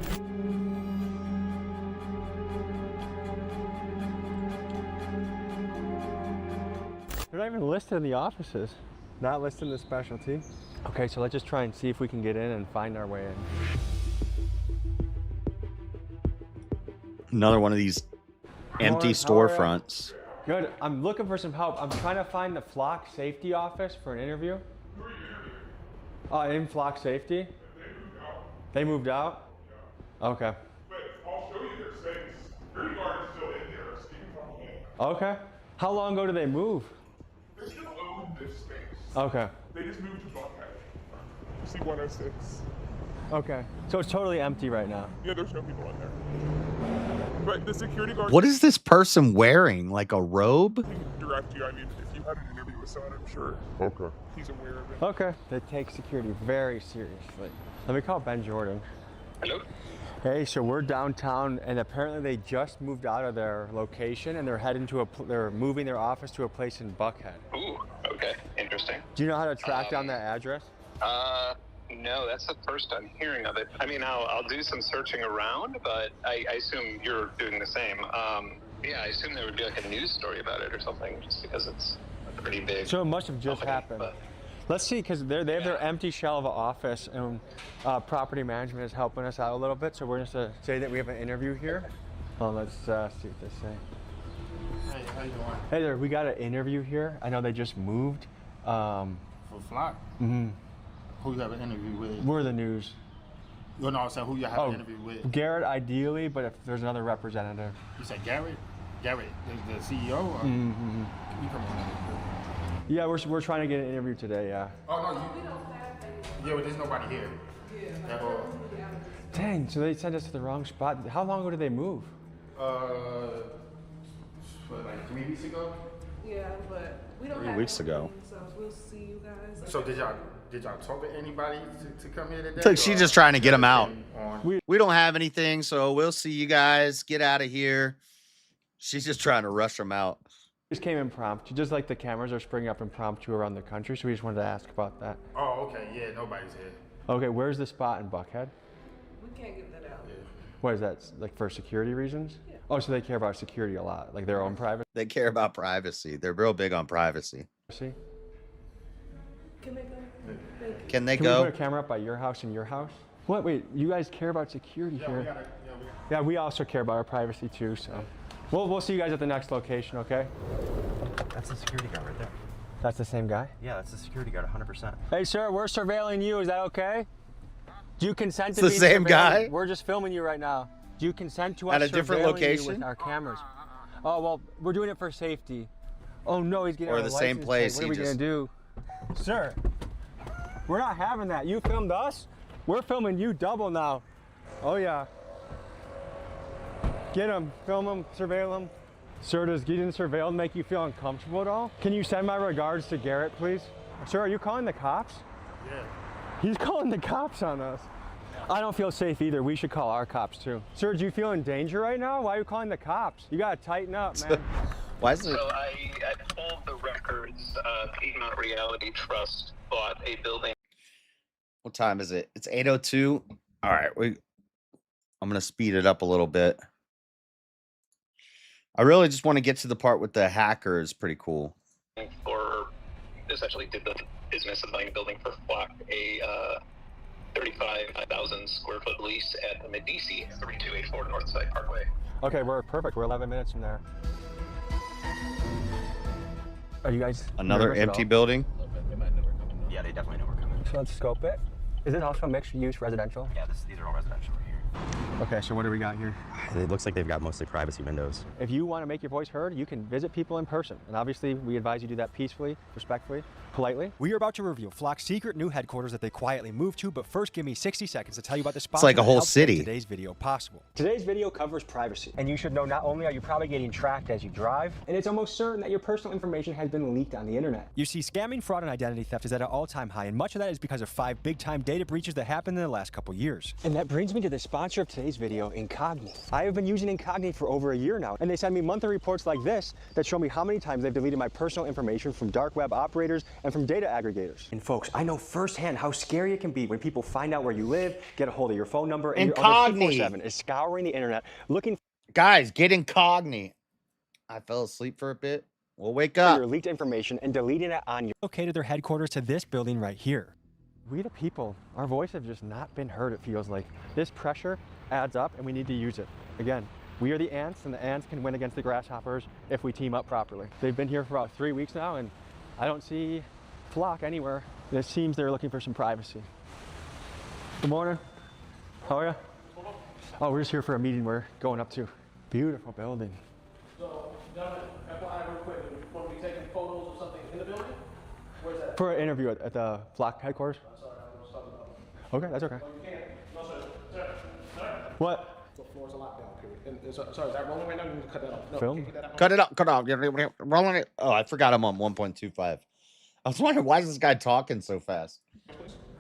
They're not even listed in the offices. Not listed in the specialty. Okay, so let's just try and see if we can get in and find our way in. Another one of these empty storefronts. Good. I'm looking for some help. I'm trying to find the Flock Safety office for an interview. In Flock Safety? They moved out? Okay. But I'll show you their space. Security guard is still in there. So you can come in. Okay. How long ago did they move? They still own this space. Okay. They just moved to Buckhead. See 106. Okay. So it's totally empty right now. Yeah, there's no people in there. But the security guard. What is this person wearing? Like a robe? He can direct you. I mean, if you had an interview with someone, I'm sure. Okay. He's aware of it. Okay. They take security very seriously. Let me call Ben Jordan. Hello? Hey, so we're downtown, and apparently they just moved out of their location, and they're heading to they're moving their office to a place in Buckhead. Ooh, okay, interesting. Do you know how to track down that address? No, that's the first I'm hearing of it. I mean, I'll do some searching around, but I assume you're doing the same. Yeah, I assume there would be like a news story about it or something, just because it's a pretty big. So it must have just happened. But let's see, because they have their empty shell of an office, and property management is helping us out a little bit. So we're just going to say that we have an interview here. Let's see what they say. Hey, how you doing? Hey there, we got an interview here. I know they just moved. For Flock? Mm-hmm. Who you have an interview with? We're the news. You know, so who you have an interview with? Garrett, ideally, but if there's another representative. You said Garrett? Garrett is the CEO? Or Mm-hmm. You come on. Yeah, we're trying to get an interview today, yeah. Oh, no, yeah, but there's nobody here. At all. Dang, so they sent us to the wrong spot. How long ago did they move? Like 3 weeks ago? Yeah, but we don't 3 have weeks ago. anything, so we'll see you guys. So did y'all talk to anybody to come here today? It's like she's or just trying to get y'all him out. been on- We don't have anything, so we'll see you guys. Get out of here. She's just trying to rush him out. Just came impromptu, just like the cameras are springing up impromptu around the country, so we just wanted to ask about that. Oh, okay. Yeah, nobody's here. Okay, where's the spot in Buckhead? We can't give that out. What is that, like for security reasons? Yeah. Oh, so they care about security a lot, like their own privacy? They care about privacy. They're real big on privacy. See? Can they go? Can they Can go? we put a camera up by your house and your house? What? Wait, you guys care about security here? Yeah, we also care about our privacy too, so. We'll see you guys at the next location, okay? That's the security guard right there. That's the same guy? Yeah, that's the security guard, 100%. Hey, sir, we're surveilling you. Is that okay? Do you consent to the being same surveilled? guy? We're just filming you right now. Do you consent to us At a different surveilling location? you with our cameras? Oh, well, we're doing it for safety. Oh, no, he's getting Or our the same license place, plate. What are we he going to do? Sir, we're not having that. You filmed us. We're filming you double now. Oh, yeah. Get him, film him, surveil him. Sir, does getting surveilled make you feel uncomfortable at all? Can you send my regards to Garrett, please? Sir, are you calling the cops? Yeah. He's calling the cops on us. I don't feel safe either. We should call our cops too. Sir, do you feel in danger right now? Why are you calling the cops? You gotta tighten up, man. Why is it? So I pulled the records. Piedmont Reality Trust bought a building. What time is it? It's 8:02. All right, I'm gonna speed it up a little bit. I really just want to get to the part with the hacker. Is pretty cool. Or essentially did the business of buying a building for Flock, a 35,000 square foot lease at the Medici, 3284 Northside Parkway. Okay, we're perfect. We're 11 minutes from there. Are you guys Another nervous at empty all? building? Yeah, they definitely know we're coming. So let's scope it. Is it also mixed use residential? Yeah, these are all residential right here. Okay, so what do we got here? It looks like they've got mostly privacy windows. If you want to make your voice heard, you can visit people in person. And obviously, we advise you do that peacefully, respectfully, politely. We are about to reveal Flock's secret new headquarters that they quietly moved to, but first give me 60 seconds to tell you about the sponsor like a that whole helped make city. today's video possible. Today's video covers privacy, and you should know not only are you probably getting tracked as you drive, and it's almost certain that your personal information has been leaked on the internet. You see, scamming, fraud, and identity theft is at an all-time high, and much of that is because of 5 big-time data breaches that happened in the last couple years. And that brings me to the sponsor of today's video, Incognito. I have been using Incognito for over a year now, and they send me monthly reports like this that show me how many times they've deleted my personal information from dark web operators and from data aggregators. And folks, I know firsthand how scary it can be when people find out where you live, get a hold of your phone number, and your other 24/7 is scouring the internet looking. Guys, get Incognito. I fell asleep for a bit. We'll wake for up. your leaked information and deleting it on your. Located their headquarters to this building right here. We the people, our voice have just not been heard, it feels like. This pressure adds up and we need to use it. Again, we are the ants and the ants can win against the grasshoppers if we team up properly. They've been here for about 3 weeks now and I don't see Flock anywhere. It seems they're looking for some privacy. Good morning. How are you? Oh, we're just here for a meeting we're going up to. Beautiful building. So, gentlemen, FYI real quick, want to be taking photos or something in the building? Where's that? For an interview at the Flock headquarters. I'm sorry, I was talking about. Okay, that's okay. Oh, you can't. No, sir. Sir. What? The floor is a lockdown period. And, sorry, is that rolling right now? You need to cut that off. No, Film? you can't get that out. Cut it up. Cut it off. Rolling it. Oh, I forgot I'm on 1.25. I was wondering why is this guy talking so fast?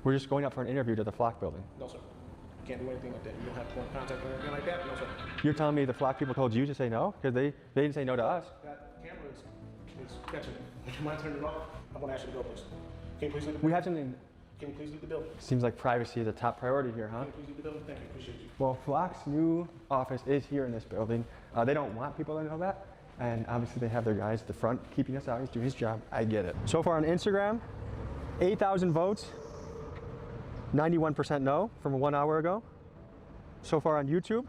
We're just going up for an interview to the Flock building. No, sir. You can't do anything like that. You don't have point of contact or anything like that. No, sir. You're telling me the Flock people told you to say no? Because they didn't say no to us. That camera is catching it. Would you mind turning it off? I want to ask you to go, please. Can you please leave the building? We have something. Can you please leave the building? Seems like privacy is a top priority here, huh? Can you please leave the building? Thank you. Appreciate you. Well, Flock's new office is here in this building. They don't want people to know that. And obviously they have their guys at the front keeping us out. He's doing his job. I get it. So far on Instagram, 8,000 votes, 91% no from 1 hour ago. So far on YouTube,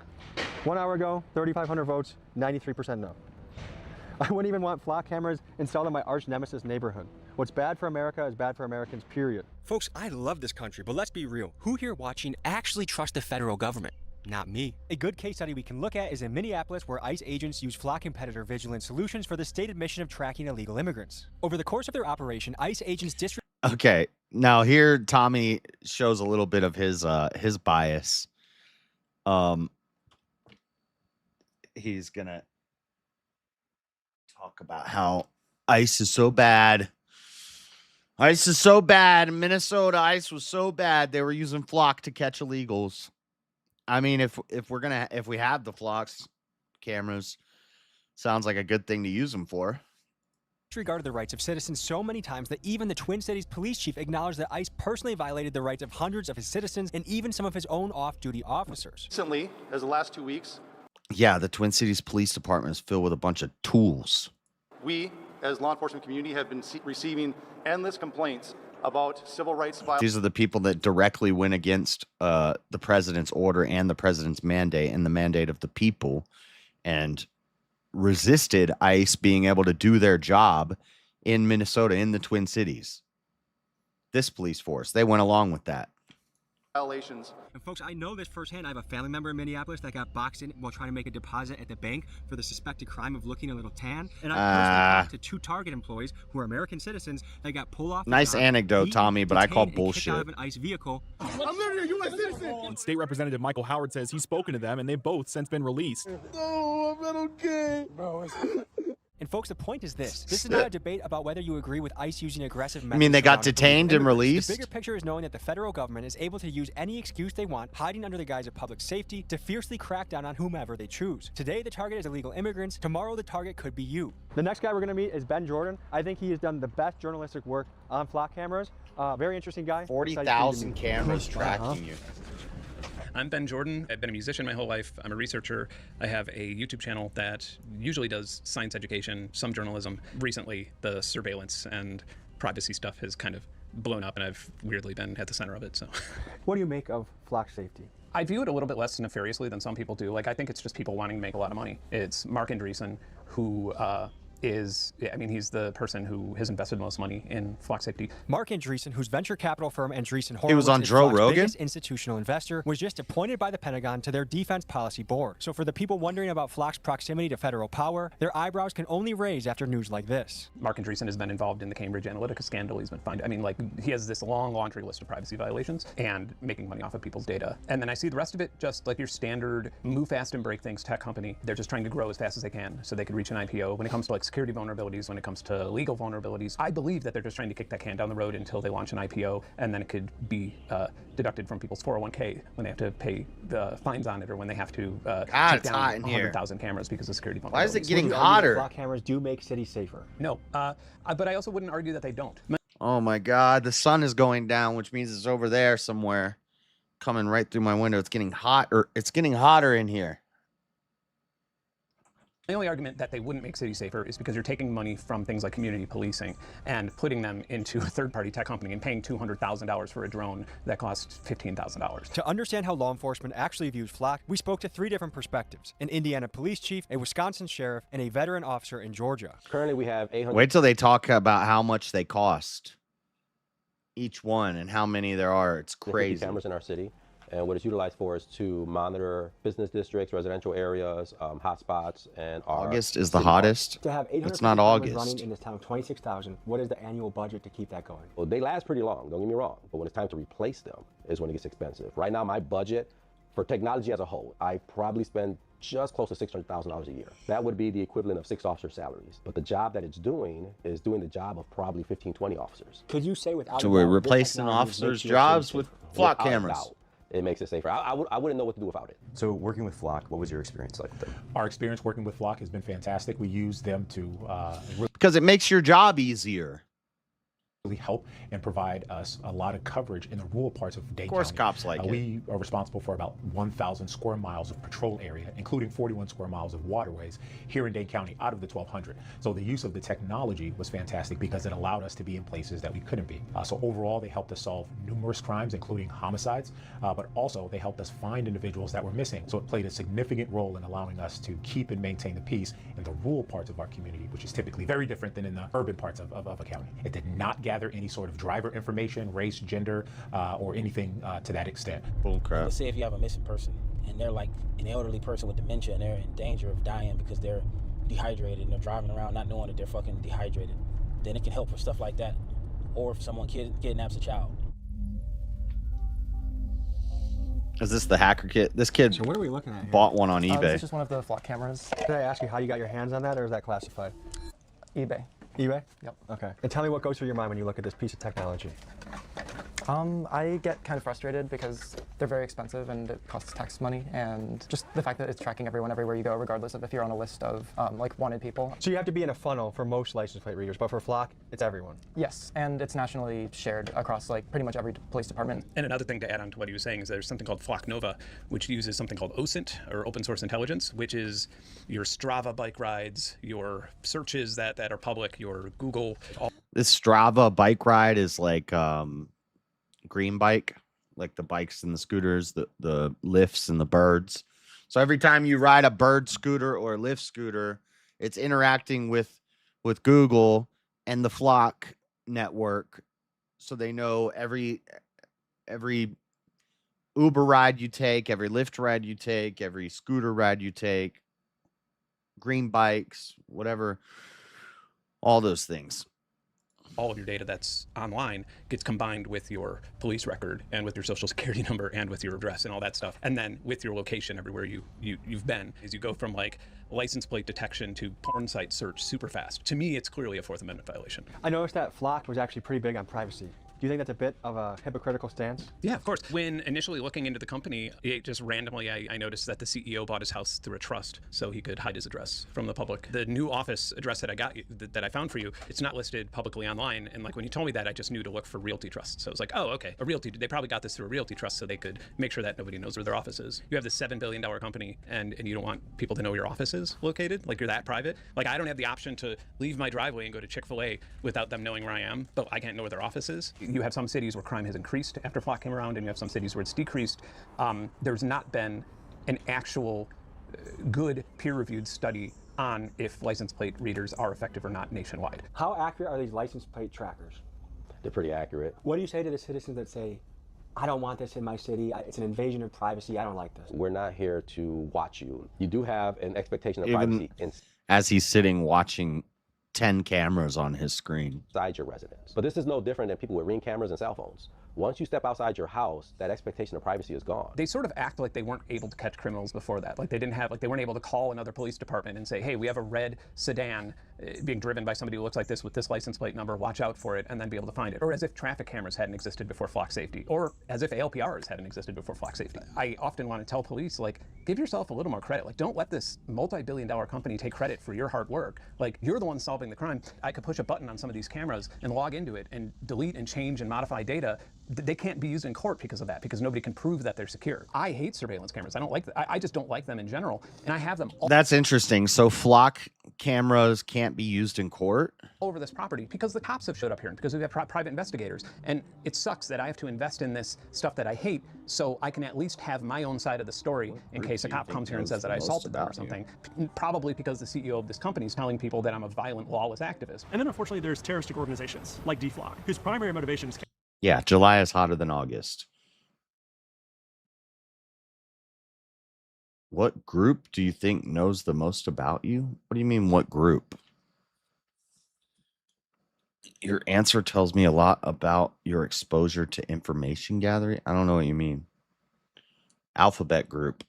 1 hour ago, 3,500 votes, 93% no. I wouldn't even want Flock cameras installed in my arch nemesis neighborhood. What's bad for America is bad for Americans, period. Folks, I love this country, but let's be real. Who here watching actually trusts the federal government? Not me. A good case study we can look at is in Minneapolis, where ICE agents use Flock competitor Vigilant Solutions for the stated mission of tracking illegal immigrants. Over the course of their operation, ICE agents Okay, now here Tommy shows a little bit of his bias. He's gonna talk about how ICE is so bad. ICE is so bad. Minnesota ICE was so bad they were using flock to catch illegals. I mean, if we have the flocks cameras, sounds like a good thing to use them for. Disregarded the rights of citizens so many times that even the Twin Cities police chief acknowledged that ICE personally violated the rights of hundreds of his citizens and even some of his own off-duty officers. Recently, as the last 2 weeks, Yeah, the Twin Cities Police Department is filled with a bunch of tools. we, as law enforcement community, have been receiving endless complaints about civil rights violations. These are the people that directly went against the president's order and the president's mandate and the mandate of the people and resisted ICE being able to do their job in Minnesota, in the Twin Cities. This police force, they went along with that. Violations. And folks, I know this firsthand. I have a family member in Minneapolis that got boxed in while trying to make a deposit at the bank for the suspected crime of looking a little tan. And I personally talked to 2 Target employees who are American citizens that got pulled off. Nice anecdote, Tommy, but I call detained and kicked out bullshit. of an ICE vehicle. I'm literally a U.S. citizen. And State Representative Michael Howard says he's spoken to them, and they've both since been released. No, I'm not okay. Bro, and folks, the point is this. This is not a debate about whether you agree with ICE using aggressive methods. I mean, they got around detained police and immigrants. released? The bigger picture is knowing that the federal government is able to use any excuse they want, hiding under the guise of public safety, to fiercely crack down on whomever they choose. Today, the target is illegal immigrants. Tomorrow, the target could be you. The next guy we're going to meet is Ben Jordan. I think he has done the best journalistic work on flock cameras. Very interesting guy. 40,000 cameras tracking you. I'm Ben Jordan. I've been a musician my whole life. I'm a researcher. I have a YouTube channel that usually does science education, some journalism. Recently, the surveillance and privacy stuff has kind of blown up, and I've weirdly been at the center of it. So, what do you make of flock safety? I view it a little bit less nefariously than some people do. Like, I think it's just people wanting to make a lot of money. It's Mark Andreessen who he's the person who has invested most money in flock safety. Mark Andreessen, whose venture capital firm Andreessen Horowitz He was on is Joe Flock's Rogan? biggest institutional investor, was just appointed by the Pentagon to their defense policy board. So for the people wondering about Flock's proximity to federal power, their eyebrows can only raise after news like this. Mark Andreessen has been involved in the Cambridge Analytica scandal. He's been fined. I mean, like, he has this long laundry list of privacy violations and making money off of people's data. And then I see the rest of it just like your standard move fast and break things tech company. They're just trying to grow as fast as they can so they could reach an IPO. When it comes to like security vulnerabilities, when it comes to legal vulnerabilities, I believe that they're just trying to kick that can down the road until they launch an IPO, and then it could be deducted from people's 401k when they have to pay the fines on it, or when they have to take down 100,000 cameras because of security vulnerabilities. Why is it getting hotter? Flock cameras do make cities safer. No, but I also wouldn't argue that they don't. Oh my God, the sun is going down, which means it's over there somewhere, coming right through my window. It's getting hot, or it's getting hotter in here. The only argument that they wouldn't make cities safer is because you're taking money from things like community policing and putting them into a third-party tech company and paying $200,000 for a drone that costs $15,000. To understand how law enforcement actually views Flock, we spoke to 3 different perspectives: an Indiana police chief, a Wisconsin sheriff, and a veteran officer in Georgia. Currently, we have 800. Wait till they talk about how much they cost, each one, and how many there are. It's crazy. Cameras in our city. And what it's utilized for is to monitor business districts, residential areas, hotspots, and our August is the hottest. To have 800 It's not cameras August. running in this town, 26,000. What is the annual budget to keep that going? Well, they last pretty long, don't get me wrong. But when it's time to replace them is when it gets expensive. Right now, my budget for technology as a whole, I probably spend just close to $600,000 a year. That would be the equivalent of 6 officer salaries. But the job that it's doing is doing the job of probably 15, 20 officers. Could you say without So we're replacing officers' jobs with flock cameras. It makes it safer. I wouldn't know what to do without it. So working with Flock, what was your experience like with them? Our experience working with Flock has been fantastic. We use them to Because it makes your job easier. really help and provide us a lot of coverage in the rural parts of Dane Of course, County. cops like it. We are responsible for about 1,000 square miles of patrol area, including 41 square miles of waterways here in Dane County out of the 1,200. So the use of the technology was fantastic because it allowed us to be in places that we couldn't be. So overall, they helped us solve numerous crimes, including homicides, but also they helped us find individuals that were missing. So it played a significant role in allowing us to keep and maintain the peace in the rural parts of our community, which is typically very different than in the urban parts of a county. It did not gather any sort of driver information, race, gender, or anything to that extent. Bull crap. Let's say if you have a missing person and they're like an elderly person with dementia and they're in danger of dying because they're dehydrated and they're driving around not knowing that they're fucking dehydrated, then it can help for stuff like that. Or if someone kidnaps a child. Is this the hacker kit? This kid So what are we looking at here? bought one on eBay. This is just one of the flock cameras. Did I ask you how you got your hands on that, or is that classified? eBay. eBay? Yep. Okay. And tell me what goes through your mind when you look at this piece of technology. I get kind of frustrated because they're very expensive and it costs tax money, and just the fact that it's tracking everyone everywhere you go, regardless of if you're on a list of like wanted people. So you have to be in a funnel for most license plate readers, but for Flock, it's everyone. Yes, and it's nationally shared across like pretty much every police department. And another thing to add on to what he was saying is there's something called Flock Nova, which uses something called OSINT, or Open Source Intelligence, which is your Strava bike rides, your searches that are public, your Google. This Strava bike ride is like green bike, like the bikes and the scooters, the lifts and the birds. So every time you ride a bird scooter or a lift scooter, it's interacting with Google and the Flock network, so they know every Uber ride you take, every Lyft ride you take, every scooter ride you take, green bikes, whatever, all those things. All of your data that's online gets combined with your police record and with your social security number and with your address and all that stuff. And then with your location everywhere you've been, as you go from like license plate detection to porn site search super fast. To me, it's clearly a Fourth Amendment violation. I noticed that Flock was actually pretty big on privacy. Do you think that's a bit of a hypocritical stance? Yeah, of course. When initially looking into the company, it just randomly, I noticed that the CEO bought his house through a trust so he could hide his address from the public. The new office address that I found for you, it's not listed publicly online. And like when you told me that, I just knew to look for realty trusts. So I was like, oh, okay, a realty. They probably got this through a realty trust so they could make sure that nobody knows where their office is. You have this $7 billion company and you don't want people to know where your office is located? Like you're that private? Like I don't have the option to leave my driveway and go to Chick-fil-A without them knowing where I am, but I can't know where their office is. You have some cities where crime has increased after Flock came around, and you have some cities where it's decreased. There's not been an actual good peer-reviewed study on if license plate readers are effective or not nationwide. How accurate are these license plate trackers? They're pretty accurate. What do you say to the citizens that say, I don't want this in my city, it's an invasion of privacy, I don't like this? We're not here to watch you. You do have an expectation of Even privacy as he's sitting watching 10 cameras on his screen inside your residence. But this is no different than people with Ring cameras and cell phones. Once you step outside your house, that expectation of privacy is gone. They sort of act like they weren't able to catch criminals before that. Like they weren't able to call another police department and say, hey, we have a red sedan being driven by somebody who looks like this with this license plate number, watch out for it, and then be able to find it. Or as if traffic cameras hadn't existed before Flock safety. Or as if ALPRs hadn't existed before Flock safety. I often want to tell police, like, give yourself a little more credit. Like, don't let this multi-billion-dollar company take credit for your hard work. Like, you're the one solving the crime. I could push a button on some of these cameras and log into it and delete and change and modify data. They can't be used in court because of that, because nobody can prove that they're secure. I hate surveillance cameras. I don't like I just don't like them in general, and I have them all. That's interesting. So Flock cameras can't be used in court over this property because the cops have showed up here and because we have private investigators. And it sucks that I have to invest in this stuff that I hate so I can at least have my own side of the story in case a cop comes here and says that I assaulted them or something. Probably because the CEO of this company is telling people that I'm a violent, lawless activist. And then unfortunately there's terroristic organizations like DFlock, whose primary motivation is... Yeah, July is hotter than August. What group do you think knows the most about you? What do you mean, what group? Your answer tells me a lot about your exposure to information gathering. I don't know what you mean. Alphabet group.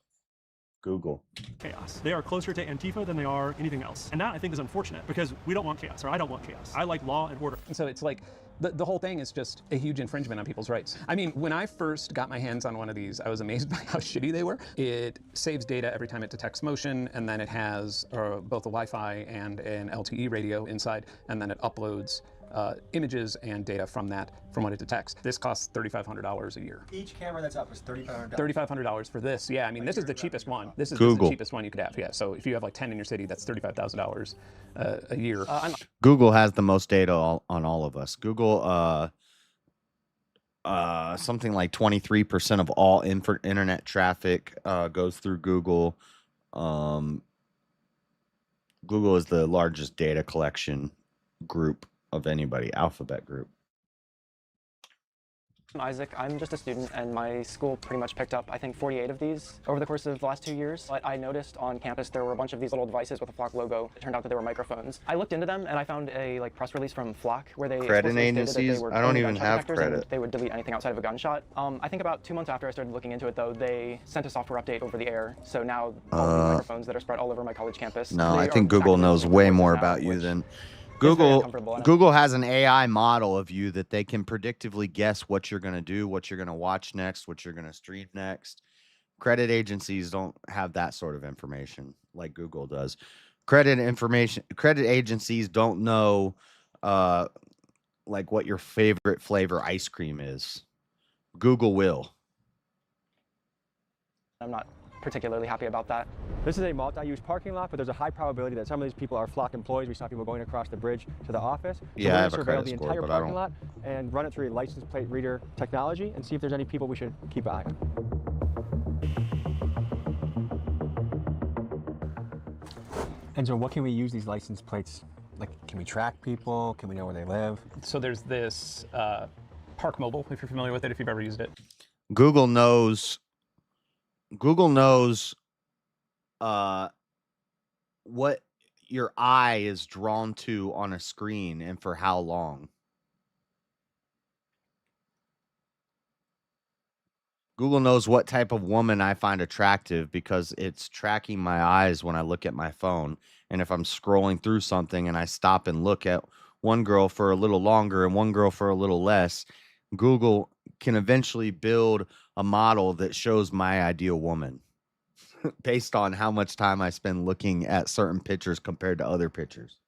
Google. Chaos. They are closer to Antifa than they are anything else. And that, I think, is unfortunate because we don't want chaos, or I don't want chaos. I like law and order. And so it's like the whole thing is just a huge infringement on people's rights. I mean, when I first got my hands on one of these, I was amazed by how shitty they were. It saves data every time it detects motion, and then it has both a Wi-Fi and an LTE radio inside, and then it uploads images and data from what it detects. This costs $3,500 a year. Each camera that's up is $3,500. $3,500 for this. Yeah, I mean, this is the cheapest one. This is Google. the cheapest one you could have. Yeah, so if you have like 10 in your city, that's $35,000 a year. Google has the most data on all of us. Google, something like 23% of all internet traffic goes through Google. Google is the largest data collection group of anybody, Alphabet group. I'm Isaac. I'm just a student, and my school pretty much picked up, I think, 48 of these over the course of the last 2 years. But I noticed on campus there were a bunch of these little devices with a Flock logo. It turned out that they were microphones. I looked into them, and I found a press release from Flock where they credit agencies. I don't even have credit. They would delete anything outside of a gunshot. I think about 2 months after I started looking into it, though, they sent a software update over the air. So now all the microphones that are spread all over my college campus. No, I think Google knows way more about you than Google has an AI model of you that they can predictively guess what you're going to do, what you're going to watch next, what you're going to stream next. Credit agencies don't have that sort of information like Google does. Credit agencies don't know like what your favorite flavor ice cream is. Google will. I'm not particularly happy about that. This is a multi-use parking lot, but there's a high probability that some of these people are Flock employees. We saw people going across the bridge to the office. So Yeah, we're I gonna have a surveil credit the score, entire but I parking don't. lot and run it through a license plate reader technology and see if there's any people we should keep an eye on. And so what can we use these license plates? Like, can we track people? Can we know where they live? So there's this Park Mobile, if you're familiar with it, if you've ever used it. Google knows what your eye is drawn to on a screen and for how long. Google knows what type of woman I find attractive because it's tracking my eyes when I look at my phone. And if I'm scrolling through something and I stop and look at one girl for a little longer and one girl for a little less, Google can eventually build a model that shows my ideal woman based on how much time I spend looking at certain pictures compared to other pictures.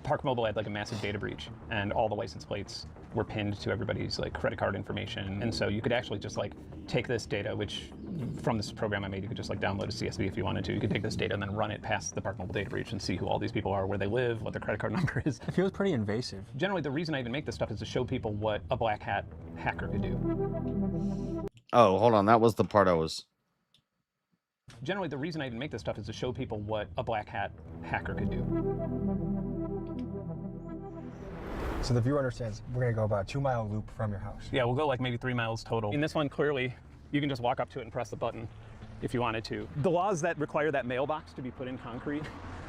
Park Mobile had like a massive data breach, and all the license plates were pinned to everybody's like credit card information. And so you could actually just like take this data, which from this program I made, you could just like download a CSV if you wanted to. You could take this data and then run it past the Park Mobile data breach and see who all these people are, where they live, what their credit card number is. It feels pretty invasive. Generally, the reason I even make this stuff is to show people what a black hat hacker could do. Oh, hold on. That was the part I was... Generally, the reason I even make this stuff is to show people what a black hat hacker could do. So the viewer understands we're gonna go about a 2-mile loop from your house. Yeah, we'll go like maybe 3 miles total. In this one, clearly, you can just walk up to it and press the button if you wanted to. The laws that require that mailbox to be put in concrete,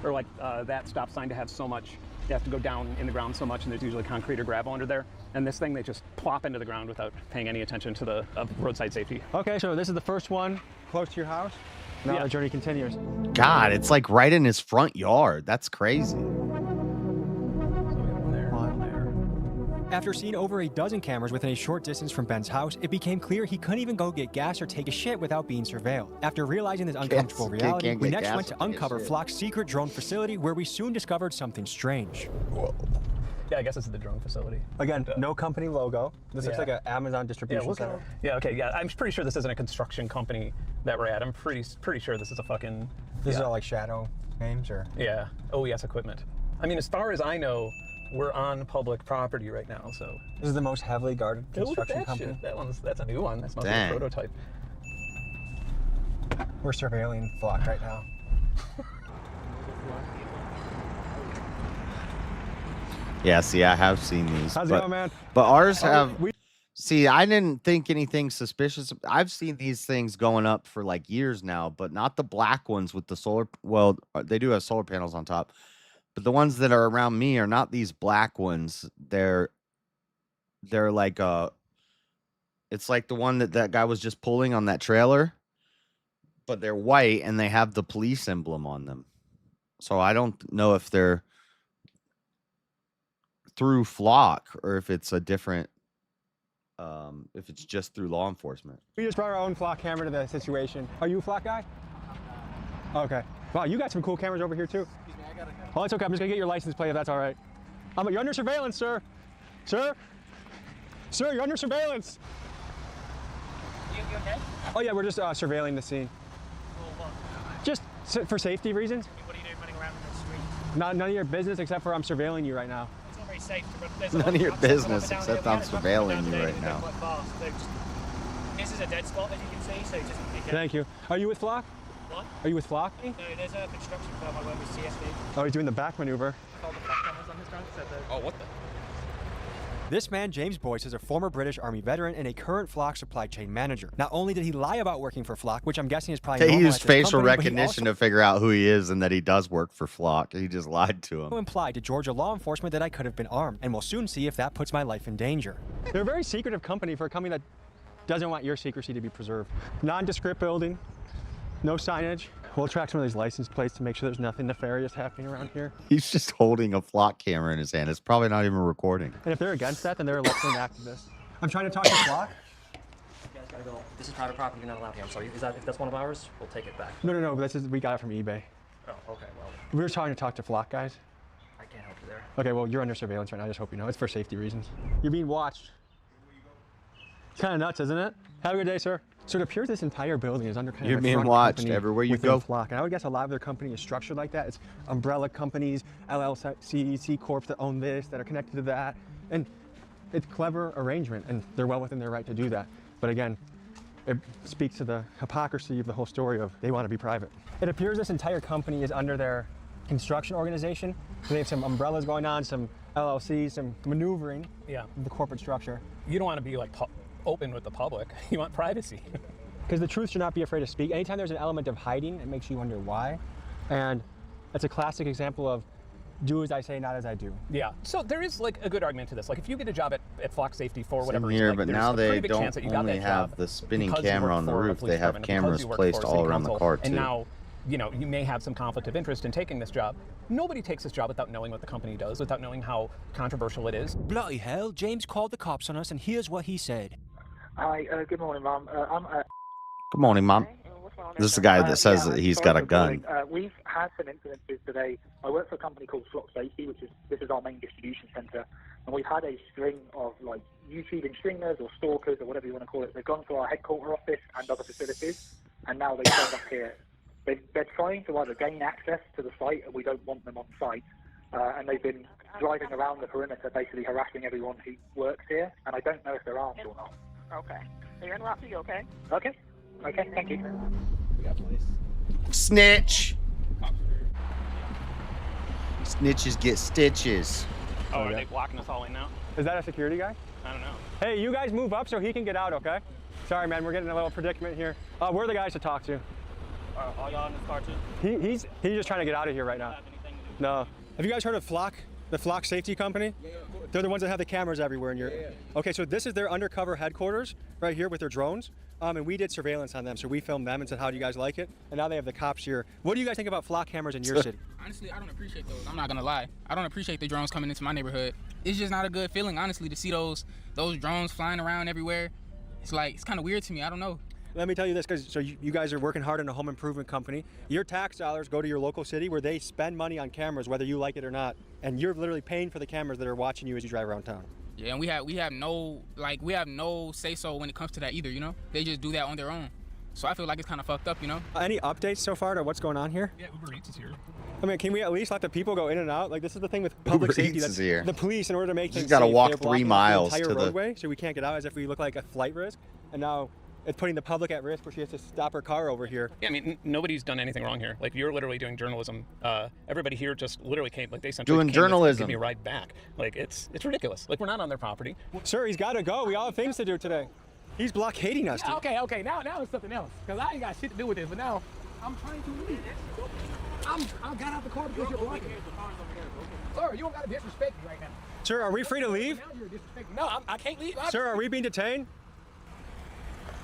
or like that stop sign to have so much, you have to go down in the ground so much, and there's usually concrete or gravel under there. And this thing, they just plop into the ground without paying any attention to the roadside safety. Okay, so this is the first one close to your house. Now the journey continues. God, it's like right in his front yard. That's crazy. After seeing over a dozen cameras within a short distance from Ben's house, it became clear he couldn't even go get gas or take a shit without being surveilled. After realizing this uncomfortable reality, we next went to uncover Flock's secret drone facility, where we soon discovered something strange. Whoa. Yeah, I guess this is the drone facility. Again, no company logo. This looks like an Amazon distribution center. Yeah, okay, yeah. I'm pretty sure this isn't a construction company that we're at. I'm pretty sure this is a fucking... This is all like shadow names, or? Yeah, OES equipment. I mean, as far as I know, we're on public property right now, so... This is the most heavily guarded construction company. Shit. That's a new one. That's must be a prototype. We're surveilling Flock right now. Yeah, see, I have seen these. How's it going, man? But ours have... See, I didn't think anything suspicious. I've seen these things going up for like years now, but not the black ones with the solar... Well, they do have solar panels on top. But the ones that are around me are not these black ones. They're like it's like the one that guy was just pulling on that trailer, but they're white and they have the police emblem on them. So I don't know if they're through Flock or if it's a different if it's just through law enforcement. We just brought our own Flock camera to the situation. Are you a Flock guy? Okay. Wow, you got some cool cameras over here too. Oh, it's okay. I'm just gonna get your license plate if that's all right. You're under surveillance, sir. Sir? Sir, you're under surveillance. You okay? Oh yeah, we're just surveilling the scene. For what? Just for safety reasons. What are you doing running around in the street? None of your business except for I'm surveilling you right now. It's not very safe to run. There's None of your business except I'm surveilling you right now. This is a dead spot, as you can see, so just be careful. Thank you. Are you with Flock? What? Are you with Flock? No, there's a construction firm I work with, CSV. Oh, he's doing the back maneuver. All the Flock cameras on this drone, so Oh, what the? This man, James Boyce, is a former British Army veteran and a current Flock supply chain manager. Not only did he lie about working for Flock, which I'm guessing is probably He normal used at this facial company, but he recognition also to figure out who he is and that he does work for Flock. He just lied to him. implied to Georgia law enforcement that I could have been armed, and we'll soon see if that puts my life in danger. They're a very secretive company for a company that doesn't want your secrecy to be preserved. Nondescript building, no signage. We'll track some of these license plates to make sure there's nothing nefarious happening around here. He's just holding a flock camera in his hand. It's probably not even recording. And if they're against that, then they're a left-wing activist. I'm trying to talk to Flock. You guys gotta go. This is private property. You're not allowed here. I'm sorry. If that's one of ours, we'll take it back. No. We got it from eBay. Oh, okay. Well, We were trying to talk to Flock, guys. I can't help you there. Okay, well, you're under surveillance right now. I just hope you know. It's for safety reasons. You're being watched. It's kind of nuts, isn't it? Have a good day, sir. So it appears this entire building is under kind You're of a being front watched company everywhere you within go. Flock. And I would guess a lot of their company is structured like that. It's umbrella companies, LLC, C Corps that own this, that are connected to that. And it's clever arrangement, and they're well within their right to do that. But again, it speaks to the hypocrisy of the whole story of they want to be private. It appears this entire company is under their construction organization. They have some umbrellas going on, some LLCs, some maneuvering. Yeah. The corporate structure. You don't want to be like open with the public. You want privacy. Because the truth should not be afraid to speak. Anytime there's an element of hiding, it makes you wonder why. And it's a classic example of do as I say, not as I do. Yeah. So there is like a good argument to this. Like if you get a job at Flock Safety for whatever Same here, reason, like, but there's now a pretty they big don't chance that you got only that have job the spinning because you camera work on the for a roof. police They have department, because cameras you work placed for all city around the council, car, too. And now, you know, you may have some conflict of interest in taking this job. Nobody takes this job without knowing what the company does, without knowing how controversial it is. Bloody hell, James called the cops on us, and here's what he said. Hi, good morning, Mum. Good morning, Mom. This is the guy that says that he's got a gun. We've had some incidences today. I work for a company called Flock Safety, this is our main distribution centre, and we've had a string of like YouTubing stringers or stalkers or whatever you want to call it. They've gone to our headquarter office and other facilities, and now they've turned up here. They're trying to either gain access to the site, and we don't want them on site, and they've been driving around the perimeter, basically harassing everyone who works here, and I don't know if they're armed or not. Okay. So you're in Rocky, okay? Okay, thank you. We got police. Snitch. Snitches get stitches. Oh, are they blocking us all in now? Is that a security guy? I don't know. Hey, you guys move up so he can get out, okay? Sorry, man, we're getting a little predicament here. We're the guys to talk to. Are y'all in this car too? He's just trying to get out of here right now. No. Have you guys heard of Flock? The Flock Safety Company? Yeah, of course. They're the ones that have the cameras everywhere in your... Yeah. Okay, so this is their undercover headquarters right here with their drones. And we did surveillance on them, so we filmed them and said, how do you guys like it? And now they have the cops here. What do you guys think about Flock cameras in your city? Honestly, I don't appreciate those. I'm not gonna lie. I don't appreciate the drones coming into my neighborhood. It's just not a good feeling, honestly, to see those drones flying around everywhere. It's kind of weird to me. I don't know. Let me tell you this, because you guys are working hard in a home improvement company. Your tax dollars go to your local city where they spend money on cameras, whether you like it or not. And you're literally paying for the cameras that are watching you as you drive around town. Yeah, and we have no say so when it comes to that either, you know? They just do that on their own. So I feel like it's kind of fucked up, you know? Any updates so far to what's going on here? Yeah, Uber Eats is here. I mean, can we at least let the people go in and out? Like, this is the thing with public Uber safety. Eats That's is here. The police, in order to make things Just gotta safe, walk they're 3 blocking miles the entire to the roadway, so we can't get out as if we look like a flight risk. And now it's putting the public at risk where she has to stop her car over here. Yeah, I mean, nobody's done anything wrong here. Like, you're literally doing journalism. Everybody here just literally came, like, they essentially Doing came journalism. to give me a ride back. Like, it's ridiculous. Like, we're not on their property. Sir, he's got to go. We all have things to do today. He's blockading us. Yeah, okay. Now it's something else. Because I ain't got shit to do with this, but now I'm trying to leave. I got out the car because you're blocking me. Sir, you don't got to disrespect me right now. Sir, are we free to leave? Now you're disrespecting. No, I can't leave. Sir, are we being detained?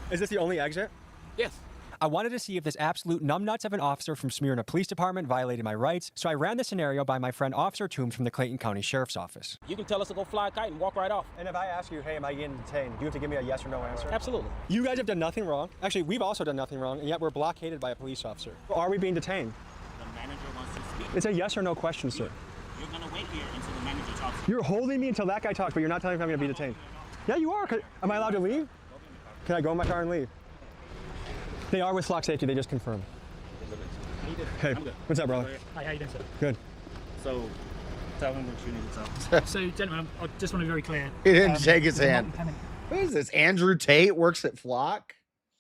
Is this the only exit? Yes. I wanted to see if this absolute numbnuts of an officer from Smyrna Police Department violated my rights, so I ran the scenario by my friend Officer Toombs from the Clayton County Sheriff's Office. You can tell us to go fly a kite and walk right off. And if I ask you, hey, am I getting detained, do you have to give me a yes or no answer? Absolutely. You guys have done nothing wrong. Actually, we've also done nothing wrong, and yet we're blockaded by a police officer. Are we being detained? The manager wants to speak. It's a yes or no question, sir. You're going to wait here until the manager talks. You're holding me until that guy talks, but you're not telling me if I'm going to be detained. Yeah, you are. Am I allowed to leave? Can I go in my car and leave? They are with Flock Safety, they just confirmed. Hey, what's up, brother? Hi, how you doing, sir? Good. So, tell him what you need to tell. So, gentlemen, I just want to be very clear. He didn't shake his hand. What is this? Andrew Tate works at Flock?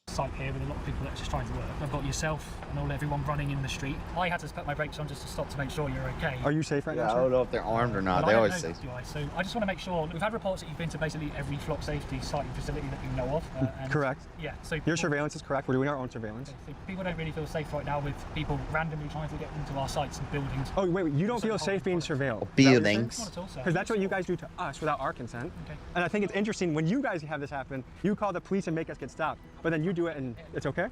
Site here with a lot of people that are just trying to work. I've got yourself and everyone running in the street. I had to put my brakes on just to stop to make sure you're okay. Are you safe right now, I sir? don't know if they're armed or not. Well, They I always don't say. know, do I? So I just want to make sure. We've had reports that you've been to basically every Flock Safety site and facility that you know of. And Correct. Yeah. So Your surveillance is correct. We're doing our own surveillance. So people don't really feel safe right now with people randomly trying to get into our sites and buildings. Oh, wait, you don't feel safe being surveilled? Buildings. Not at all, sir. Because that's what you guys do to us without our consent. Okay. And I think it's interesting when you guys have this happen, you call the police and make us get stopped. But then you do it and it's okay?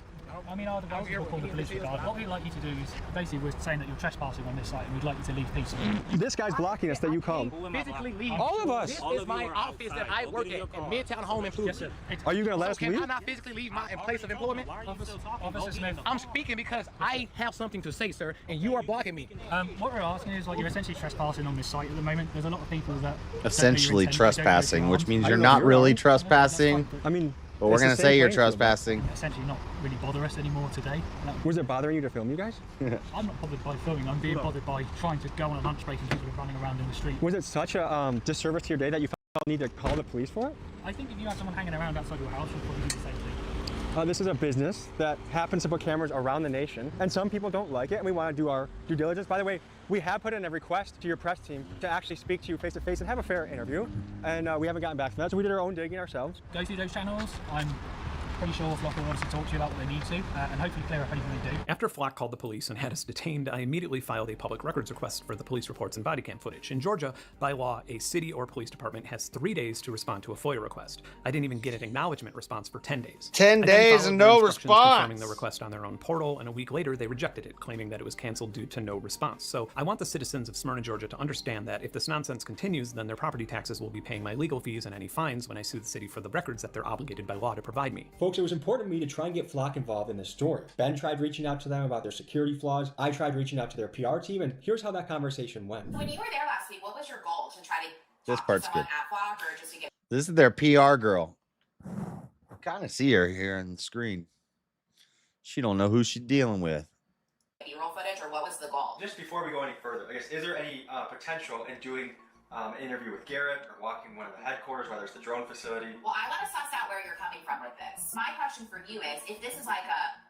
I mean, our advisors will call the police regardless. What we'd like you to do is, basically, we're saying that you're trespassing on this site and we'd like you to leave peacefully. This guy's blocking us that you called. Physically leave. All of us. This is my office that I work at in Midtown Home Improvement. Are you going to let us Can leave? I not physically leave my place of employment? Officer Smith. I'm speaking because I have something to say, sir, and you are blocking me. What we're asking is, like, you're essentially trespassing on this site at the moment. There's a lot of people that Essentially trespassing, which means you're not really trespassing. I mean, but we're gonna say you're trespassing. Essentially not really bother us anymore today. Was it bothering you to film you guys? I'm not bothered by filming. I'm being bothered by trying to go on a lunch break and people are running around in the street. Was it such a disservice to your day that you felt you need to call the police for it? I think if you had someone hanging around outside your house, you'd probably do the same thing. This is a business that happens to put cameras around the nation, and some people don't like it, and we want to do our due diligence. By the way, we have put in a request to your press team to actually speak to you face to face and have a fair interview, and we haven't gotten back to that, so we did our own digging ourselves. Go through those channels. I'm pretty sure Flock will obviously talk to you about what they need to, and hopefully clear up anything they do. After Flock called the police and had us detained, I immediately filed a public records request for the police reports and body cam footage. In Georgia, by law, a city or police department has 3 days to respond to a FOIA request. I didn't even get an acknowledgement response for 10 days. 10 days and no response. Confirming the request on their own portal, and a week later they rejected it, claiming that it was canceled due to no response. So I want the citizens of Smyrna, Georgia to understand that if this nonsense continues, then their property taxes will be paying my legal fees and any fines when I sue the city for the records that they're obligated by law to provide me. Folks, it was important to me to try and get Flock involved in this story. Ben tried reaching out to them about their security flaws. I tried reaching out to their PR team, and here's how that conversation went. When you were there last week, what was your goal? To try to This talk part's to good. someone at Flock, or just to get This is their PR girl. Kind of see her here on the screen. She don't know who she's dealing with. B-roll footage, or what was the goal? Just before we go any further, I guess, is there any potential in doing an interview with Garrett or walking one of the headquarters, whether it's the drone facility? Well, I want to suss out where you're coming from with this. My question for you is, if this is like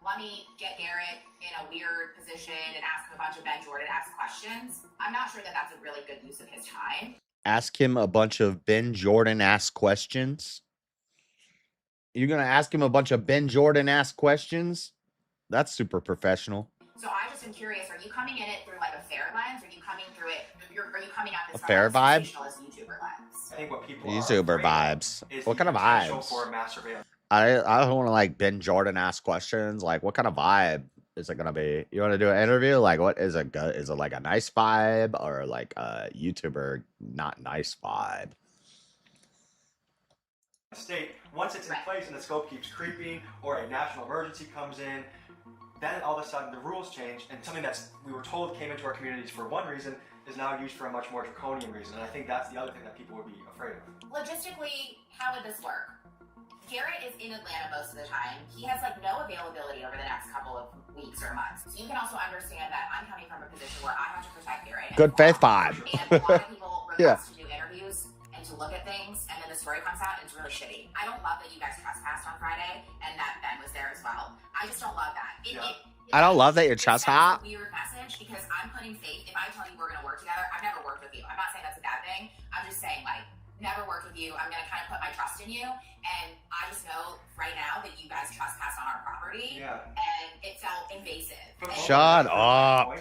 let me get Garrett in a weird position and ask him a bunch of Ben Jordan-esque questions, I'm not sure that that's a really good use of his time. Ask him a bunch of Ben Jordan-asked questions. You're going to ask him a bunch of Ben Jordan-asked questions? That's super professional. So I just am curious, are you coming in it through like a fair lens, or are you coming through it, are you coming at this A fair vibe? sensationalist YouTuber lens? I think what people YouTuber vibes. What kind of vibes? For mass surveillance. I don't want to like Ben Jordan ask questions. Like, what kind of vibe is it gonna be? You want to do an interview? Like, what is it? Is it like a nice vibe or like a YouTuber not nice vibe? State, once it's in place and the scope keeps creeping, or a national emergency comes in, then all of a sudden the rules change, and something that's we were told came into our communities for one reason is now used for a much more draconian reason. And I think that's the other thing that people would be afraid of. Logistically, how would this work? Garrett is in Atlanta most of the time. He has like no availability over the next couple of weeks or months. So you can also understand that I'm coming from a position where I have to protect Garrett. Good faith vibe. And a lot of people Yeah. request to do interviews and to look at things, and then the story comes out and it's really shitty. I don't love that you guys trespassed on Friday and that Ben was there as well. I just don't love that. I don't love that you're It sends a trespassing. weird message because I'm putting faith. If I tell you we're going to work together, I've never worked with you. I'm not saying that's a bad thing. I'm just saying, like, never worked with you. I'm going to kind of put my trust in you. And I just know right now that you guys trespassed on our property. Yeah. And it felt invasive. Shut up.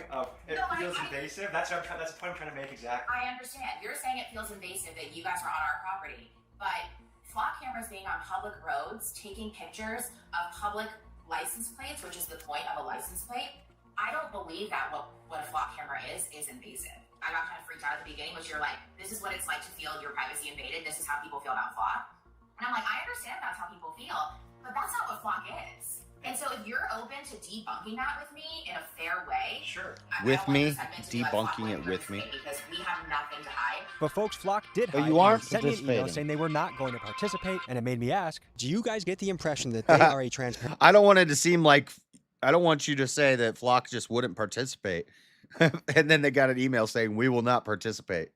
It No, feels I- invasive. That's the point I'm trying to make exactly. I understand. You're saying it feels invasive that you guys are on our property. But flock cameras being on public roads, taking pictures of public license plates, which is the point of a license plate, I don't believe that what a flock camera is invasive. I got kind of freaked out at the beginning, which you're like, this is what it's like to feel your privacy invaded. This is how people feel about flock. And I'm like, I understand that's how people feel, but that's not what flock is. And so if you're open to debunking that with me in a fair way, sure. With me, debunking it with me. Because we have nothing to hide. But folks, Flock did But hide you and aren't sent me an email participating. saying they were not going to participate, and it made me ask, do you guys get the impression that they are a transparent I don't want it to seem like I don't want you to say that Flock just wouldn't participate. And then they got an email saying we will not participate.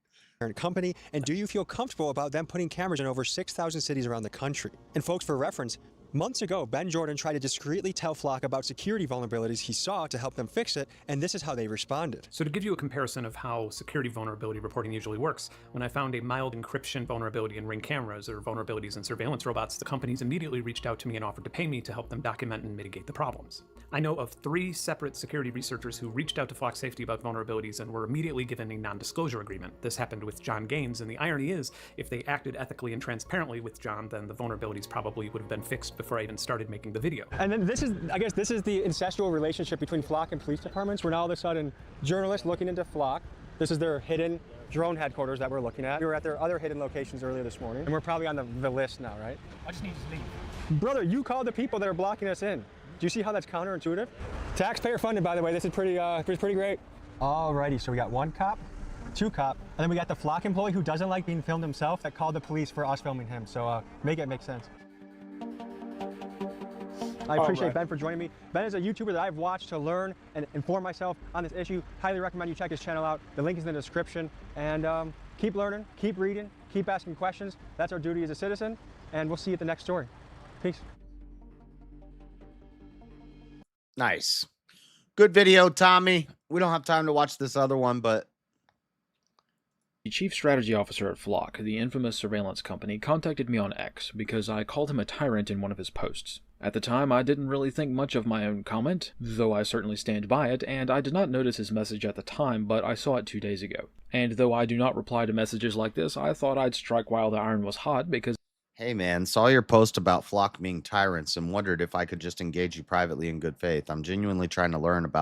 company, and do you feel comfortable about them putting cameras in over 6,000 cities around the country? And folks, for reference, months ago, Ben Jordan tried to discreetly tell Flock about security vulnerabilities he saw to help them fix it, and this is how they responded. So to give you a comparison of how security vulnerability reporting usually works, when I found a mild encryption vulnerability in Ring cameras or vulnerabilities in surveillance robots, the companies immediately reached out to me and offered to pay me to help them document and mitigate the problems. I know of 3 separate security researchers who reached out to Flock Safety about vulnerabilities and were immediately given a non-disclosure agreement. This happened with John Gaines, and the irony is, if they acted ethically and transparently with John, then the vulnerabilities probably would have been fixed before I even started making the video. And then this is, I guess this is the incestual relationship between Flock and police departments. We're now all of a sudden journalists looking into Flock. This is their hidden drone headquarters that we're looking at. We were at their other hidden locations earlier this morning, and we're probably on the list now, right? I just need to leave. Brother, you called the people that are blocking us in. Do you see how that's counterintuitive? Taxpayer funded, by the way. This is pretty great. Alrighty, so we got 1 cop, 2 cop, and then we got the Flock employee who doesn't like being filmed himself that called the police for us filming him. So make it make sense. I appreciate Ben for joining me. Ben is a YouTuber that I've watched to learn and inform myself on this issue. Highly recommend you check his channel out. The link is in the description. And keep learning, keep reading, keep asking questions. That's our duty as a citizen. And we'll see you at the next story. Peace. Nice. Good video, Tommy. We don't have time to watch this other one, but the chief strategy officer at Flock, the infamous surveillance company, contacted me on X because I called him a tyrant in one of his posts. At the time, I didn't really think much of my own comment, though I certainly stand by it, and I did not notice his message at the time, but I saw it 2 days ago. And though I do not reply to messages like this, I thought I'd strike while the iron was hot because... Hey man, saw your post about Flock being tyrants and wondered if I could just engage you privately in good faith. I'm genuinely trying to learn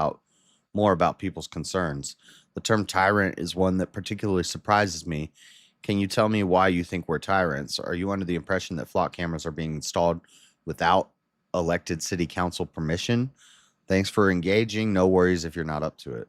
more about people's concerns. The term tyrant is one that particularly surprises me. Can you tell me why you think we're tyrants? Are you under the impression that Flock cameras are being installed without elected city council permission? Thanks for engaging. No worries if you're not up to it.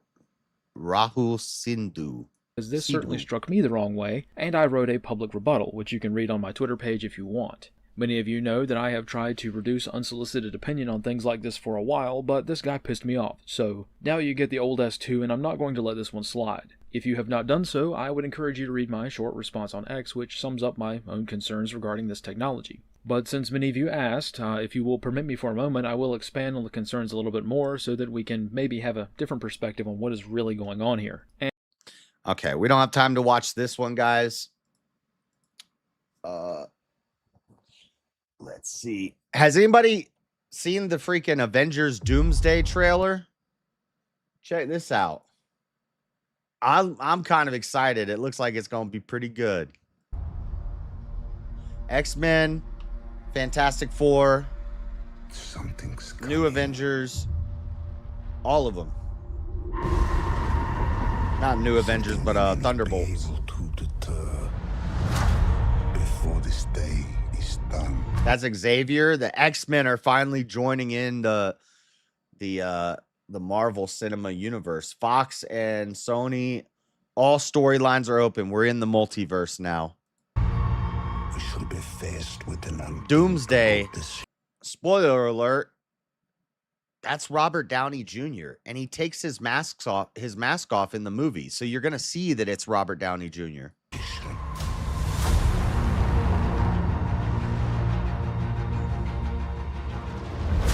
Rahul Sindhu. As this certainly struck me the wrong way, and I wrote a public rebuttal, which you can read on my Twitter page if you want. Many of you know that I have tried to reduce unsolicited opinion on things like this for a while, but this guy pissed me off, so now you get the old S2 and I'm not going to let this one slide. If you have not done so, I would encourage you to read my short response on X, which sums up my own concerns regarding this technology. But since many of you asked, if you will permit me for a moment, I will expand on the concerns a little bit more so that we can maybe have a different perspective on what is really going on here. Okay, we don't have time to watch this one, guys. Let's see. Has anybody seen the freaking Avengers Doomsday trailer? Check this out. I'm kind of excited. It looks like it's going to be pretty good. X-Men, Fantastic Four, New Avengers, all of them. Not New Avengers, but Thunderbolts. Before this day is done. That's Xavier. The X-Men are finally joining in the Marvel Cinema Universe. Fox and Sony, all storylines are open. We're in the multiverse now. We should be faced with an Doomsday. Spoiler alert. That's Robert Downey Jr. and he takes his mask off in the movie. So you're going to see that it's Robert Downey Jr.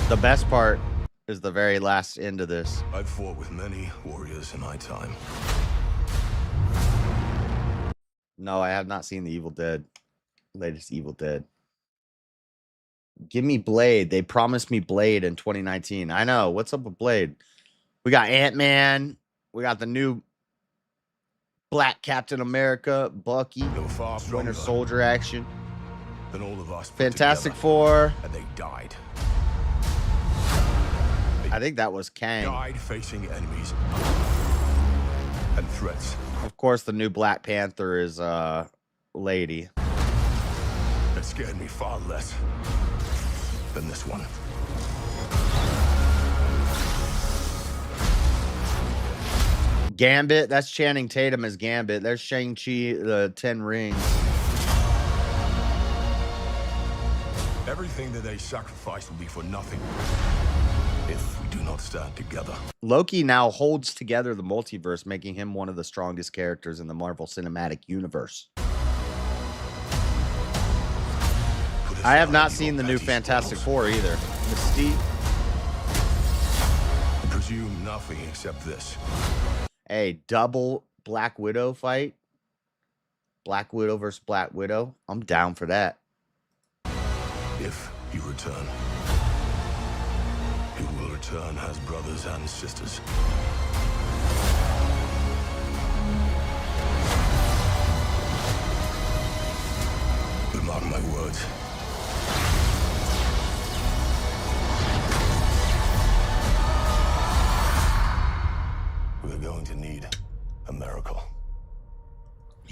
The best part is the very last end of this. I've fought with many warriors in my time. No, I have not seen the Evil Dead. Latest Evil Dead. Give me Blade. They promised me Blade in 2019. I know. What's up with Blade? We got Ant-Man. We got the new Black Captain America, Bucky, Winter Soldier action. Then all of us Fantastic Four. And they died. I think that was Kang. Died facing enemies and threats. Of course, the new Black Panther is Lady. That scared me far less than this one. Gambit, that's Channing Tatum as Gambit. There's Shang-Chi, the 10 Rings. Everything that they sacrifice will be for nothing if we do not stand together. Loki now holds together the multiverse, making him one of the strongest characters in the Marvel Cinematic Universe. I have not seen the new Fantastic Four either. Mystique. I presume nothing except this. A double Black Widow fight. Black Widow versus Black Widow. I'm down for that. If you return, you will return as brothers and sisters. But mark my words.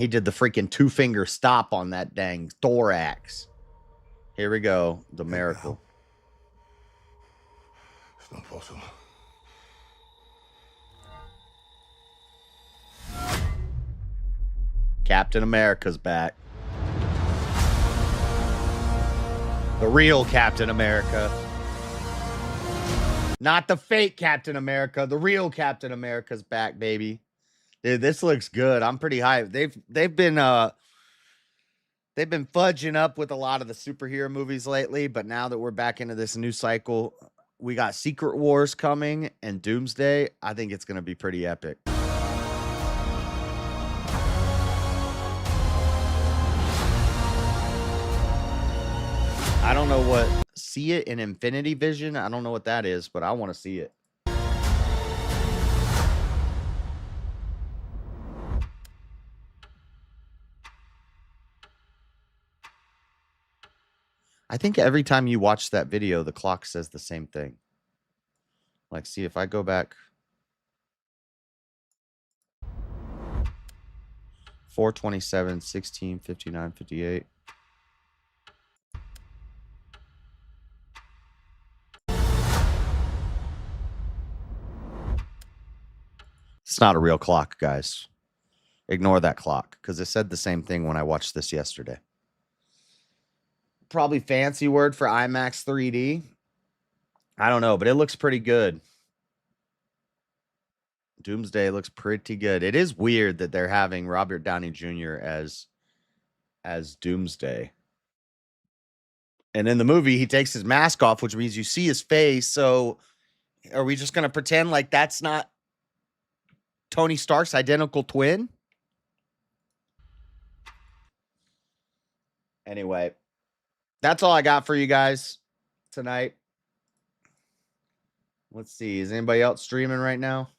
He did the freaking 2-finger stop on that dang thorax. Here we go. The miracle. It's not possible. Captain America's back. The real Captain America. Not the fake Captain America. The real Captain America's back, baby. Dude, this looks good. I'm pretty hyped. They've been fudging up with a lot of the superhero movies lately, but now that we're back into this new cycle, we got Secret Wars coming and Doomsday. I think it's going to be pretty epic. I don't know what see it in Infinity Vision. I don't know what that is, but I want to see it. I think every time you watch that video, the clock says the same thing. Like, see if I go back. 4:27, 16, 59, 58. It's not a real clock, guys. Ignore that clock because it said the same thing when I watched this yesterday. Probably fancy word for IMAX 3D. I don't know, but it looks pretty good. Doomsday looks pretty good. It is weird that they're having Robert Downey Jr. as Doomsday. And in the movie, he takes his mask off, which means you see his face. So are we just going to pretend like that's not Tony Stark's identical twin? Anyway, that's all I got for you guys tonight. Let's see. Is anybody else streaming right now?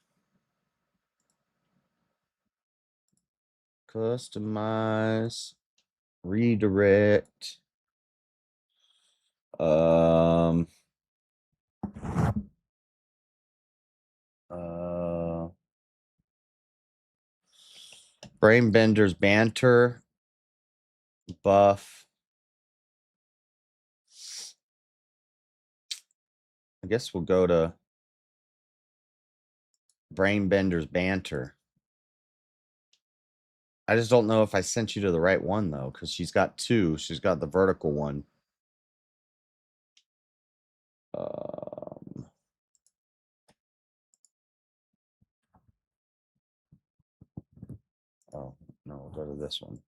Customize. Redirect. Brainbender's banter. Buff. I guess we'll go to Brainbender's banter. I just don't know if I sent you to the right one, though, because she's got two. She's got the vertical one. Oh, no, we'll go to this one.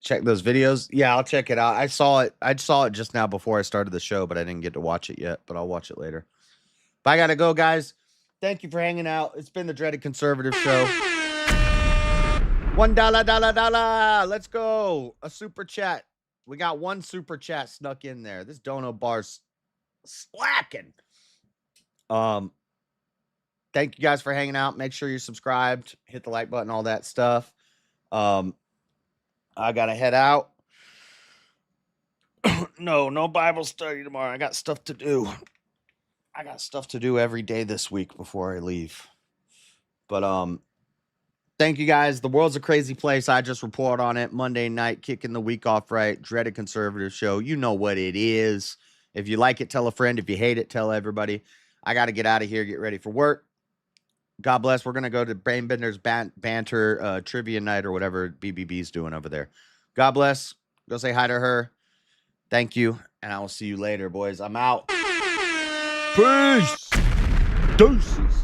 Check those videos. Yeah, I'll check it out. I saw it just now before I started the show, but I didn't get to watch it yet, but I'll watch it later. But I got to go, guys. Thank you for hanging out. It's been the Dreaded Conservative Show. $1. Let's go. A super chat. We got one super chat snuck in there. This dono bar's slacking. Thank you guys for hanging out. Make sure you're subscribed. Hit the like button, all that stuff. I got to head out. No Bible study tomorrow. I got stuff to do. I got stuff to do every day this week before I leave. But thank you guys. The world's a crazy place. I just report on it. Monday night, kicking the week off right. Dreaded Conservative Show. You know what it is. If you like it, tell a friend. If you hate it, tell everybody. I got to get out of here, get ready for work. God bless. We're going to go to Brainbender's banter trivia night or whatever BBB's doing over there. God bless. Go say hi to her. Thank you. And I will see you later, boys. I'm out. Peace. Deuces.